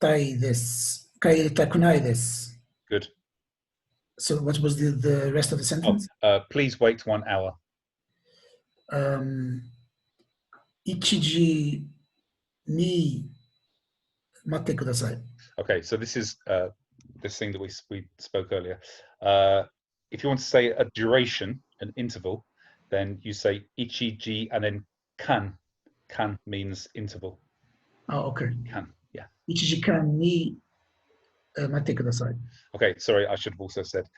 たいです。帰りたくないです。Good. So, what was the rest of the sentence? Please wait 1 hour. 1時に待ってください。Okay, so this is this thing that we spoke earlier. If you want to say a duration, an interval, then you say ichiji and then kan. Kan means interval. Oh, okay. Kan, yeah. 1時間に待ってください。Okay, sorry, I should have also said,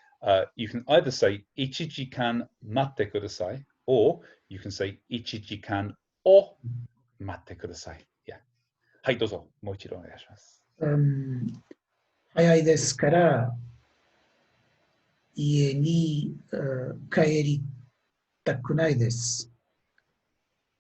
you can either say ichiji kan matte kudasai, or you can say ichiji kan o matte kudasai. Yeah. はい、どうぞ。もう一度お願いします。早いですから、家に帰りたくないです。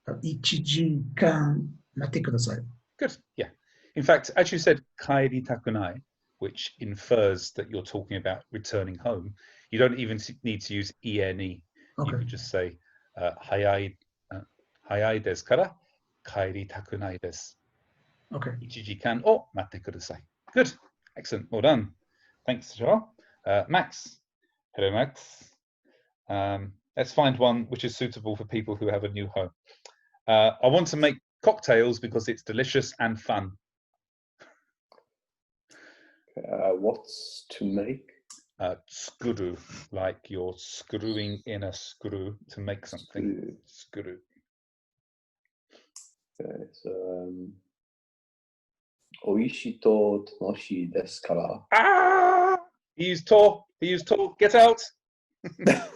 1時間待ってください。Good, yeah. In fact, as you said, kaeri takunai, which infers that you're talking about returning home, you don't even need to use ene. Okay. You could just say, hayai desu kara kaeri takunai desu. Okay. 1時間を待ってください. Good, excellent, well done. Thanks, Joel. Max. Hello, Max. Let's find one which is suitable for people who have a new home. I want to make cocktails because it's delicious and fun. What's to make? Tsukuru, like you're screwing in a screw to make something. Tsukuru. Okay, so oishi to tanoshii desu kara. Ah! He used to, get out.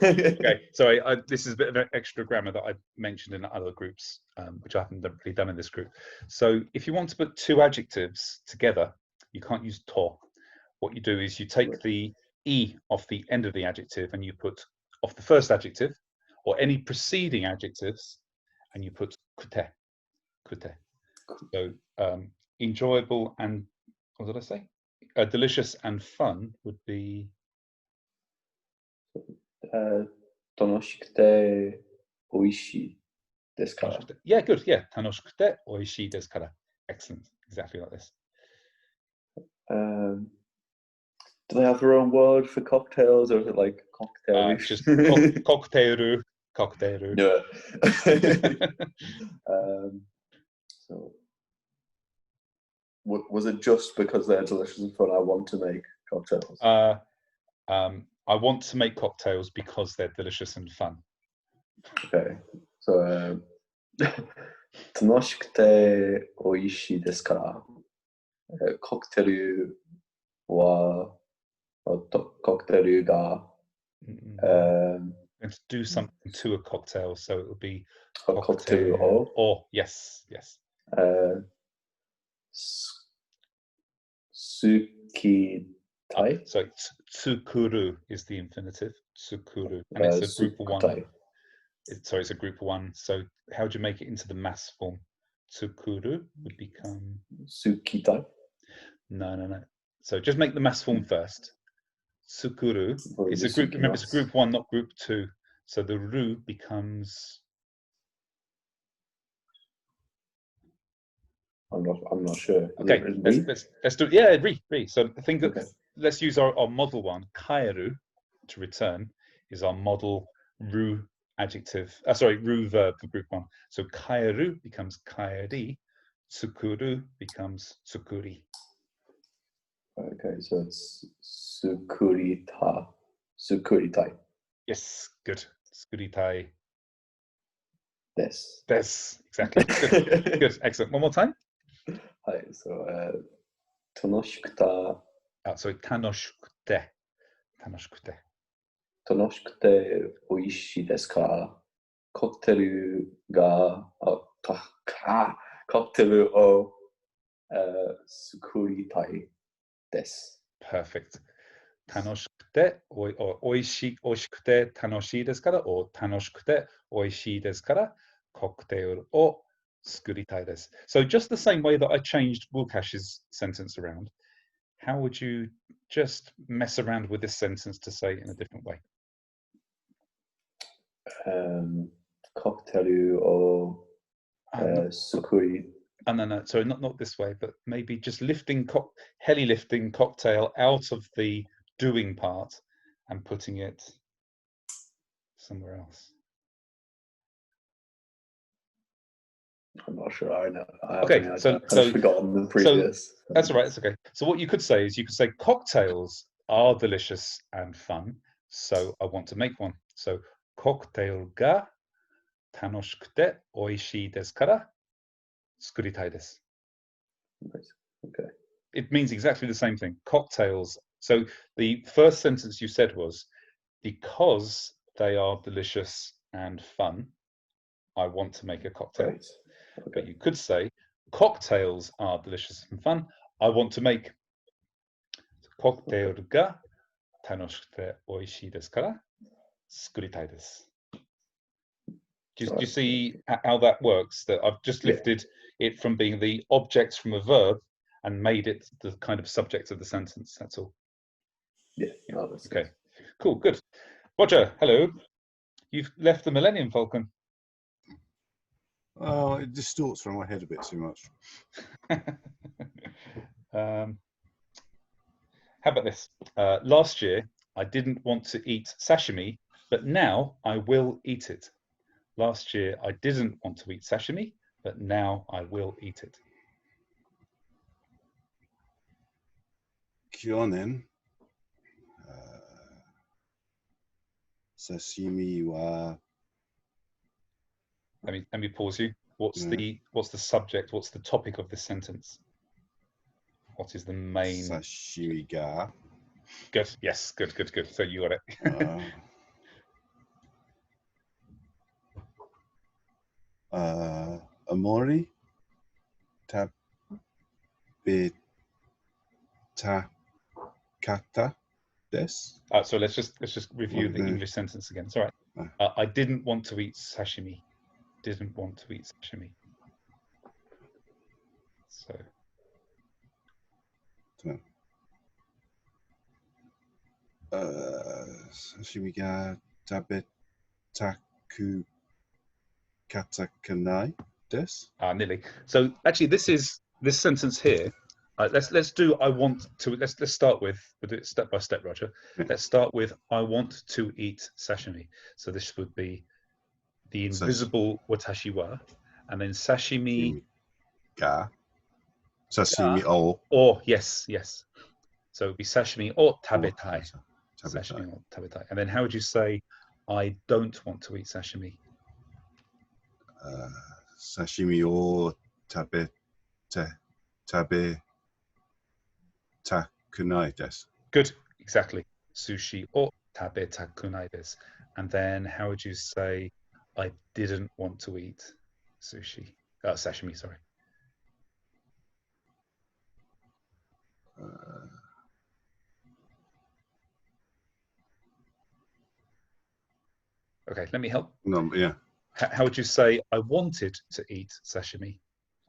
Okay, sorry, this is a bit of extra grammar that I mentioned in other groups, which I haven't really done in this group. So if you want to put two adjectives together, you can't use to. What you do is you take the e off the end of the adjective and you put off the first adjective or any preceding adjectives and you put kute. Kute. So enjoyable and, what did I say? Delicious and fun would be 楽しくて美味しいですから。Yeah, good. Yeah, 楽しくて美味しいですから. Excellent. Exactly like this. Do they have their own word for cocktails, or is it like cocktail? Just cocktail. Cocktail. Yeah. So, was it just because they're delicious and fun? I want to make cocktails. I want to make cocktails because they're delicious and fun. Okay, so 楽しくて美味しいですから。コクテルはコクテルが Let's do something to a cocktail, so it would be a cocktail or yes. Sukitai. So tsukuru is the infinitive. Tsukuru, and it's a group of one. Sorry, it's a group of one. So how do you make it into the mass form? Tsukuru would become Sukitai. No. So just make the mass form first. tsukuru. Or It's a group. Remember, it's yusukimasu. group 1, not group 2. So the ru becomes. I'm not sure. Okay, Re? let's do it. Yeah, re. So I think that Okay. let's use our model one. Kaeru, to return, is our model ru adjective. Sorry, ru verb for group 1. So kaeru becomes kaeri. Tsukuru becomes tsukuri. Okay, so it's sukurita. Sukuritai. Yes, good. Tsukuritai. Des. Exactly. Good. Good. Excellent. One more time. Hi. So, tonoshikuta. Sorry, tanoshikute. Tanoshikute. Tonoshikute oishii desu ka? Cocktail ga cocktail o sukuritai desu. Perfect. Tanoshikute or oishikute tanoshii desu kara, or tanoshikute oishii desu kara, cocktail o sukuritai desu. So just the same way that I changed Wukash's sentence around, how would you just mess around with this sentence to say it in a different way? Cocktail o sukuri. No, sorry, not this way, but maybe just heli lifting cocktail out of the doing part and putting it somewhere else. I'm not sure. I know. Okay, I've forgotten the previous. So that's all right. It's okay. So what you could say is cocktails are delicious and fun, so I want to make one. So cocktail ga tanoshikute oishii desu kara tsukuritai desu. Okay. It means exactly the same thing. Cocktails. So the first sentence you said was, because they are delicious and fun, I want to make a cocktail. Right. Okay. But you could say, cocktails are delicious and fun. I want to make cocktail ga tanoshikute oishii desu kara tsukuritai desu. Do you see how that works? That I've just lifted it from being the object from a verb and made it the kind of subject of the sentence. That's all. Yeah. That's okay. Cool. Good. Roger. Hello. You've left the Millennium Falcon. Oh, it distorts from my head a bit too much. How about this? Last year, I didn't want to eat sashimi, but now I will eat it. Last year, I didn't want to eat sashimi, but now I will eat it. 去年、刺身は Let me pause you. What's the subject? What's the topic of this sentence? What is the main? Sashimi ga. Good. Yes. Good. So you got it. Amori tabetakata desu. So let's just review the English sentence again. It's all right. I didn't want to eat sashimi. Didn't want to eat sashimi. So. Sashimi ga tabetaku katakanai desu. Nearly. So actually, this sentence here. Let's do. I want to. Let's start with it step by step, Roger. Let's start with I want to eat sashimi. So this would be the invisible watashi wa, and then sashimi ga. Sashimi o. Or yes. So it would be sashimi or tabetai. Sashimi or tabetai. And then how would you say I don't want to eat sashimi? Sashimi o tabetakunai desu. Good, exactly. Sushi or tabetakunai desu. And then how would you say I didn't want to eat sashimi, sorry. Okay, let me help. Yeah. How would you say I wanted to eat sashimi?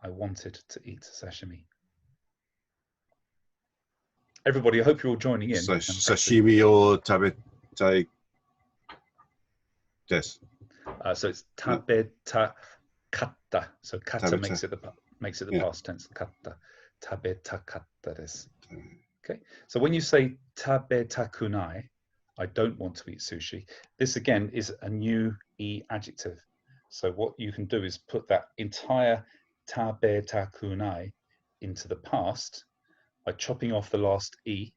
I wanted to eat sashimi. everybody, I hope you're all joining in. Sashimi o tabetai desu. So it's tabeta katta. So kata Tabeta. makes it the Yeah. past tense. Katta. Tabeta katta desu. Okay. So when you say tabeta kunai, I don't want to eat sushi. This again is a new e adjective. So what you can do is put that entire tabeta kunai into the past by chopping off the last e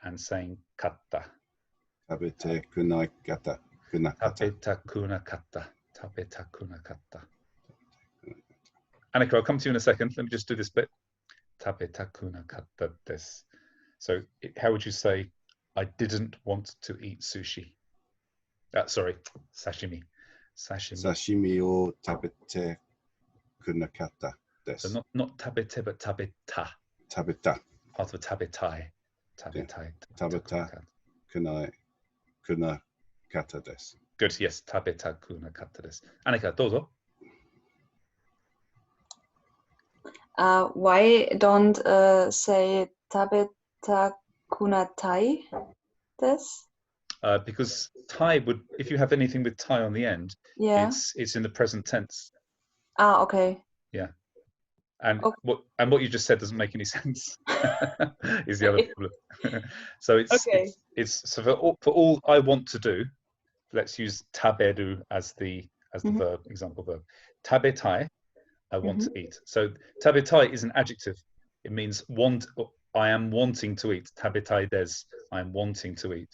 and saying katta. Tabete kunai kata. Tabeta kunakatta. Tabeta kunakatta. Annika, I'll come to you in a second. Let me just do this bit. Tabeta kunakatta desu. So how would you say, I didn't want to eat sushi? Sorry, sashimi. Sashimi o tabete kunakatta desu. So not tabete, but tabeta. Tabeta. Part of tabetai. Tabetai. Tabeta kunakatta desu. Good, yes. Tabeta kunakatta desu. Annika, dozo. Why don't say tabeta kunatai desu? Because tai would, if you have anything with tai on the end, Yeah. it's in the present tense. Okay. Yeah. And what you just said doesn't make any sense. Is the other problem. So it's so for all I want to do, let's use taberu as the verb, example verb. Tabetai, I want to eat. So tabetai is an adjective. It means want. I am wanting to eat. Tabetai des. I am wanting to eat.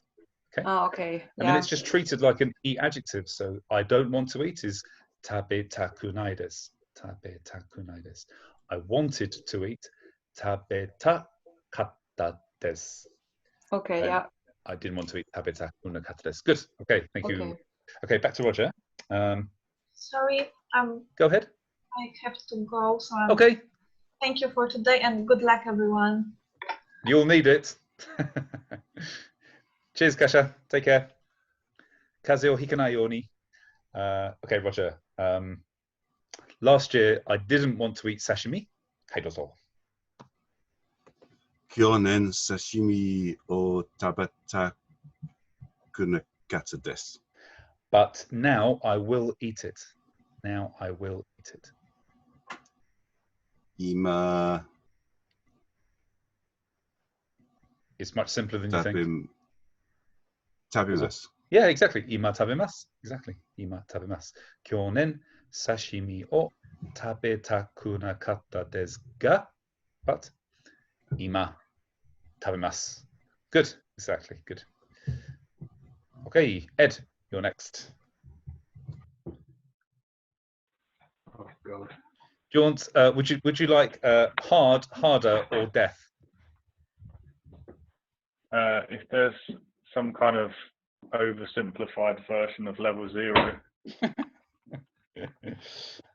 Okay. Okay. And then it's just treated like an e adjective. So I don't want to eat is tabetakunai desu. Tabetakunai desu. I wanted to eat. Tabeta katta desu. Okay. And Yeah. I didn't want to eat tabetakunakatta desu. Good. Okay. Thank you. Okay. Okay. Back to Roger. Sorry, Go ahead. I have to go. So Okay. Thank you for today and good luck, everyone. You'll need it. Cheers, Kasha. Take care. Kazuo hikanai yoni. Okay, Roger. Last year, I didn't want to eat sashimi. Heidozo. Kyonen sashimi o tabeta kunakatta desu. But now I will eat it. Now I will eat it. Ima. It's much simpler than you think. Tabimasu. Yeah, exactly. Ima tabemasu. Exactly. Ima tabemasu. Kyonen sashimi o tabeta kunakatta desu ga. But ima tabemasu. Good. Exactly. Good. Okay, Ed, you're next. Oh God. Do you want? Would you like hard, harder, or death? If there's some kind of oversimplified version of level 0.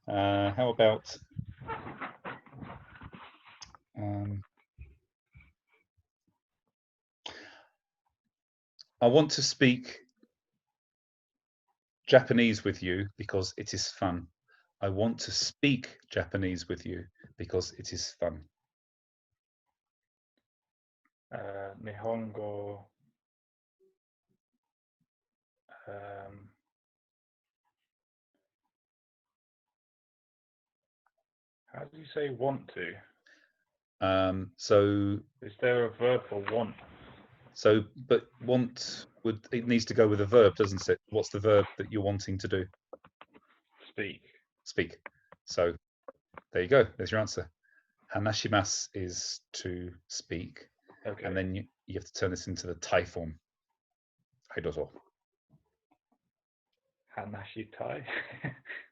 How about? I want to speak Japanese with you because it is fun. I want to speak Japanese with you because it is fun. Nihongo. How do you say want to? So is there a verb for want? So, but want it needs to go with a verb, doesn't it? What's the verb that you're wanting to do? Speak. Speak. So there you go. There's your answer. Hanashimasu is to speak. Okay. And then you have to turn this into the Tai form. Heidozo. Hanashi tai.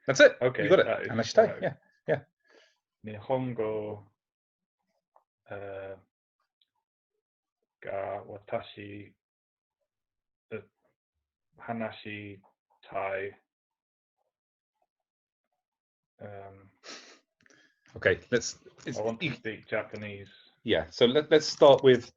That's it. Okay. You got it. Hanashi tai. Yeah. Yeah. Nihongo ga watashi hanashi tai. Okay. I want to speak Japanese. Yeah. So let's start with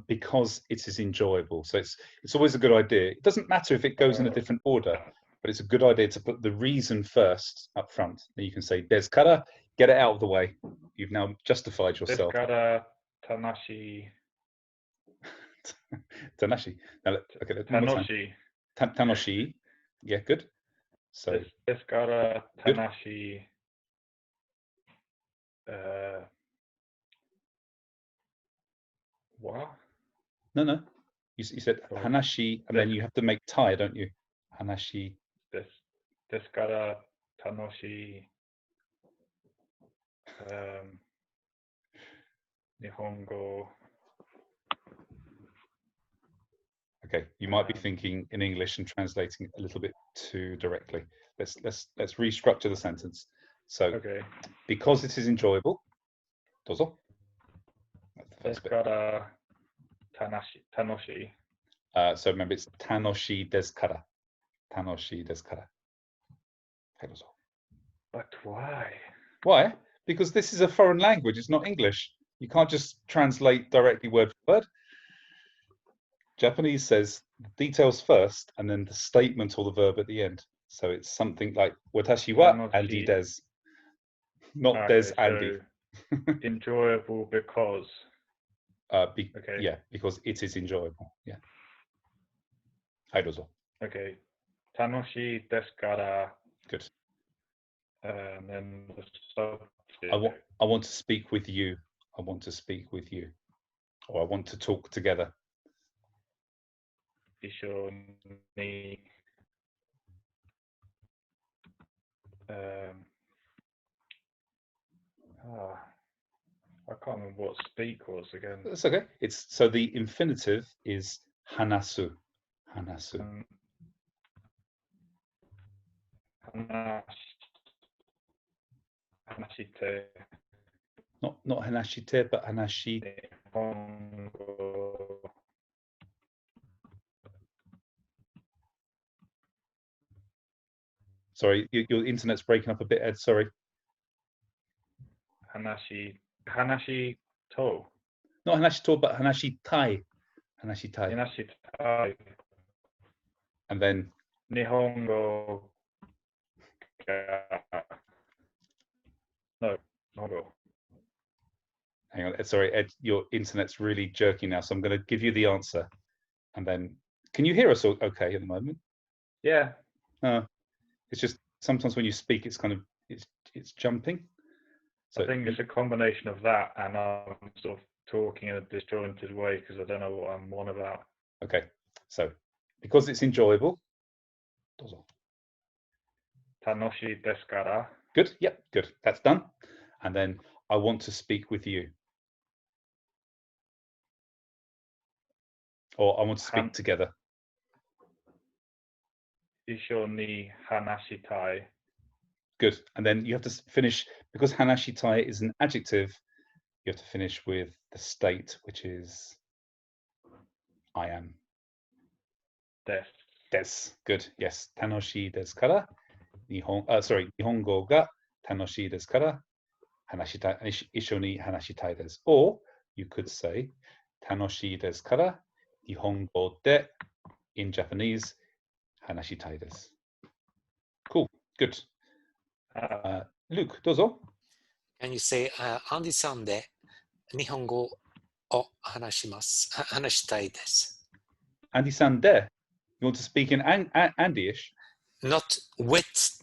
because it is enjoyable. So it's always a good idea. It doesn't matter if it goes in a different order, but it's a good idea to put the reason first up front. Then you can say desu kara, get it out of the way. You've now justified yourself. Desu kara tanashi Tanashi. Now, okay, one more time. Tanoshi. Yeah, good. So, ですから、Tanashi. What? No. You said hanashi, and then you have to make tai, don't you? Hanashi. ですから、楽しい。日本語。Okay, you might be thinking in English and translating it a little bit too directly. Let's restructure the sentence. So, okay. Because it is enjoyable. Dozo. That's the first bit. Tanoshi. So remember, it's tanoshi desu kara. Tanoshi desu kara. But why? Why? Because this is a foreign language. It's not English. You can't just translate directly word for word. Japanese says details first and then the statement or the verb at the end. So it's something like watashi wa andi desu. Not okay, des andi. So enjoyable because. Okay. Yeah, because it is enjoyable. Yeah. Hai dozo. Okay. Tanoshi desu kara. Good. And then the subject. I want to speak with you. I want to speak with you. Or I want to talk together. Ishoni. I can't remember what speak was again. That's okay. It's so the infinitive is hanasu. Hanasu. Hanashite. Not hanashite, but hanashi. Sorry, your internet's breaking up a bit, Ed. Sorry. Hanashi to. Not hanashi to, but hanashi tai. Hanashi tai. Hanashi tai. And then Nihongo. No, Nihongo. Hang on, sorry, Ed, your internet's really jerky now, so I'm going to give you the answer. And then, can you hear us okay at the moment? Yeah. It's just sometimes when you speak, it's kind of it's jumping. So I think it's a combination of that, and I'm sort of talking in a disjointed way because I don't know what I'm on about. Okay, so because it's enjoyable. Tanoshi desu kara. Good. Yep. Good. That's done. And then I want to speak with you. Or I want to speak together. Ishoni hanashitai. Good. And then you have to finish, because hanashitai is an adjective, you have to finish with the state, which is I am. Des. Good. Yes. Tanoshi desu kara. Nihongo ga tanoshi desu kara. Hanashitai, ishoni hanashitai desu. Or you could say tanoshi desu kara. Nihongo de, in Japanese, hanashitai desu. Cool. Good. Luke, dozo. Can you say Andy-san de Nihongo o hanashitai desu? Andy-san de. You want to speak in Andy-ish? Not with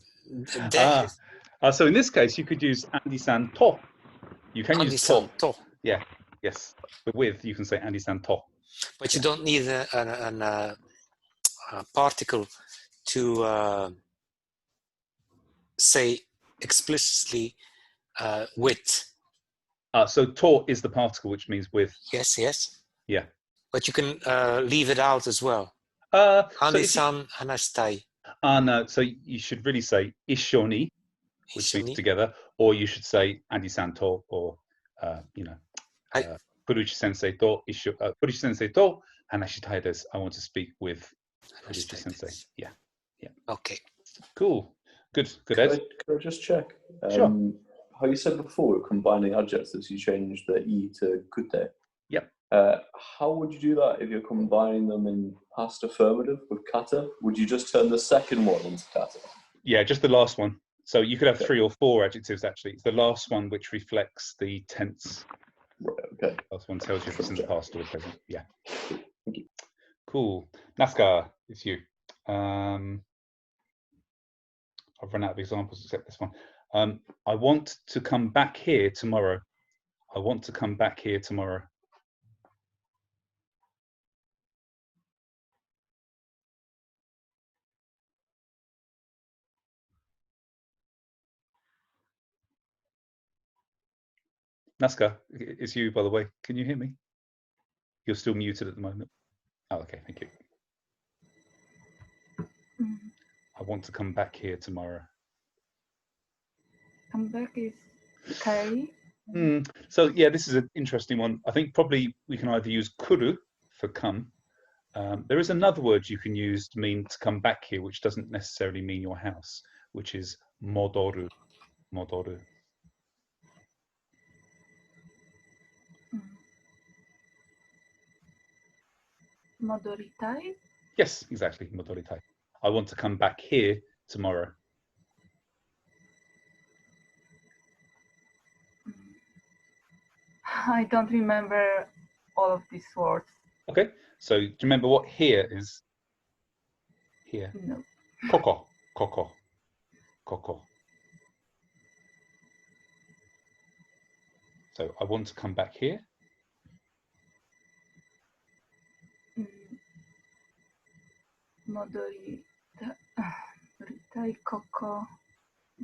de. So in this case, you could use Andy-san to. You can use to. Yeah. Yes. But with, you can say Andy-san to. But you don't need a particle to say explicitly with. So to is the particle, which means with. Yes. Yeah. But you can leave it out as well. Andy-san hanashitai. No, so you should really say ishoni, which means together, or you should say Andy-san to, or Furushi sensei to hanashitai desu. I want to speak with Furushi sensei. Yeah. Okay. Cool. Good, Ed. Could I just check? Sure. How you said before, combining adjectives, you changed the e to kute. Yep. How would you do that if you're combining them in past affirmative with kata? Would you just turn the second one into kata? Yeah, just the last one. So you could have 3 or 4 adjectives, actually. It's the last one which reflects the tense. Right, okay. Last one tells you if it's in the past or the present. Yeah. Cool. Nazca, it's you. I've run out of examples except this one. I want to come back here tomorrow. I want to come back here tomorrow. Nazca, it's you, by the way. Can you hear me? You're still muted at the moment. Oh, okay, thank you. I want to come back here tomorrow. Come back is okay. So yeah, this is an interesting one. I think probably we can either use kuru for come. There is another word you can use to mean to come back here, which doesn't necessarily mean your house, which is modoru. Modoru. Modoritai? Yes, exactly, modoritai. I want to come back here tomorrow. I don't remember all of these words. Okay, so do you remember what here is? Here. No. Koko, koko, koko. So I want to come back here. Modoritai koko.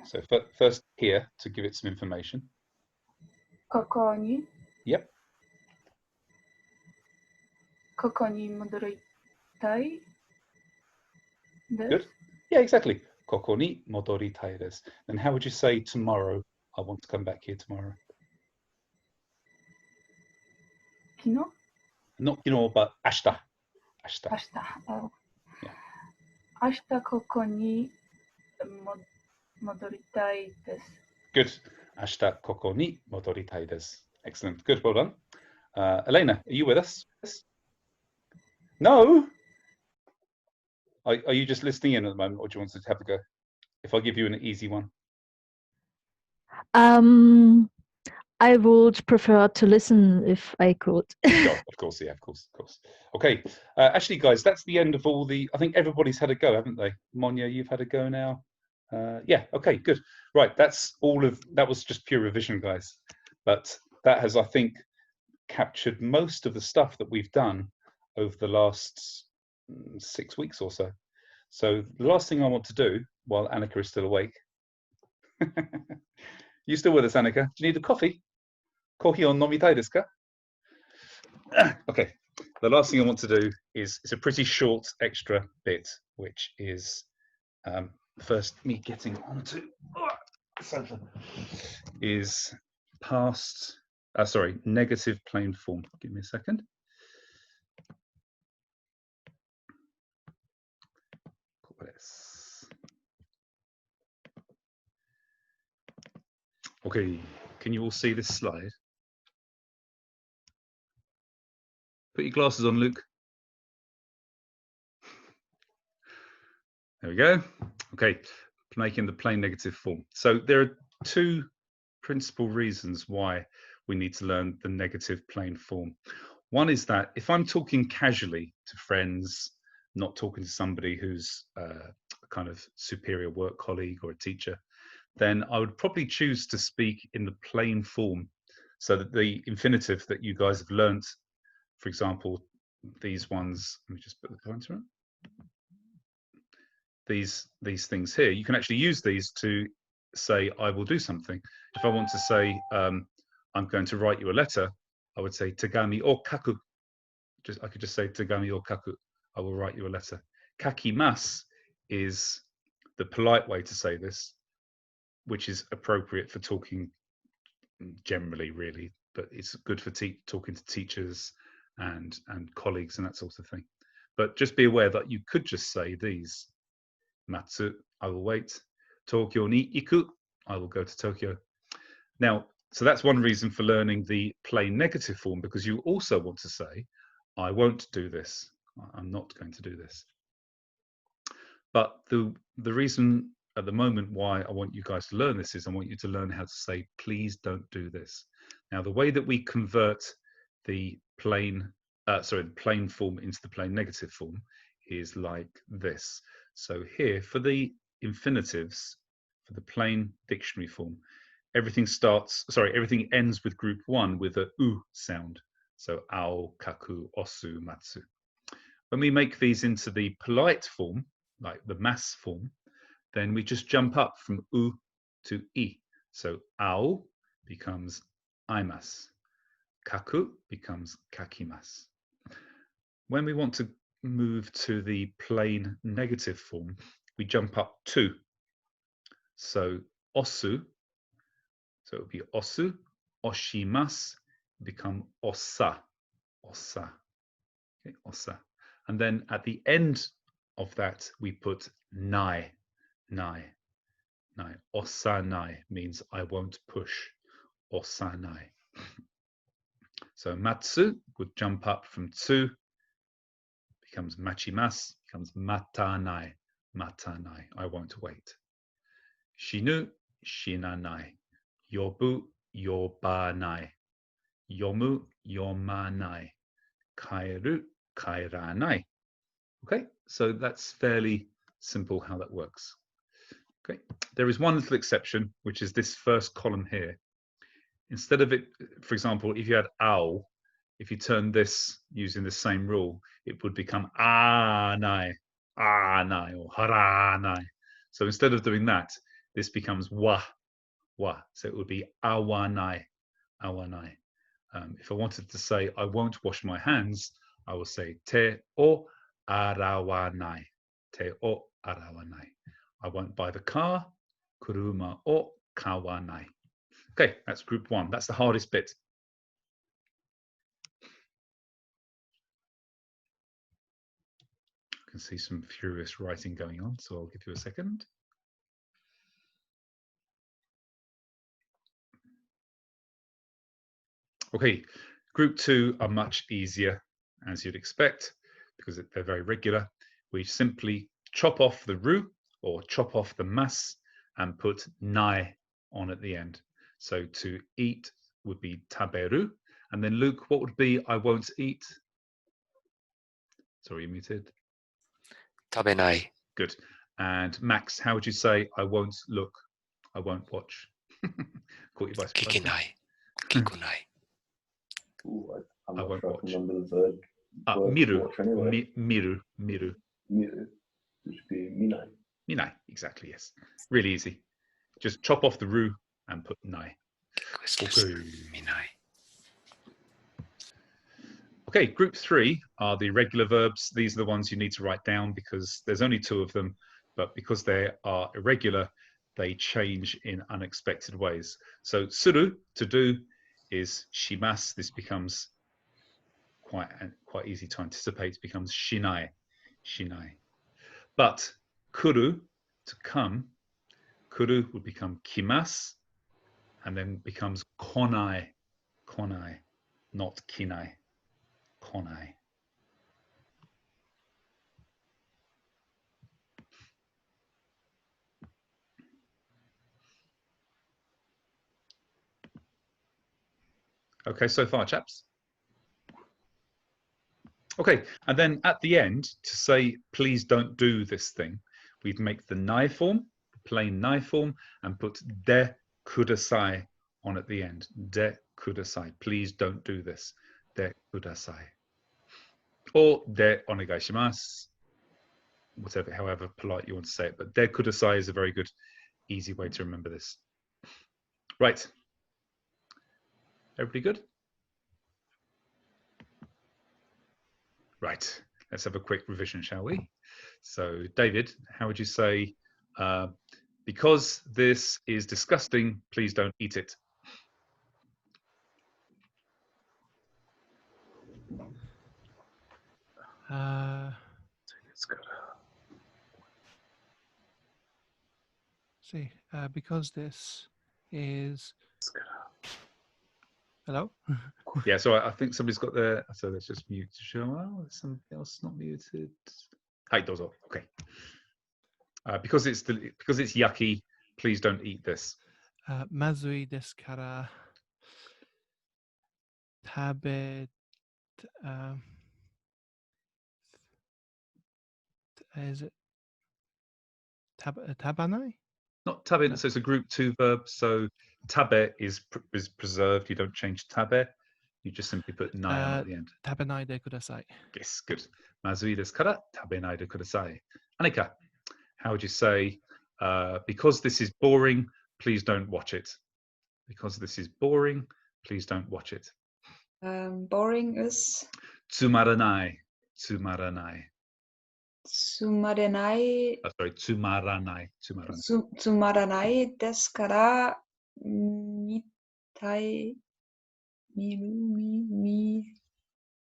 So first here to give it some information. Koko ni? Yep. Koko ni modoritai desu? Good. Yeah, exactly. Koko ni modoritai desu. Then how would you say tomorrow? I want to come back here tomorrow. Kino? Not kino, but ashita. Ashita. Ashita. Oh. Yeah. Ashita koko ni modoritai desu. Good. Ashita koko ni modoritai desu. Excellent. Good. Well done. Elena, are you with us? No. Are you just listening in at the moment, or do you want to have a go? If I give you an easy one. I would prefer to listen if I could. Sure, of course, yeah, of course. Okay, actually, guys, that's the end of all the. I think everybody's had a go, haven't they? Monia, you've had a go now. Yeah. Okay. Good. Right. That's all of that. Was just pure revision, guys. But that has, I think, captured most of the stuff that we've done over the last 6 weeks or so. So the last thing I want to do, while Annika is still awake. You still with us, Annika? Do you need a coffee? Kohi o nomitai desu ka? Okay. The last thing I want to do is it's a pretty short extra bit, which is first me getting onto something is past. Sorry, negative plain form. Give me a second. Okay, can you all see this slide? Put your glasses on, Luke. There we go. Okay, making the plain negative form. So there are two principal reasons why we need to learn the negative plain form. One is that if I'm talking casually to friends, not talking to somebody who's a kind of superior work colleague or a teacher, then I would probably choose to speak in the plain form so that the infinitive that you guys have learnt, for example, these ones, let me just put the pointer on. These things here, you can actually use these to say, I will do something. If I want to say, I'm going to write you a letter, I would say, Tegami o kaku. I could just say, Tegami o kaku, I will write you a letter. Kakimasu is the polite way to say this, which is appropriate for talking generally, really, but it's good for talking to teachers and colleagues and that sort of thing. But just be aware that you could just say these. Matsu, I will wait. Tokyo ni iku, I will go to Tokyo. Now, so that's one reason for learning the plain negative form, because you also want to say, I won't do this. I'm not going to do this. But the reason at the moment why I want you guys to learn this is I want you to learn how to say, please don't do this. Now, the way that we convert the plain sorry, the plain form into the plain negative form is like this. So here, for the infinitives, for the plain dictionary form, everything ends with group 1 with a u sound. So ao, kaku, osu, matsu. When we make these into the polite form, like the mass form, then we just jump up from u to I. So ao becomes aimasu. Kaku becomes kakimasu. When we want to move to the plain negative form, we jump up 2. So osu, so it would be osu, oshimasu, become osa, osa, okay, osa. And then at the end of that, we put nai, nai, nai. Osanai means I won't push, osanai. So matsu would jump up from 2, becomes machimasu, becomes matanai, matanai, I won't wait. Shinu, shinanai. Yobu, yobanai. Yomu, yomanai. Kairu, kairanai. Okay, so that's fairly simple how that works. Okay, there is one little exception, which is this first column here. Instead of it, for example, if you had ao, if you turn this using the same rule, it would become anai, anai, or haranai. So instead of doing that, this becomes wa, wa. So it would be awanai, awanai. If I wanted to say I won't wash my hands, I will say te o arawanai, te o arawanai. I won't buy the car, kuruma o kawanai. Okay, that's group 1. That's the hardest bit. I can see some furious writing going on, so I'll give you a second. Okay, group 2 are much easier, as you'd expect, because they're very regular. We simply chop off the ru or chop off the mas and put nai on at the end. So to eat would be taberu. And then Luke, what would be I won't eat? Sorry, you muted. Tabenai. Good. And Max, how would you say I won't look? I won't watch. Caught you by surprise. Kikinai. Kikunai. I'm I not won't sure I watch. can remember the verb. Miru. Watch anyway. Miru. Miru. Miru. It should be minai. Minai, exactly, yes. Really easy. Just chop off the ru and put nai. Okay. Minai. Okay, group 3 are the regular verbs. These are the ones you need to write down because there's only 2 of them, but because they are irregular, they change in unexpected ways. So suru, to do, is shimasu. This becomes quite easy to anticipate. It becomes shinai, shinai. But kuru, to come, kuru would become kimasu, and then becomes konai, konai, not kinai, konai. Okay, so far, chaps. Okay, and then at the end, to say, please don't do this thing, we'd make the nai form, plain nai form, and put de kudasai on at the end. De kudasai, please don't do this. De kudasai. Or de onegaishimasu, whatever, however polite you want to say it. But de kudasai is a very good, easy way to remember this. Right. Everybody good? Right, let's have a quick revision, shall we? So, David, how would you say, because this is disgusting, please don't eat it? See, because this is. Hello? Yeah, so I think somebody's got their. So let's just mute to show. Oh, there's something else not muted. Hi, dozo. Okay. Because it's yucky, please don't eat this. Mazui desu kara tabe. is it tabanai? Not tabe, so it's a group 2 verb. So tabe is preserved. You don't change tabe. You just simply put nai on at the end. Tabenai de kudasai. Yes, good. Mazui desu kara tabenai de kudasai. Annika, how would you say, because this is boring, please don't watch it? Because this is boring, please don't watch it. Boring is? Tsumaranai. Tsumaranai. Tsumaranai. Sorry, tsumaranai. Tsumaranai desu kara mitai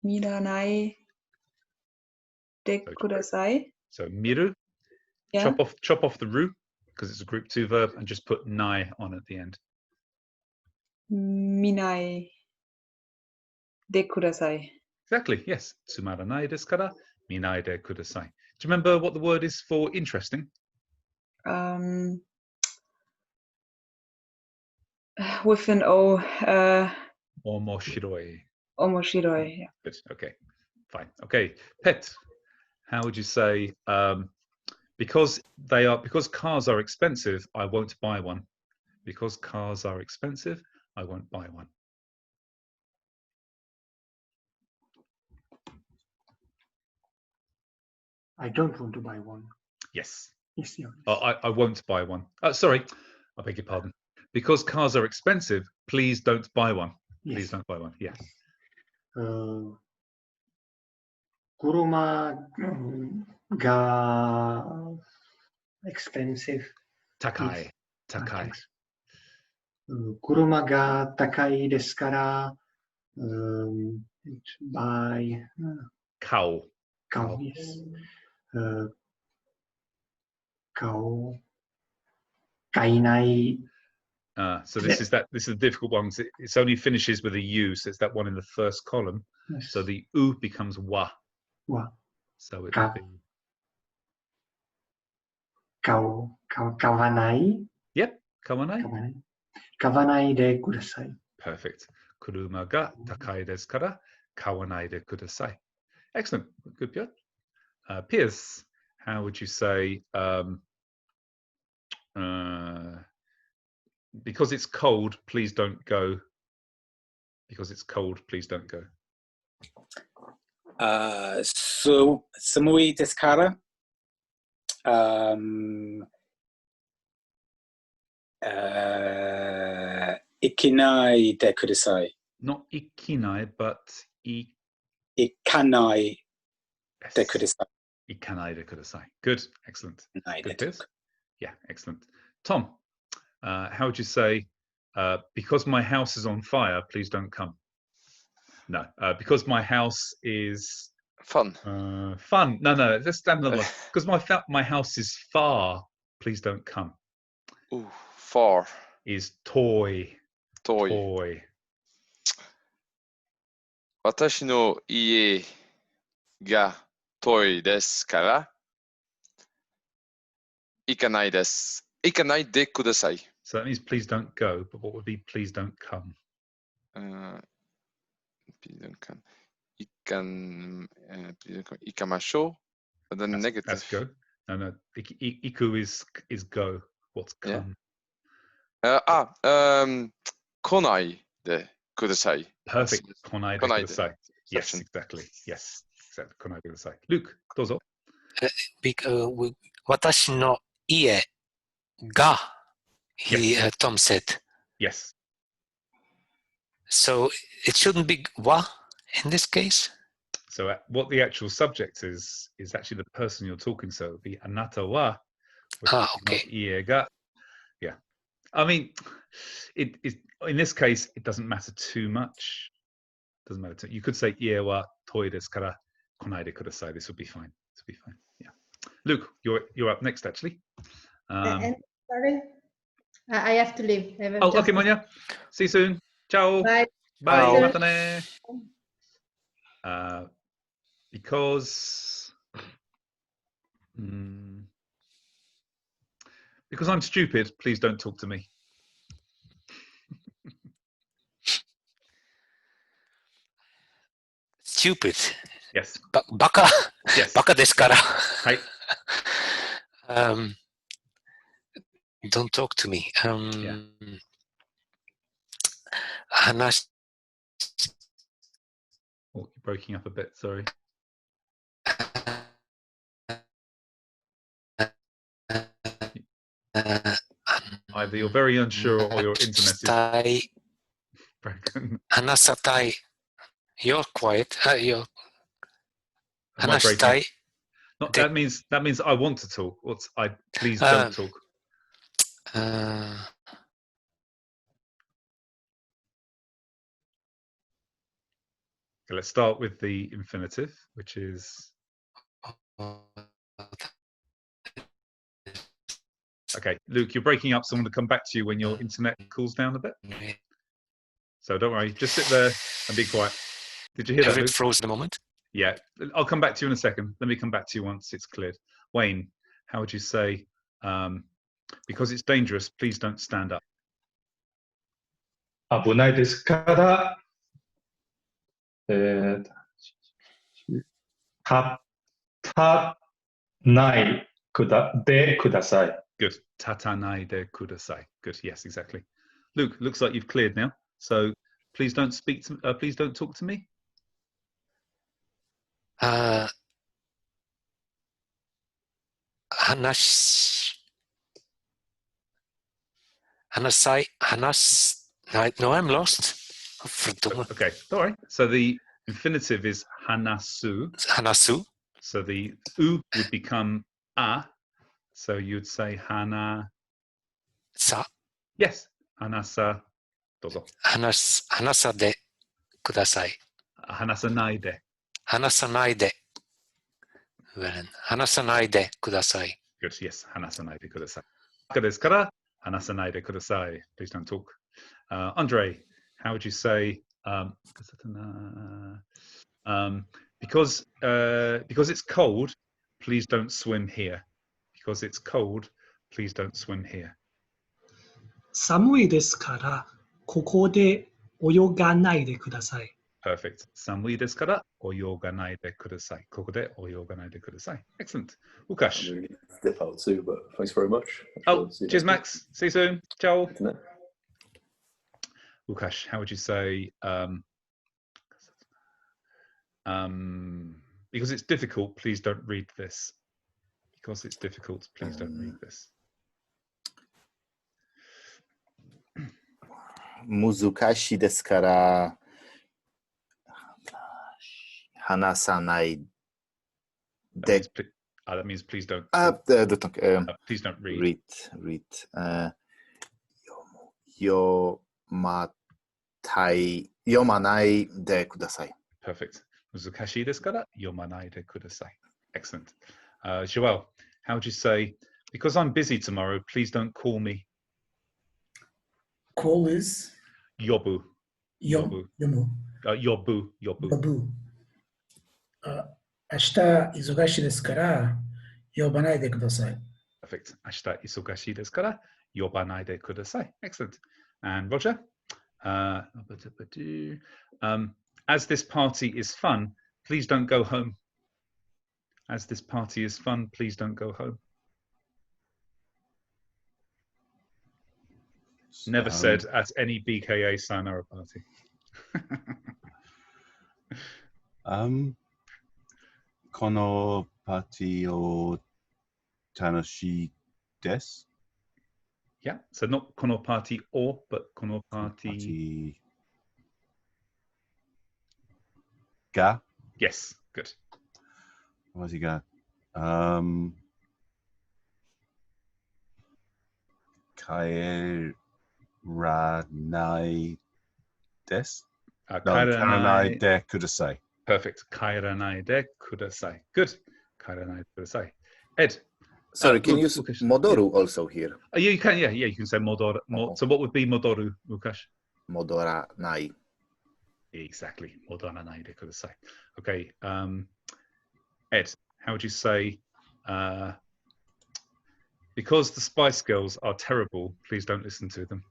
miranai de kudasai. So miru. Yeah. Chop off the ru because it's a group 2 verb and just put nai on at the end. Minai de kudasai. Exactly, yes. Tsumaranai desu kara minai de kudasai. Do you remember what the word is for interesting? With an O. Omoshiroi. Omoshiroi, yeah. Good, okay, fine. Okay, pet. How would you say, because cars are expensive, I won't buy one. Because cars are expensive, I won't buy one. I don't want to buy one. Yes. Yes, yeah. I won't buy one. Sorry, I beg your pardon. Because cars are expensive, please don't buy one. Yes. Please don't buy one. Yes. 車が expensive. 高い。高い。車が高いですから、buy. Cow. Cow, yes. Cow. 買えない。So this is a difficult one. It only finishes with a U, so it's that one in the first column. Yes. So the U becomes wa. Wa. So it would be 買わない。Yep. 買わない。買わないでください。Perfect. 車が高いですから買わないでください。Excellent. Good, Piotr. Piers, how would you say, because it's cold, please don't go. Because it's cold, please don't go. 寒いですから、行けないでください。Not 行けない, but 行かないでください。行かないでください. Good, excellent. Good, Piers. Yeah, excellent. Tom, how would you say, because my house is on fire, please don't come? No, because my house is fun. Fun. No, let's stand another one. Because my house is far, please don't come. Ooh, far is toy. Toy. 私の家が遠いですから行かないです。行かないでください。So that means please don't go, but what would be please don't come? Please don't come. 行かましょう。But then negative. That's go. No. Iku is go. What's come? Yeah. 来ないでください。Perfect. 来ないでください。Yes, exactly. Yes. Exactly. 来ないでください。Luke, どうぞ。私の家がTom said. Yes. So it shouldn't be wa in this case? So what the actual subject is actually the person you're talking to. It would be anata wa. Okay. Ie ga. Yeah. I mean, it in this case, it doesn't matter too much. It doesn't matter. You could say ie wa toi desu kara konai de kudasai. This would be fine. This would be fine. Yeah. Luke, you're up next, actually. And sorry, I have to leave. Okay, Monia. See you soon. Ciao. Bye. Bye. Matane. Because I'm stupid, please don't talk to me. Stupid. Yes. Baka. Yes. Baka desu kara. はい。Don't talk to me. Yeah. Hanash. Oh, you're breaking up a bit. Sorry. Either you're very unsure or your internet is broken. Hanasatai. You're quiet. You're. Am I breaking? No, that means I want to talk. Please don't talk. Okay, let's start with the infinitive, which is. Okay, Luke, you're breaking up, so I'm going to come back to you when your internet cools down a bit. So don't worry, just sit there and be quiet. Did you hear that, Luke? It froze a moment. Yeah, I'll come back to you in a second. Let me come back to you once it's cleared. Wayne, how would you say, because it's dangerous, please don't stand up? 危ないですから、立たないでください。Good. Tatanai de kudasai. Good. Yes, exactly. Luke, looks like you've cleared now. So please don't speak to. Please don't talk to me. No, I'm lost. Okay, all right. So the infinitive is hanasu. Hanasu. So the u would become a. So you'd say hana. Sa. Yes, hanasa. Dozo. Hanasa de kudasai. Hanasanai de. Hanasanai de. Hanasanai de kudasai. Good. Yes, hanasanai de kudasai. Desu kara hanasanai de kudasai. Please don't talk. Andre, how would you say? Because it's cold, please don't swim here. Because it's cold, please don't swim here. 寒いですから、ここで泳がないでください。Perfect. 寒いですから泳がないでください。ここで泳がないでください。Excellent. Łukasz. I'm going to dip out too, but thanks very much. Oh, cheers, Max. See you soon. Ciao. Łukasz, how would you say? Because it's difficult, please don't read this. Because it's difficult, please don't read this. 難しいですから話さないで。That means please don't. Please don't read. Read. 読まないでください。Perfect. 難しいですから読まないでください。Excellent. Joel, how would you say, because I'm busy tomorrow, please don't call me? Call is? Yobu. Yomu. Yobu. 明日忙しいですから呼ばないでください。Perfect. 明日忙しいですから呼ばないでください。Excellent. And Roger? As this party is fun, please don't go home. As this party is fun, please don't go home. Never said at any BKA Sayonara party. このパーティーを楽しいです。Yeah, so not このパーティー or, but このパーティーが Yes, good. パーティーが帰らないです。帰らないでください。Perfect. 帰らないでください。Good. 帰らないでください。Ed. Sorry, can you use modoru also here? Yeah, you can. Yeah, you can say modoru. So what would be modoru, Łukasz? Modoranai. Exactly. Modoranai de kudasai. Okay. Ed, how would you say? Because the Spice Girls are terrible, please don't listen to them.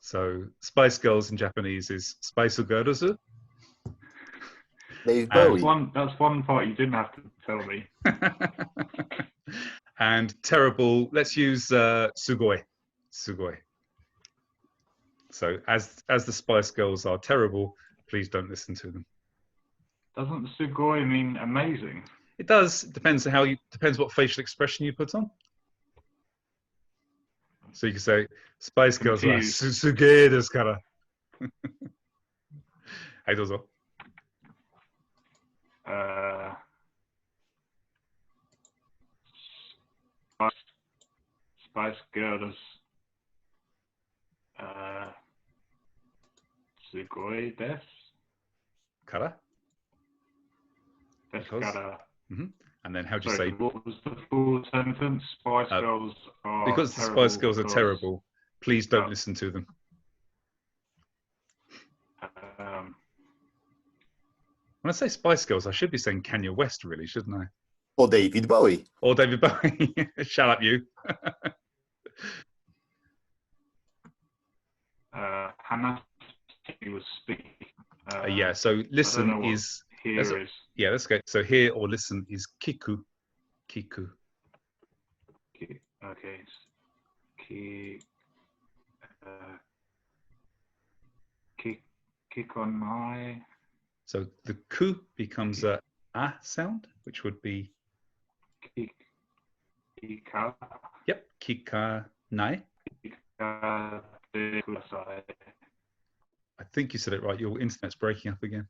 So Spice Girls in Japanese is Spice Girls. David Bowie. That's one part you didn't have to tell me. And terrible. Let's use sugoi. Sugoi. So as the Spice Girls are terrible, please don't listen to them. Doesn't sugoi mean amazing? It does. It depends what facial expression you put on. So you can say Spice Girls are sugoi desu kara. はい、どうぞ。Spice Girls すごいですから ですから And then how do you say what was the full sentence? Spice Girls are because the Spice Girls are terrible, please don't listen to them. When I say Spice Girls, I should be saying Kanye West, really, shouldn't I? Or David Bowie. Or David Bowie. Shut up, you. Hannah was speaking. Yeah, so listen is... Yeah, let's go. So hear or listen is kiku. Kiku. Okay. Kikonai. So the ku becomes a sound, which would be Kika. Yep, kika nai. Kika de kudasai. I think you said it right. Your internet's breaking up again.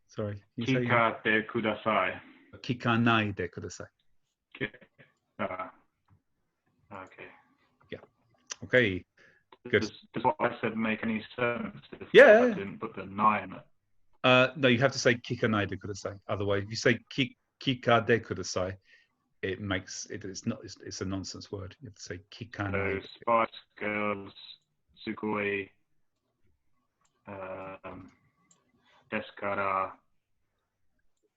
Sorry. Kika de kudasai. Kika nai de kudasai. Okay. Yeah. Okay. Good. Does what I said make any sense? Yeah. I didn't put the nai in it. No, you have to say kika nai de kudasai. Otherwise, if you say kika de kudasai, it's a nonsense word. You have to say kika nai. So Spice Girls, sugoi, desu kara,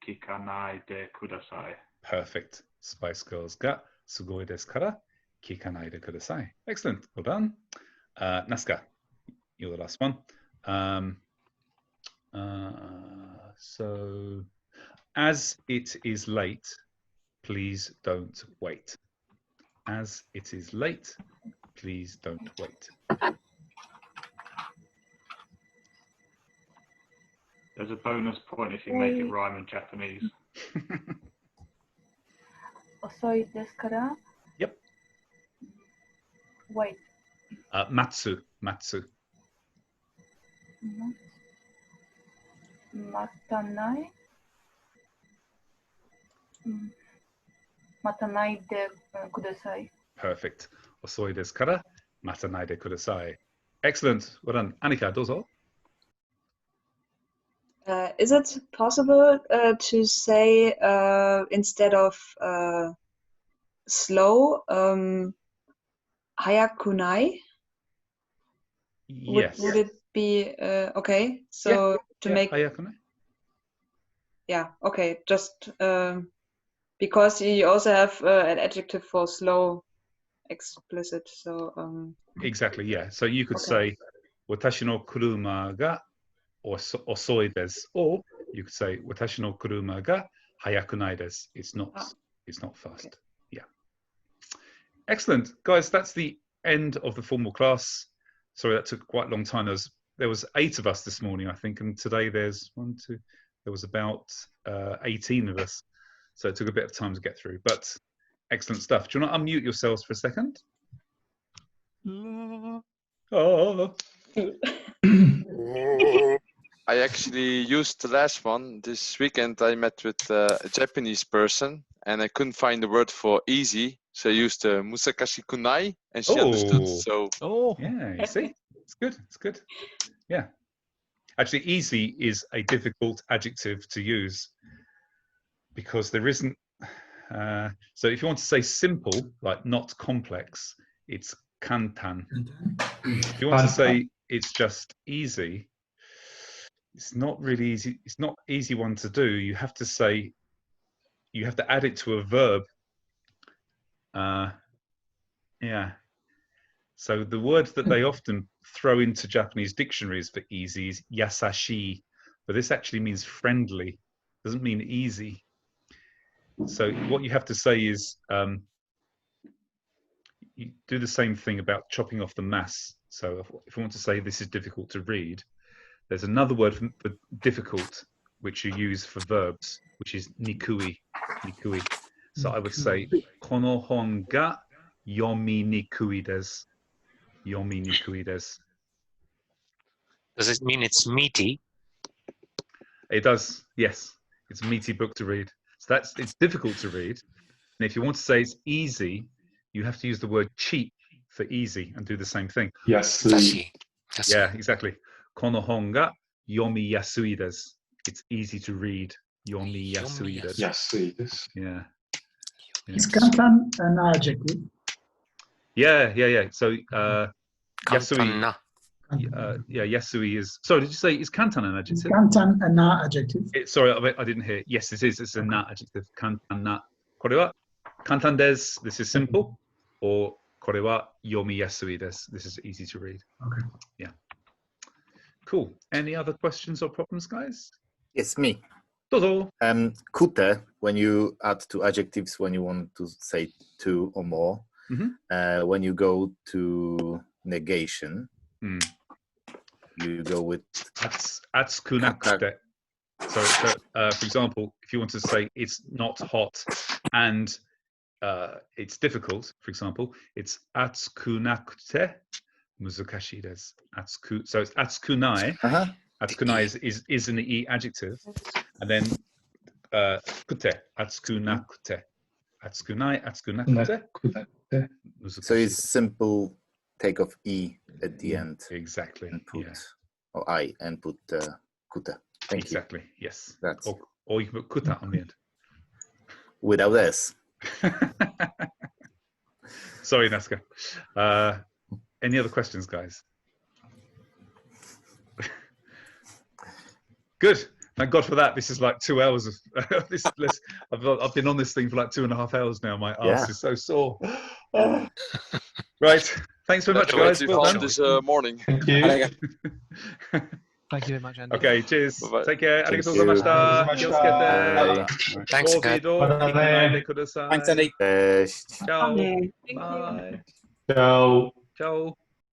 kika nai de kudasai. Perfect. Spice Girls ga sugoi desu kara, kika nai de kudasai. Excellent. Well done. Nasuka, you're the last one. So, as it is late, please don't wait. As it is late, please don't wait. There's a bonus point if you make it rhyme in Japanese. Osoi desu kara? Yep. Wait. Matsu. Matanai? Matanai de kudasai. Perfect. Osoi desu kara, matanai de kudasai. Excellent. Well done. Annika, dozo. Is it possible to say instead of slow, hayakunai? Yes. Would it be okay? So to make hayakunai. Yeah. Okay. Just because you also have an adjective for slow, explicit. So exactly. Yeah. So you could say watashi no kuruma ga osoi desu, or you could say watashi no kuruma ga hayakunai desu. It's not fast. Okay. Yeah. Excellent, guys. That's the end of the formal class. Sorry, that took quite a long time. There was 8 of us this morning, I think, and today there's there was about 18 of us. So it took a bit of time to get through, but excellent stuff. Do you want to unmute yourselves for a second? Oh. I actually used the last one. This weekend I met with a Japanese person and I couldn't find the word for easy. So I used musakashi kunai and she understood. So yeah, you see, it's good. It's good. Yeah. Actually, easy is a difficult adjective to use because there isn't. So if you want to say simple, like not complex, it's kantan. If you want to say it's just easy, it's not really easy. It's not easy one to do. You have to say, you have to add it to a verb. Yeah. So the word that they often throw into Japanese dictionaries for easy is yasashi, but this actually means friendly. doesn't mean easy. So what you have to say is, you do the same thing about chopping off the mass. So if you want to say this is difficult to read, there's another word for difficult, which you use for verbs, which is nikui. Nikui. So I would say, kono hon ga yomi nikui desu. Yomi nikui desu. Does it mean it's meaty? It does, yes. It's a meaty book to read. So it's difficult to read. And if you want to say it's easy, you have to use the word cheap for easy and do the same thing. Yes. Yeah, exactly. Kono hon ga yomi yasui desu. It's easy to read. Yomi yasui desu. Yasui desu. Yeah. Is kantan an adjective? Yeah. So yasui. Yasui is. Sorry, did you say is kantan an adjective? Kantan an adjective. Sorry, I didn't hear. Yes, it is. It's a na adjective. Kantan na. Kore wa kantan desu. This is simple. Or kore wa yomi yasui desu. This is easy to read. Okay. Yeah. Cool. Any other questions or problems, guys? Yes, me. Dozo. Kute, when you add two adjectives, when you want to say two or more, when you go to negation, you go with atsukunakute. So for example, if you want to say it's not hot and it's difficult, for example, it's atsukunakute muzukashii desu. So it's atsukunai. Atsukunai is an e adjective, and then kute, atsukunakute, atsukunai, atsukunakute. So it's simple take of e at the end. Exactly. And put or I and put kute. Thank you. Exactly. Yes. That's or you can put kuta on the end. Without s. Sorry, Nazca. Any other questions, guys? Good. Thank God for that. This is like 2 hours of this. I've been on this thing for like 2.5 hours now. My ass is so sore. Right. Thanks very much, guys. Well done. This morning. Thank you. Thank you very much, Andy. Okay, cheers. Bye-bye. Take care. Thank Arigatou you. gozaimashita. Thanks, guys. Thanks, Thanks, Andy. Ciao. Thank you. Bye. Ciao. Ciao.